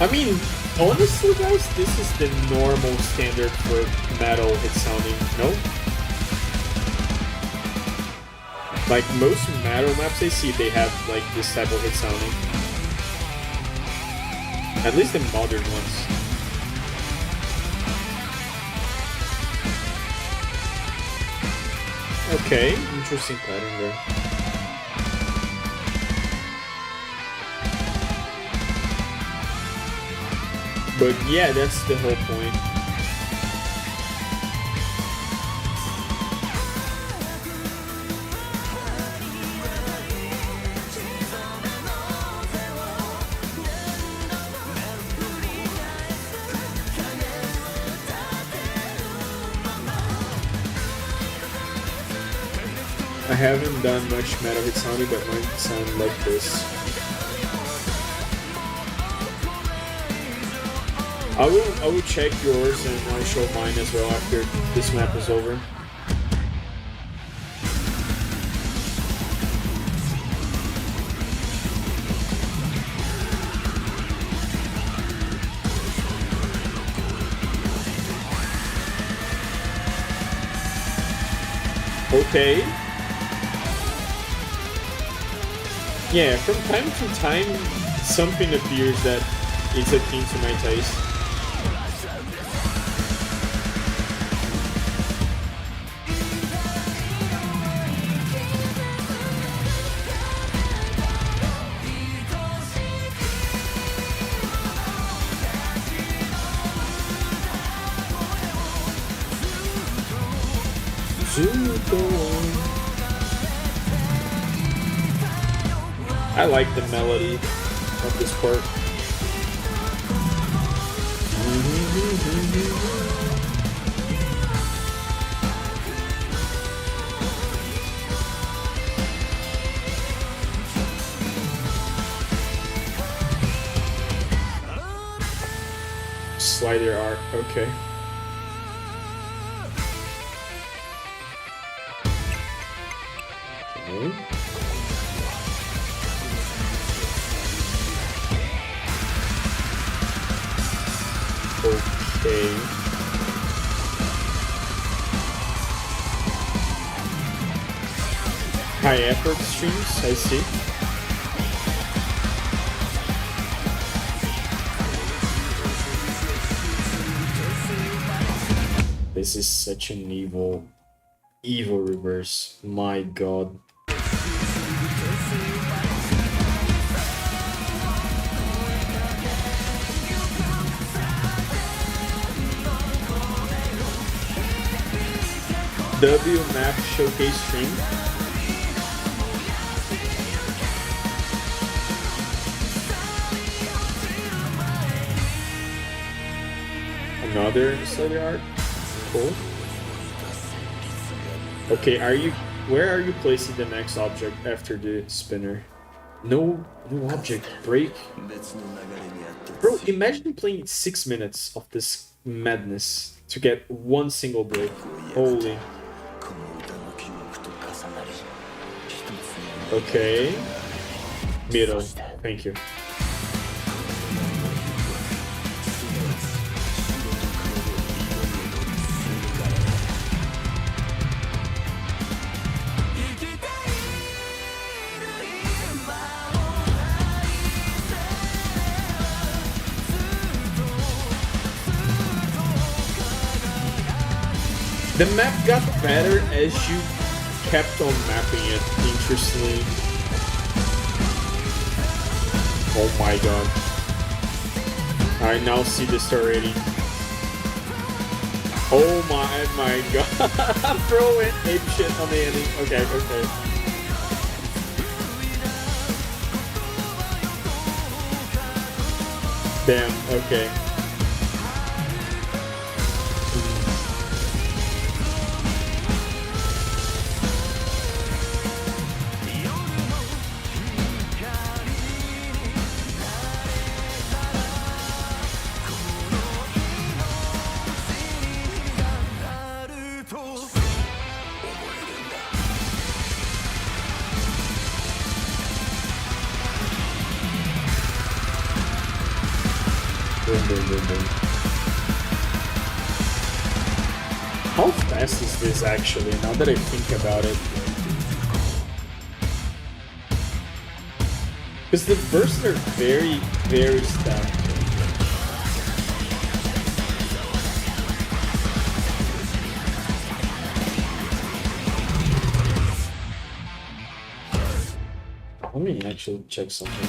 I mean, honestly, guys, this is the normal standard for metal hit sounding, no? Like, most metal maps I see, they have, like, this type of hit sounding. At least the modern ones. Okay, interesting pattern there. But yeah, that's the whole point. I haven't done much Metal Hit Sounding, but mine sound like this. I will check yours and I'll show mine as well after this map is over. Okay. Yeah, from time to time, something appears that is akin to my taste. I like the melody of this part. Slider art, okay. Okay. High effort streams, I see. This is such an evil reverse. My god. W map showcase stream. Another study art. Cool. Okay, where are you placing the next object after the spinner? No object. Break. Bro, imagine playing 6 minutes of this madness to get one single break. Holy. Okay. Middle. Thank you. The map got better as you kept on mapping it, interestingly. Oh my god. I now see this already. Oh my god. I'm throwing ape shit on the ending. Okay, okay. Damn, okay. How fast is this actually, now that I think about it? Because the bursts are very, very stacked. Let me actually check something.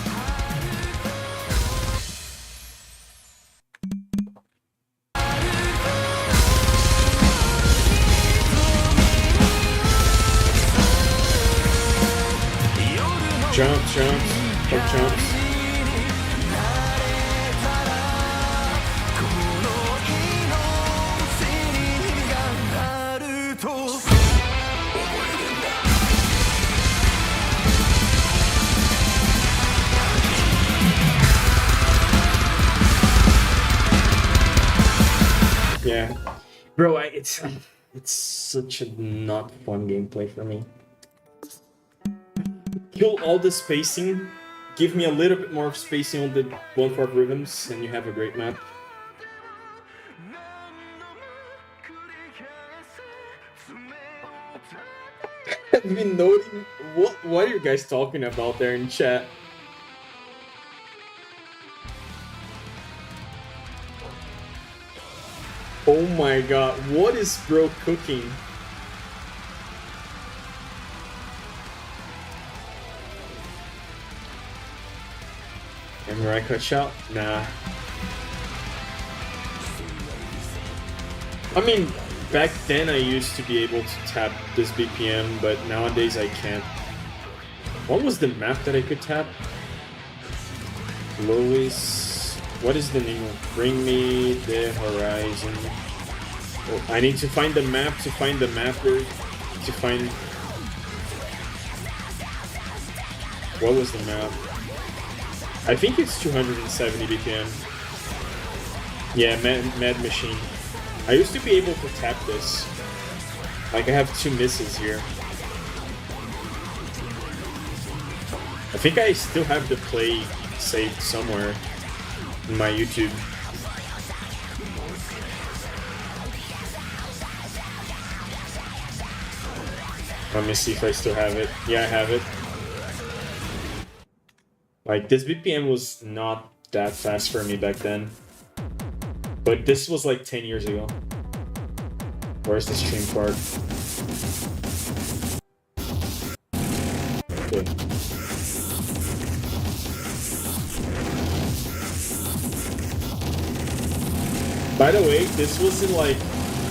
chumps. Fuck chumps. Yeah, bro, it's such a not fun gameplay for me. Kill all the spacing, give me a little bit more spacing on the One Fork rhythms, and you have a great map. I've been noting what are you guys talking about there in chat? Oh my god, what is bro cooking? Samurai cut shot? Nah. I mean, back then I used to be able to tap this BPM, but nowadays I can't. What was the map that I could tap? Lois. What is the name of? Bring me the horizon. Oh, I need to find the map to find the mapper. To find. What was the map? I think it's 270 BPM. Yeah, Mad Machine. I used to be able to tap this. Like, I have 2 misses here. I think I still have the play saved somewhere in my YouTube. Let me see if I still have it. Yeah, I have it. Like, this BPM was not that fast for me back then. But this was like 10 years ago. Where's the stream part? Okay. By the way, this was in like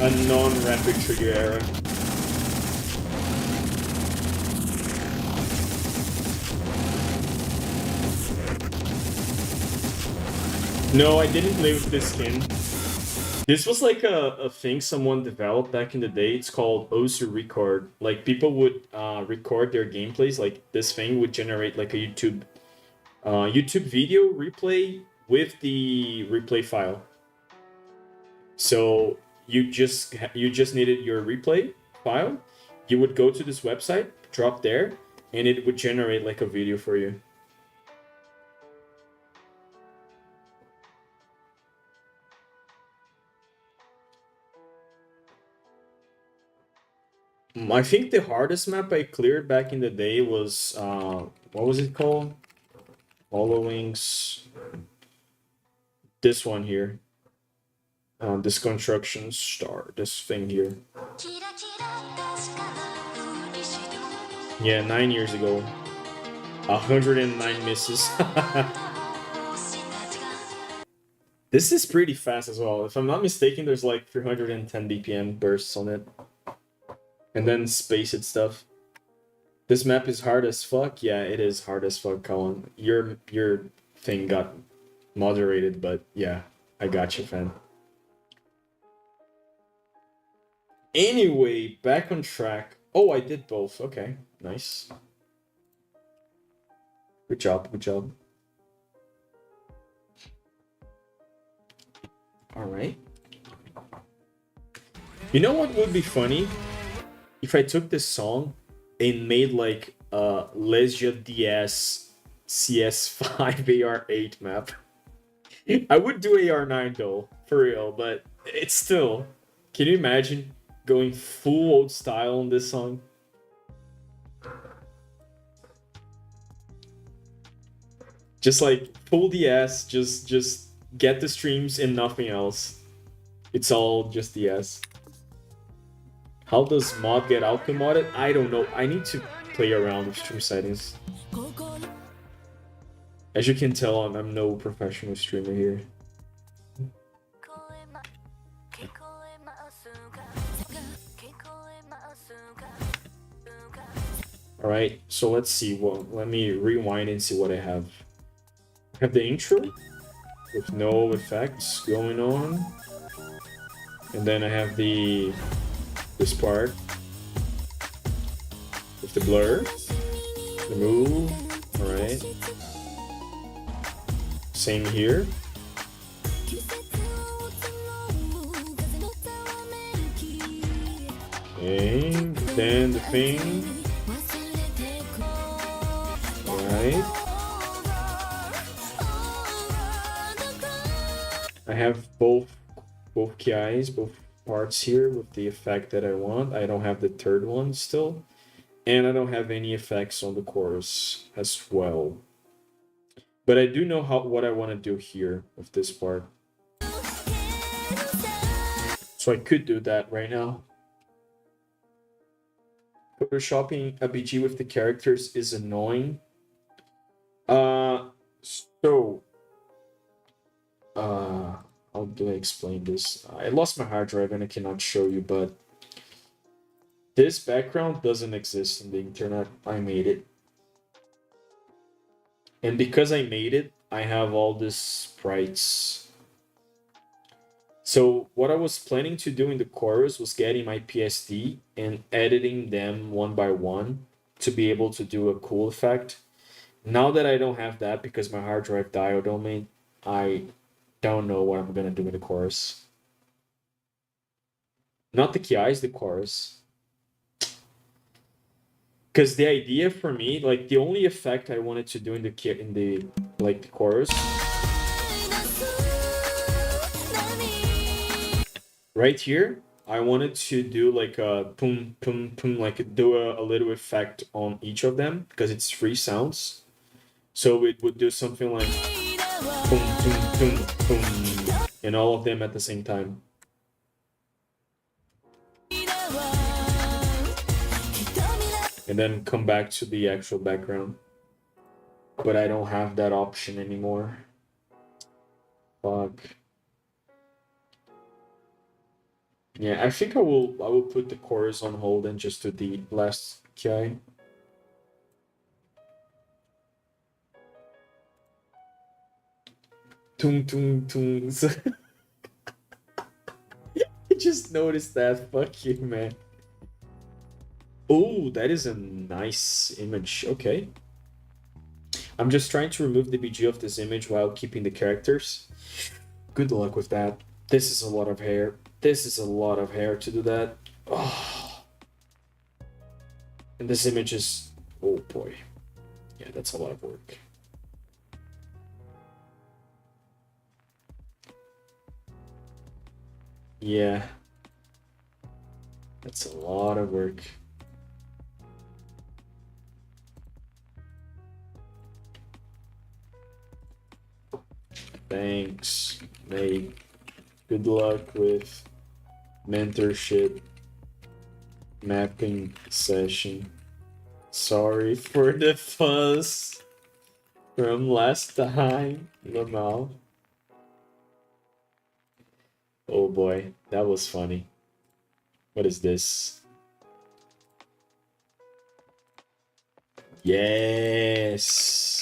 a non-rapid trigger era. No, I didn't play with this skin. This was like a thing someone developed back in the day. It's called Osu Record. Like, people would record their gameplays. Like, this thing would generate like a YouTube video replay with the replay file. So you just needed your replay file. You would go to this website, drop there, and it would generate like a video for you. I think the hardest map I cleared back in the day was, what was it called? Hollow Wings. This one here. This construction star, this thing here. Yeah, 9 years ago. 109 misses. This is pretty fast as well. If I'm not mistaken, there's like 310 BPM bursts on it. And then spaced stuff. This map is hard as fuck. Yeah, it is hard as fuck, Colin. Your thing got moderated, but yeah, I got you, fan. Anyway, back on track. Oh, I did both. Okay, nice. Good job, good job. All right. You know what would be funny? If I took this song and made like a Legia DS CS5 AR8 map. I would do AR9 though, for real, but it's still... Can you imagine going full old style on this song? Just like full DS, just get the streams and nothing else. It's all just DS. How does mod get outcome modded? I don't know. I need to play around with stream settings. As you can tell, I'm no professional streamer here. All right, so let's see. Well, let me rewind and see what I have. I have the intro with no effects going on, and then I have this part with the blur, the move. All right, same here. And then the thing. Alright. I have both KIs, both parts here with the effect that I want. I don't have the third one still. And I don't have any effects on the chorus as well. But I do know what I want to do here with this part. So I could do that right now. Photoshopping a BG with the characters is annoying. How do I explain this? I lost my hard drive and I cannot show you, but this background doesn't exist on the internet. I made it. And because I made it, I have all these sprites. So what I was planning to do in the chorus was getting my PSD and editing them one by one to be able to do a cool effect. Now that I don't have that because my hard drive died on me, I don't know what I'm gonna do with the chorus. Not the KIs, the chorus. Because the idea for me, like the only effect I wanted to do in the chorus, right here, I wanted to do like a boom, boom, boom, like do a little effect on each of them because it's free sounds. So it would do something like boom, boom, boom, boom, and all of them at the same time. And then come back to the actual background. But I don't have that option anymore. Fuck. Yeah, I think I will put the chorus on hold and just do the last KI. Tung tung tung. I just noticed that. Fuck you, man. Oh, that is a nice image. Okay. I'm just trying to remove the BG of this image while keeping the characters. Good luck with that. This is a lot of hair. This is a lot of hair to do that. Oh. And this image is... Oh boy. Yeah, that's a lot of work. Yeah. That's a lot of work. Thanks, mate. Good luck with mentorship mapping session. Sorry for the fuss from last time, Lamal. Oh boy, that was funny. What is this? Yes.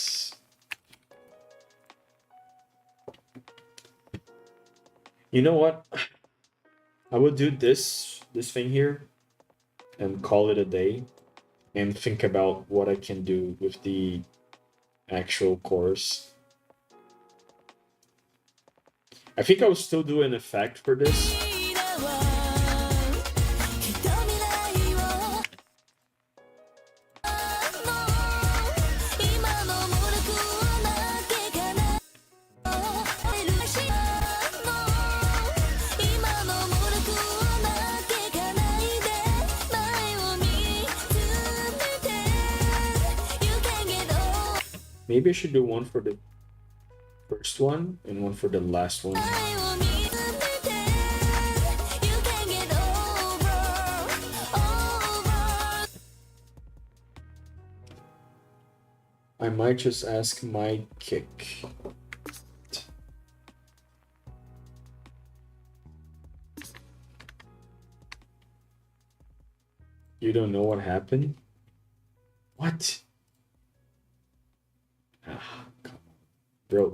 You know what? I would do this thing here and call it a day and think about what I can do with the actual course. I think I will still do an effect for this. Maybe I should do one for the first one and one for the last one. I might just ask my kick. You don't know what happened?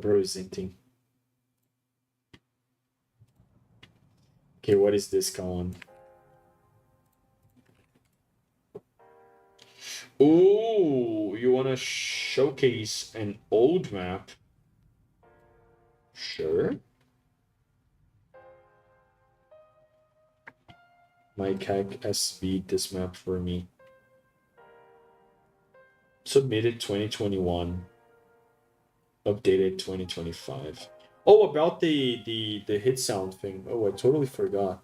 bro is hinting. Okay, what is this going? Ooh, you want to showcase an old map? Sure. MyCAG SV this map for me. Submitted 2021. Updated 2025. Oh, about the hit sound thing. Oh, I totally forgot.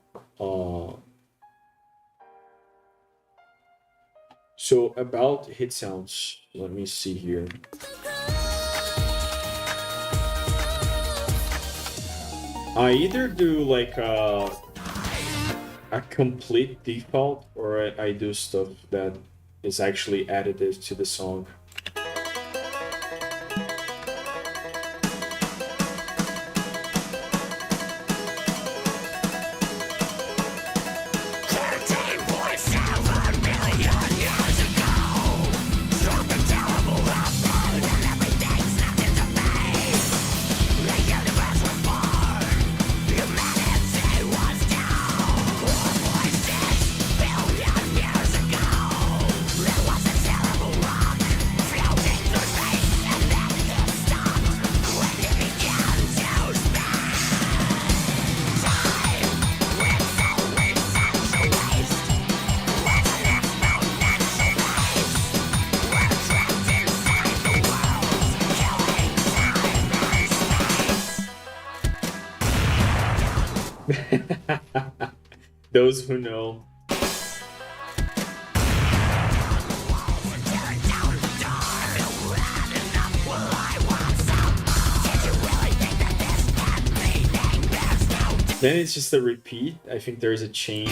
So about hit sounds, let me see here. I either do like a complete default, or I do stuff that is actually additive to the song. Those who know. Then it's just a repeat. I think there's a change.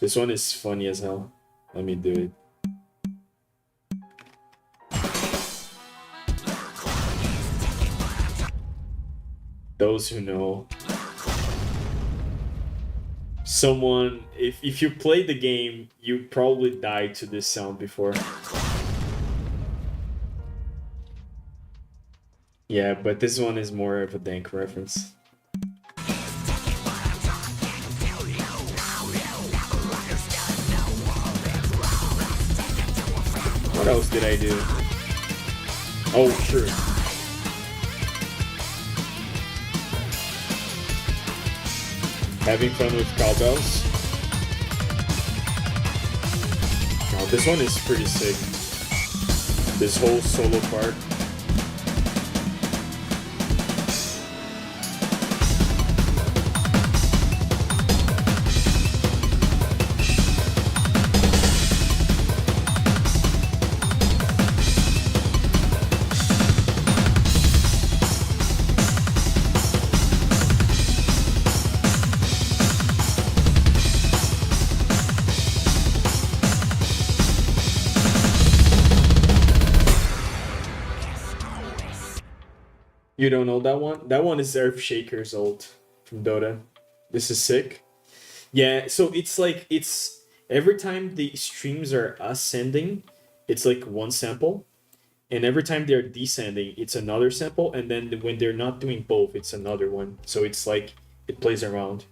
This one is funny as hell. Let me do it. Those who know. Someone, if you play the game, you probably died to this sound before. Yeah, but this one is more of a dank reference. What else did I do? Oh, sure. Having fun with cowbells. Now this one is pretty sick. This whole solo part. You don't know that one? That one is Earthshaker's ult from Dota. This is sick. Yeah, so it's like, it's every time the streams are ascending, it's like one sample. And every time they're descending, it's another sample. And then when they're not doing both, it's another one. So it's like, it plays around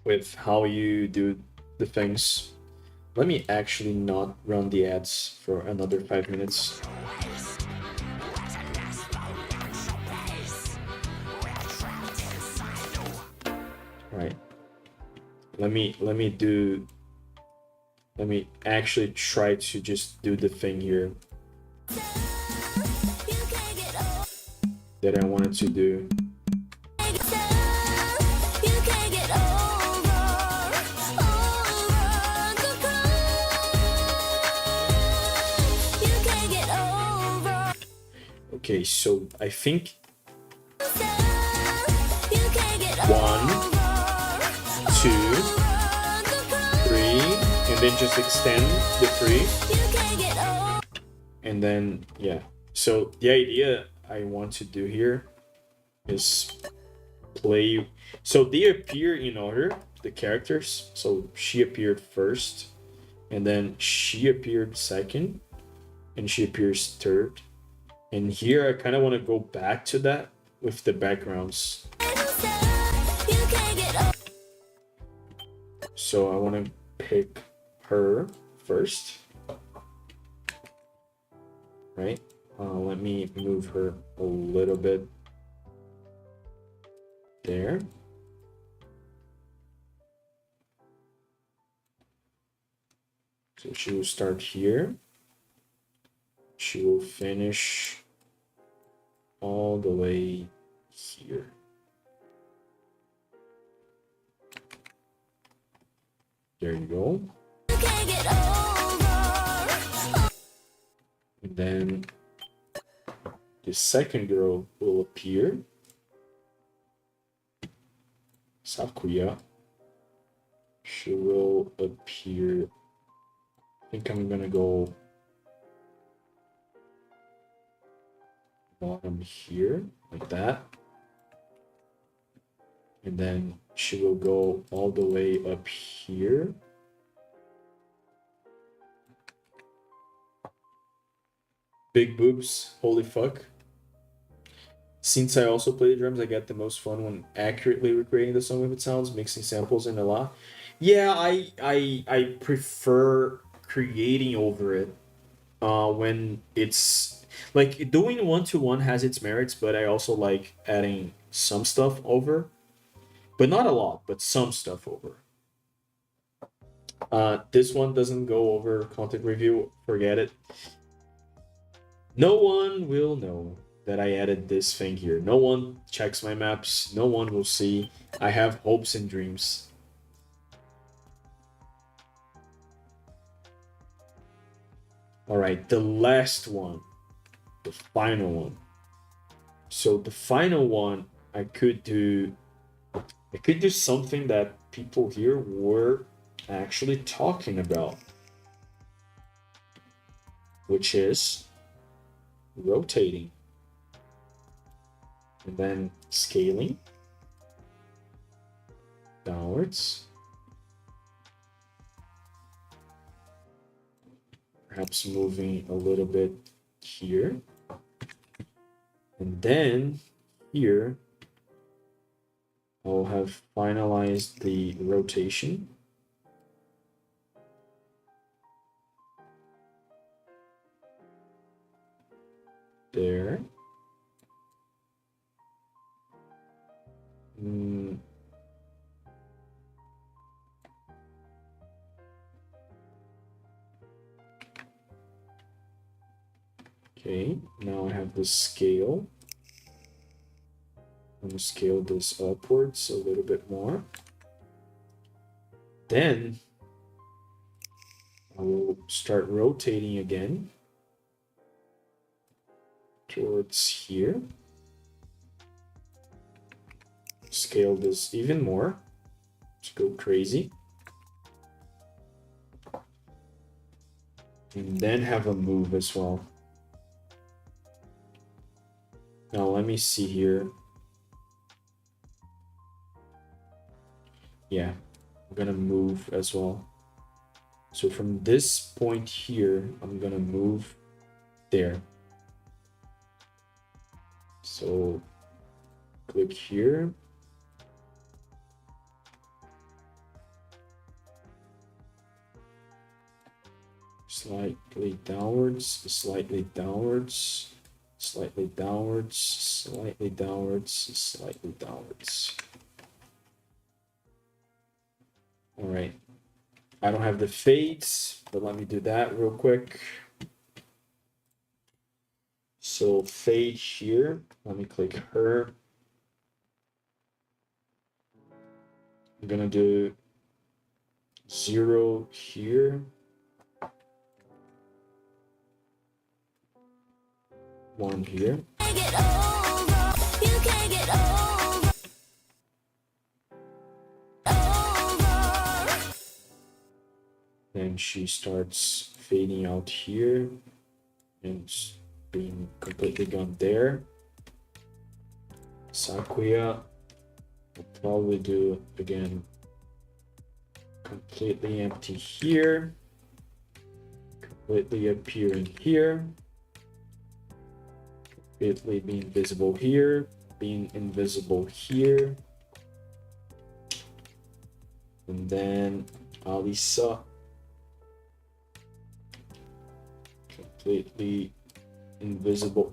with how you do the things. Let me actually not run the ads for another 5 minutes. Right. Let me actually try to just do the thing here that I wanted to do. Okay, so I think 1, 2, 3, and then just extend the 3. And then, yeah. So the idea I want to do here is play. So they appear in order, the characters. So she appeared first, and then she appeared second, and she appears third. And here I kind of want to go back to that with the backgrounds. So I want to pick her first, right? Let me move her a little bit there. So she will start here. She will finish all the way here. There you go. And then the second girl will appear. Sakuya. She will appear. I think I'm gonna go bottom here, like that. And then she will go all the way up here. Big boobs, holy fuck. Since I also play the drums, I get the most fun when accurately recreating the song with its sounds, mixing samples and a lot. Yeah, I prefer creating over it. When it's like doing 1-to-1 has its merits, but I also like adding some stuff over. But not a lot, but some stuff over. This one doesn't go over content review, forget it. No one will know that I added this thing here. No one checks my maps, no one will see. I have hopes and dreams. Alright, the last one. The final one. So the final one, I could do something that people here were actually talking about, which is rotating and then scaling downwards, perhaps moving a little bit here, and then here I'll have finalized the rotation. There. Okay, now I have the scale. I'm going to scale this upwards a little bit more. Then I will start rotating again towards here. Scale this even more. Let's go crazy. And then have a move as well. Now let me see here. Yeah, I'm gonna move as well. So from this point here, I'm gonna move there. So click here. Slightly downwards, slightly downwards, slightly downwards, slightly downwards, slightly downwards. All right. I don't have the fades, but let me do that real quick. So fade here, let me click her. I'm gonna do 0 here. 1 here. Then she starts fading out here and being completely gone there. Sakuya will probably do again completely empty here. completely appearing here, completely being visible here, being invisible here, and then Alisa completely invisible.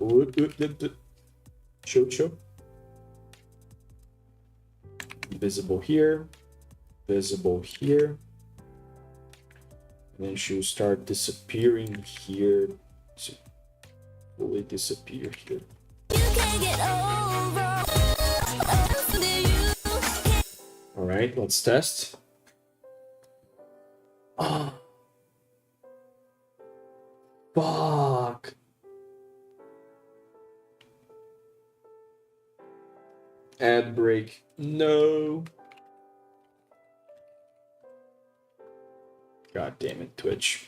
Show. Visible here, visible here, and then she'll start disappearing here to fully disappear here. All right, let's test. Oh, fuck. Ad break. No. God damn it, Twitch.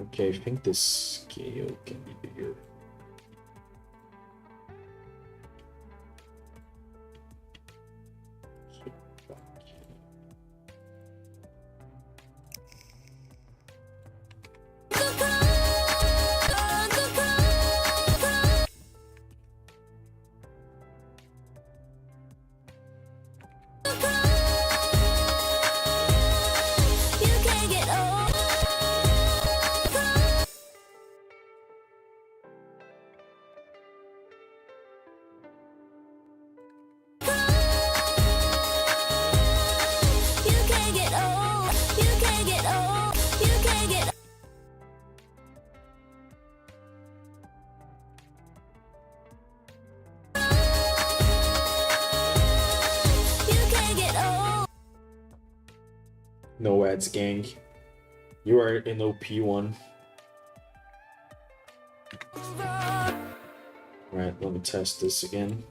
Okay, I think this scale can be bigger. No ads, gang. You are an OP1. Alright, let me test this again.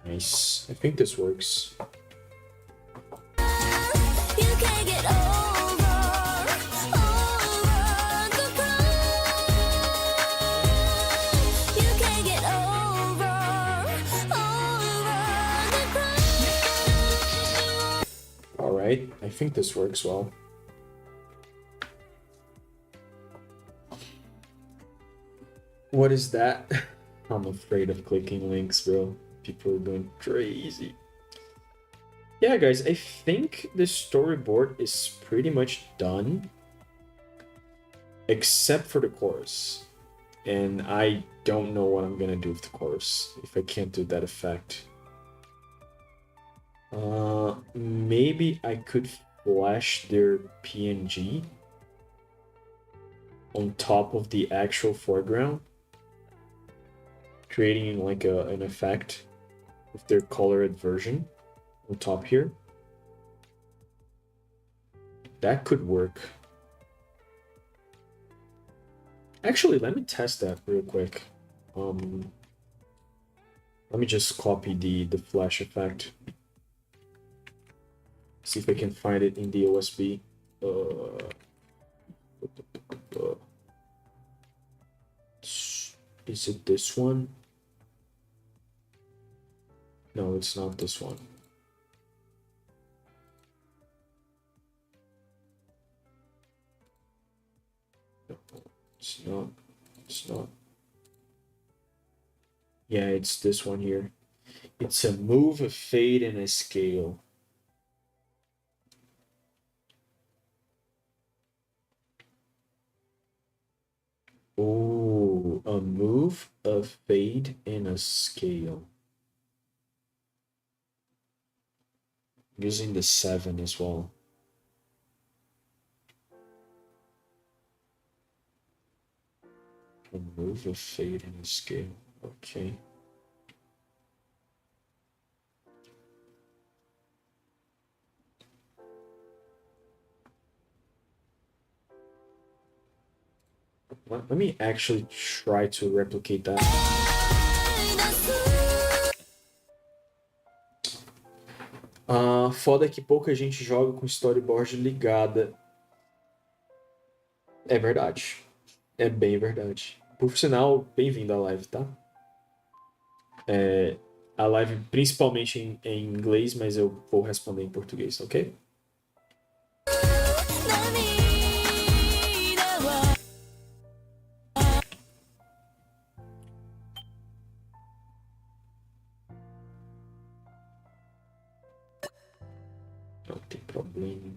Nice. I think this works. Alright, I think this works well. What is that? I'm afraid of clicking links, bro. People are going crazy. Yeah, guys, I think this storyboard is pretty much done. Except for the chorus. And I don't know what I'm gonna do with the chorus if I can't do that effect. Maybe I could flash their PNG on top of the actual foreground, creating like an effect with their colored version on top here. That could work. Actually, let me test that real quick. Let me just copy the flash effect. See if I can find it in the OSB. Is it this one? No, it's not this one. No, it's not. It's not. Yeah, it's this one here. It's a move, a fade, and a scale. Oh, a move, a fade, and a scale. Using the 7 as well. A move, a fade, and a scale. Okay. Let me actually try to replicate that. Foda que pouca gente joga com storyboard ligada. É verdade. É bem verdade. Por sinal, bem-vindo à live, tá? A live principalmente em inglês, mas eu vou responder em português, ok? Não tem problema.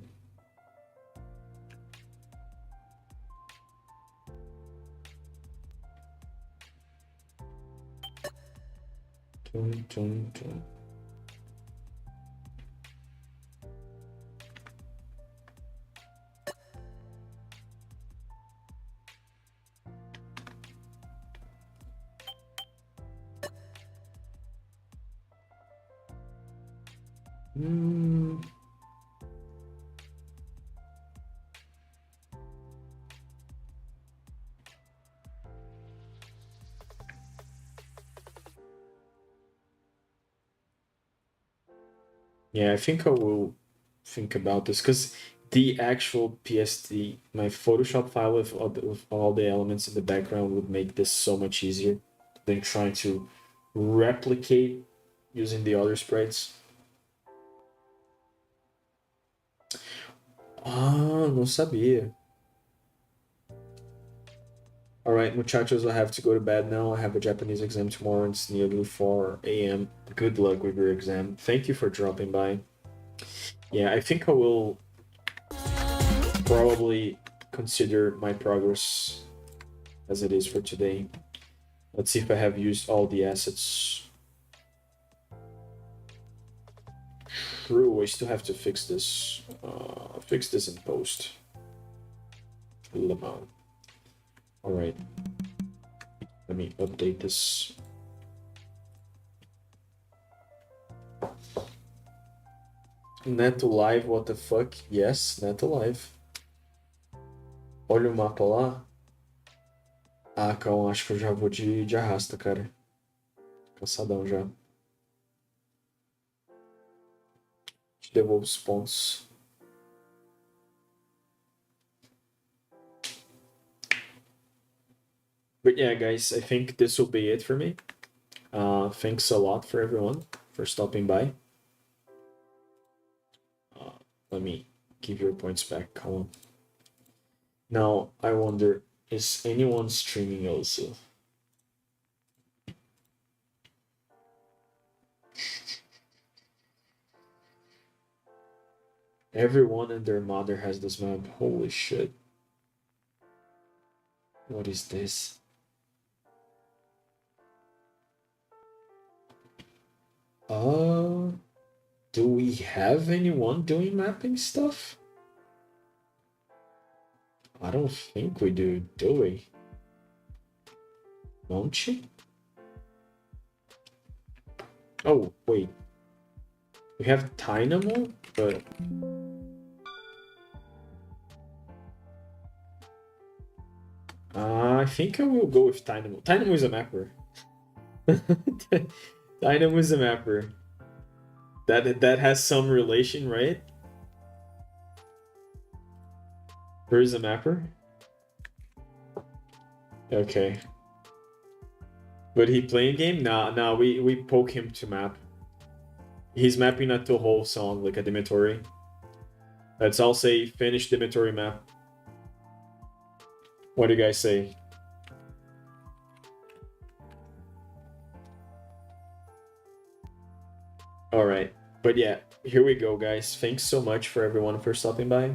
Tum, tum, tum. Hum. Yeah, I think I will think about this because the actual PSD, my Photoshop file with all the elements in the background would make this so much easier than trying to replicate using the other sprites. Ah, não sabia. Alright, muchachos, I have to go to bed now. I have a Japanese exam tomorrow. It's nearly 4 a.m. Good luck with your exam. Thank you for dropping by. Yeah, I think I will probably consider my progress as it is for today. Let's see if I have used all the assets. True, I still have to fix this. Fix this in post. Lemon. Alright. Let me update this. Neto Live, what the fuck? Yes, Neto Live. Olha o mapa lá. Ah, calma, acho que eu já vou de arrasta, cara. Cansadão já. Te devolvo os pontos. But yeah, guys, I think this will be it for me. Thanks a lot for everyone for stopping by. Let me give your points back, Colin. Now, I wonder, is anyone streaming also? Everyone and their mother has this map. Holy shit. What is this? Do we have anyone doing mapping stuff? I don't think we do we? Monchi? Oh, wait. We have Dynamo, but... I think I will go with Dynamo. Dynamo is a mapper. Dynamo is a mapper. That has some relation, right? Where is a mapper? Okay. But he playing game? Nah, we poke him to map. He's mapping not to a whole song, like a Demetori. Let's all say finish Demetori map. What do you guys say? Alright. But yeah, here we go, guys. Thanks so much for everyone for stopping by.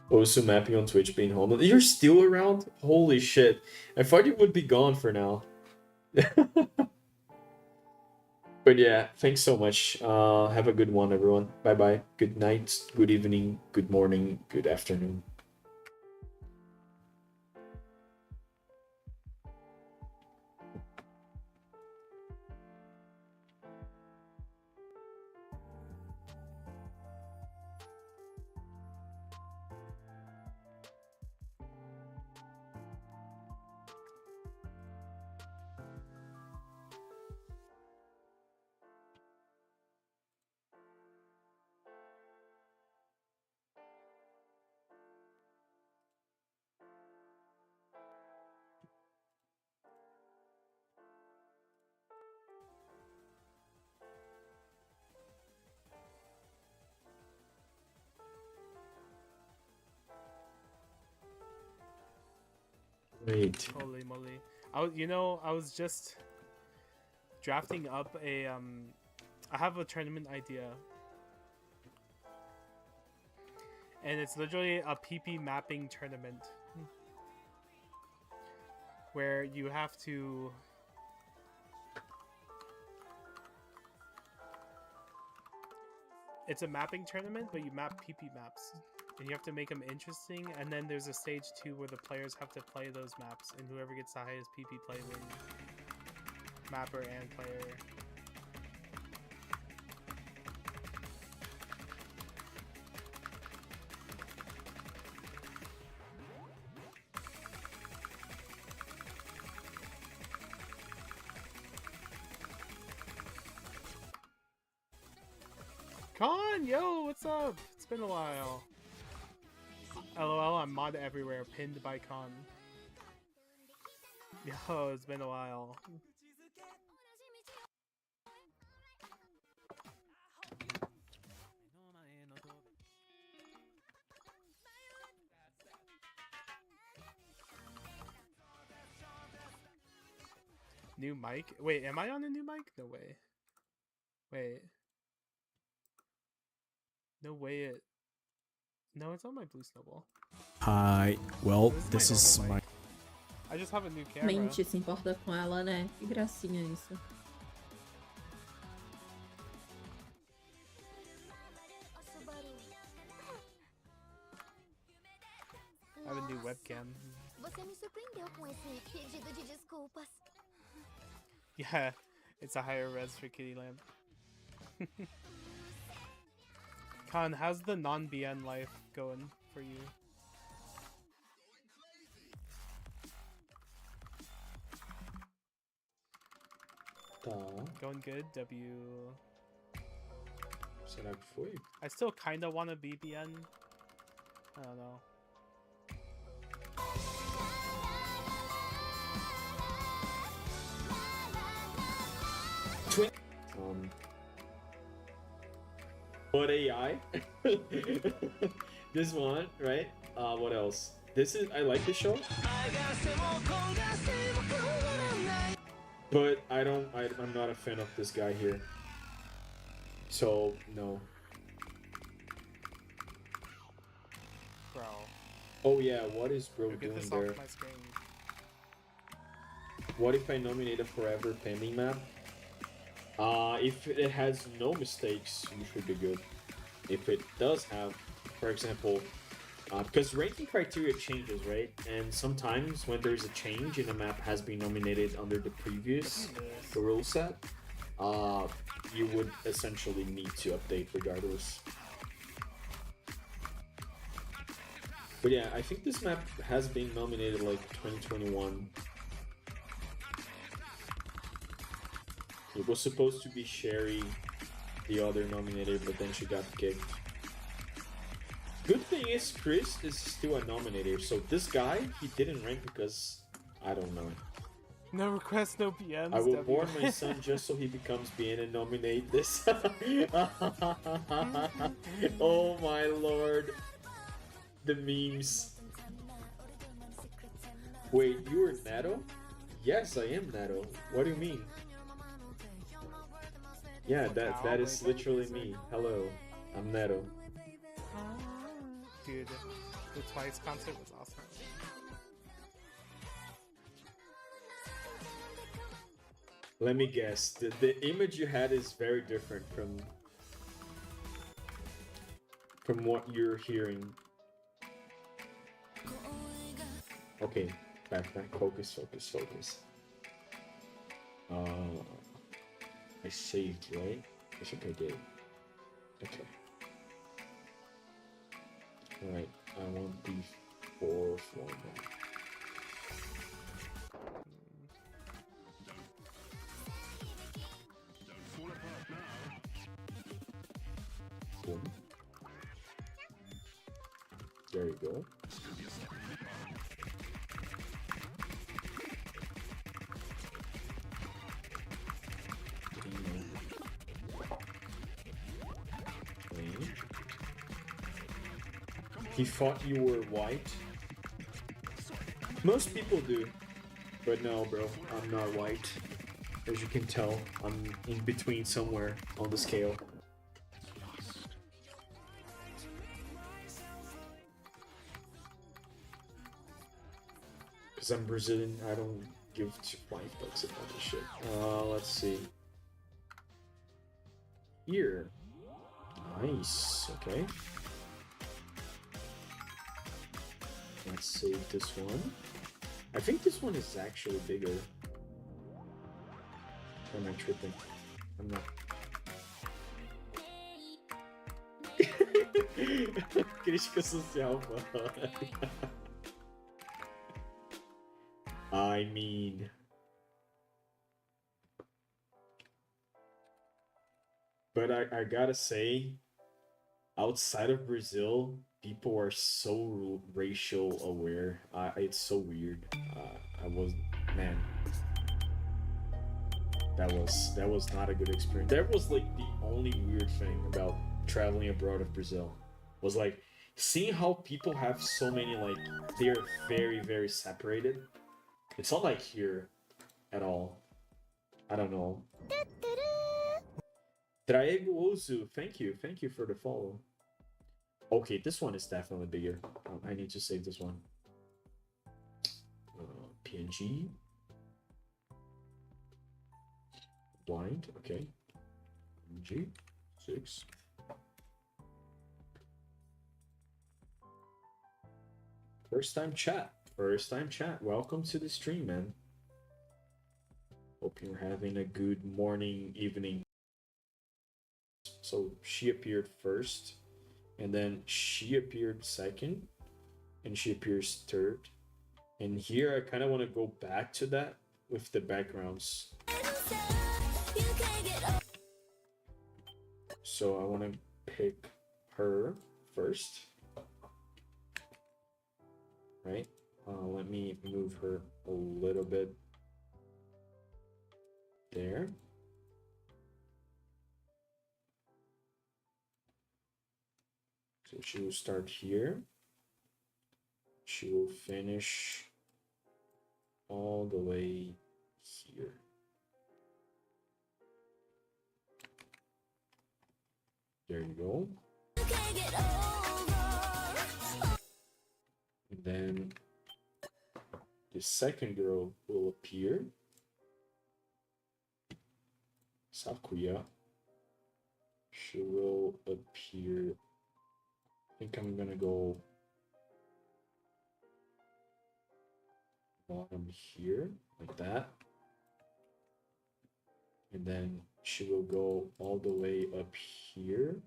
Also mapping on Twitch being home. You're still around? Holy shit. I thought you would be gone for now. But yeah, thanks so much. Have a good one, everyone. Bye-bye. Good night, good evening, good morning, good afternoon. Wait. Holy moly! I was just drafting up a I have a tournament idea, and it's literally a PP mapping tournament where you have to. It's a mapping tournament, but you map PP maps. And you have to make them interesting, and then there's a stage 2 where the players have to play those maps, and whoever gets the highest PP play wins. Mapper and player. Con, yo, what's up? It's been a while. LOL, I'm mod everywhere, pinned by Con. Yo, it's been a while. New mic? Wait, am I on a new mic? No way. Wait. No way it... No, it's on my Blue Snowball. Hi. Well, This this is is my normal my. mic. I just have a new camera. Mente se importa com ela, né? Que gracinha isso. I have a new webcam. Você me surpreendeu com esse pedido de desculpas. Yeah, it's a higher res for Kitty Lamp. Khan, how's the non-BN life going for you? Tá. Going good, W. Será que foi? I still kinda wanna be BN. I don't know. But AI. This one, right? What else? This is, I like this show. But I'm not a fan of this guy here. So, no. Bro. Oh yeah, what is bro Get doing this there? off my screen. What if I nominate a forever pending map? If it has no mistakes, you should be good. If it does have, for example, because ranking criteria changes, right? And sometimes when there's a change and a map has been nominated under the previous rule set, you would essentially need to update regardless. But yeah, I think this map has been nominated like 2021. It was supposed to be Sherry, the other nominator, but then she got kicked. Good thing is Chris is still a nominator, so this guy, he didn't rank because, I don't know. No request, no PMs. I will W. born my son just so he becomes BN and nominate this. Oh my lord. The memes. Wait, you are Nato? Yes, I am Nato. What do you mean? Yeah, that is literally me. Hello, I'm Nato. Dude, the Twice concert was awesome. Let me guess. The image you had is very different from what you're hearing. Okay, back. Focus. I saved, right? I think I did. Okay. Alright, I want the fourth one now. Boom. There you go. He thought you were white. Most people do, but no, bro, I'm not white. As you can tell, I'm in between somewhere on the scale. Because I'm Brazilian, I don't give two flying fucks about this shit. Let's see. Here. Nice, okay. Let's save this one. I think this one is actually bigger. Or am I tripping? I'm not. Crítica social, mano. I mean. But I gotta say, outside of Brazil, people are so racial aware. It's so weird. I was, man. That was not a good experience. That was like the only weird thing about traveling abroad of Brazil. Was like seeing how people have so many like they're very separated. It's not like here at all. I don't know. Traego Ozu, thank you for the follow. Okay, this one is definitely bigger. I need to save this one. PNG. Blind, okay. PNG, 6. First time chat. Welcome to the stream, man. Hope you're having a good morning, evening. So she appeared first, and then she appeared second, and she appears third. And here I kind of want to go back to that with the backgrounds. So I want to pick her first. Right? Let me move her a little bit there. So she will start here. She will finish all the way here. There you go. And then the second girl will appear. Sakuya. She will appear. I think I'm gonna go bottom here, like that. And then she will go all the way up here.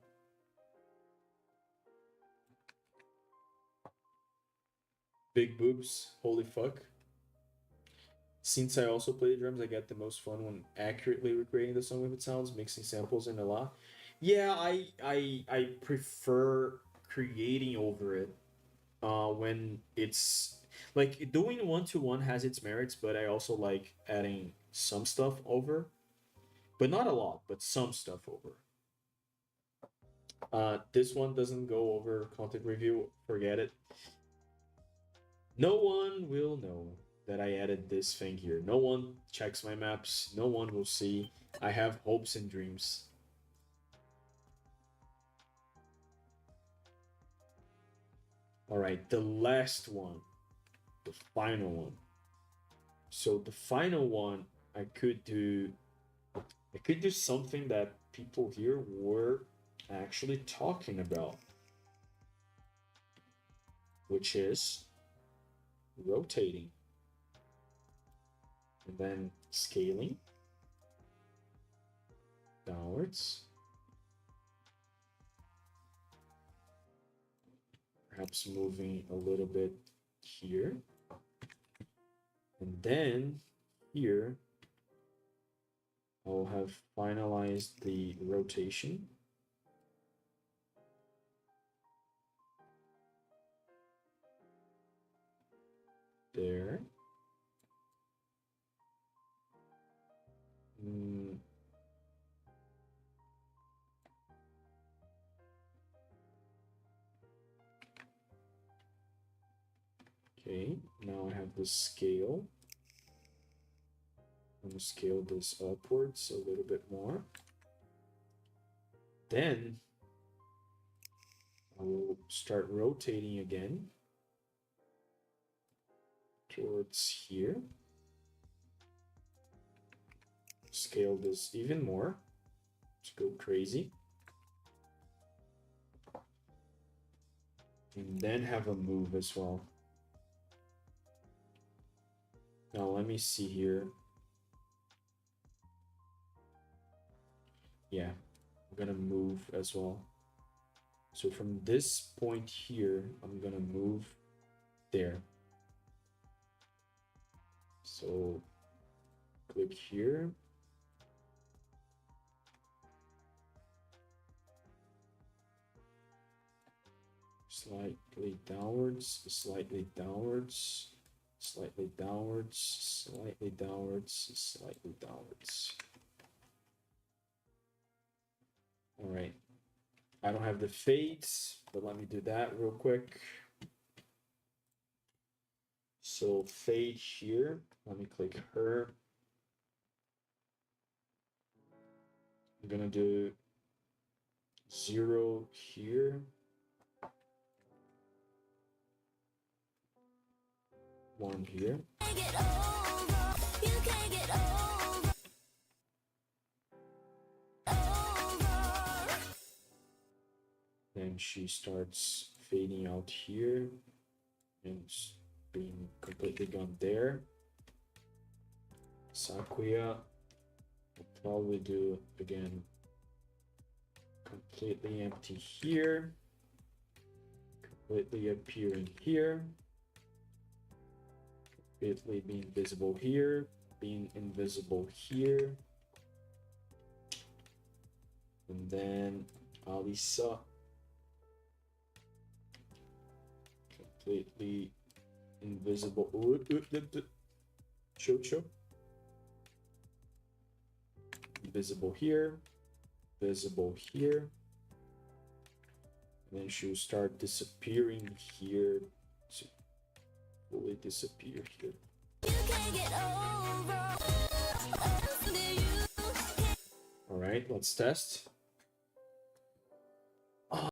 Big boobs, holy fuck. Since I also play the drums, I get the most fun when accurately recreating the song with its sounds, mixing samples and a lot. Yeah, I prefer creating over it when it's like doing 1-to-1 has its merits, but I also like adding some stuff over, but not a lot, but some stuff over. This one doesn't go over content review, forget it. No one will know that I added this thing here. No one checks my maps, no one will see. I have hopes and dreams. All right, the last one, the final one. So the final one, I could do something that people here were actually talking about, which is rotating and then scaling downwards. Perhaps moving a little bit here. And then here, I'll have finalized the rotation. There. Okay, now I have the scale. I'm gonna scale this upwards a little bit more. Then I will start rotating again towards here. Scale this even more. Let's go crazy. And then have a move as well. Now let me see here. Yeah, I'm gonna move as well. So from this point here, I'm gonna move there. So click here. Slightly downwards, slightly downwards, slightly downwards, slightly downwards, slightly downwards. All right. I don't have the fades, but let me do that real quick. So fade here, let me click her. I'm gonna do 0 here. 1 here. Then she starts fading out here and being completely gone there. Sakuya will probably do again completely empty here, completely appearing here, completely being visible here, being invisible here, and then Alisa completely invisible. Show. Visible here, visible here. And then she'll start disappearing here to fully disappear here. All right, let's test.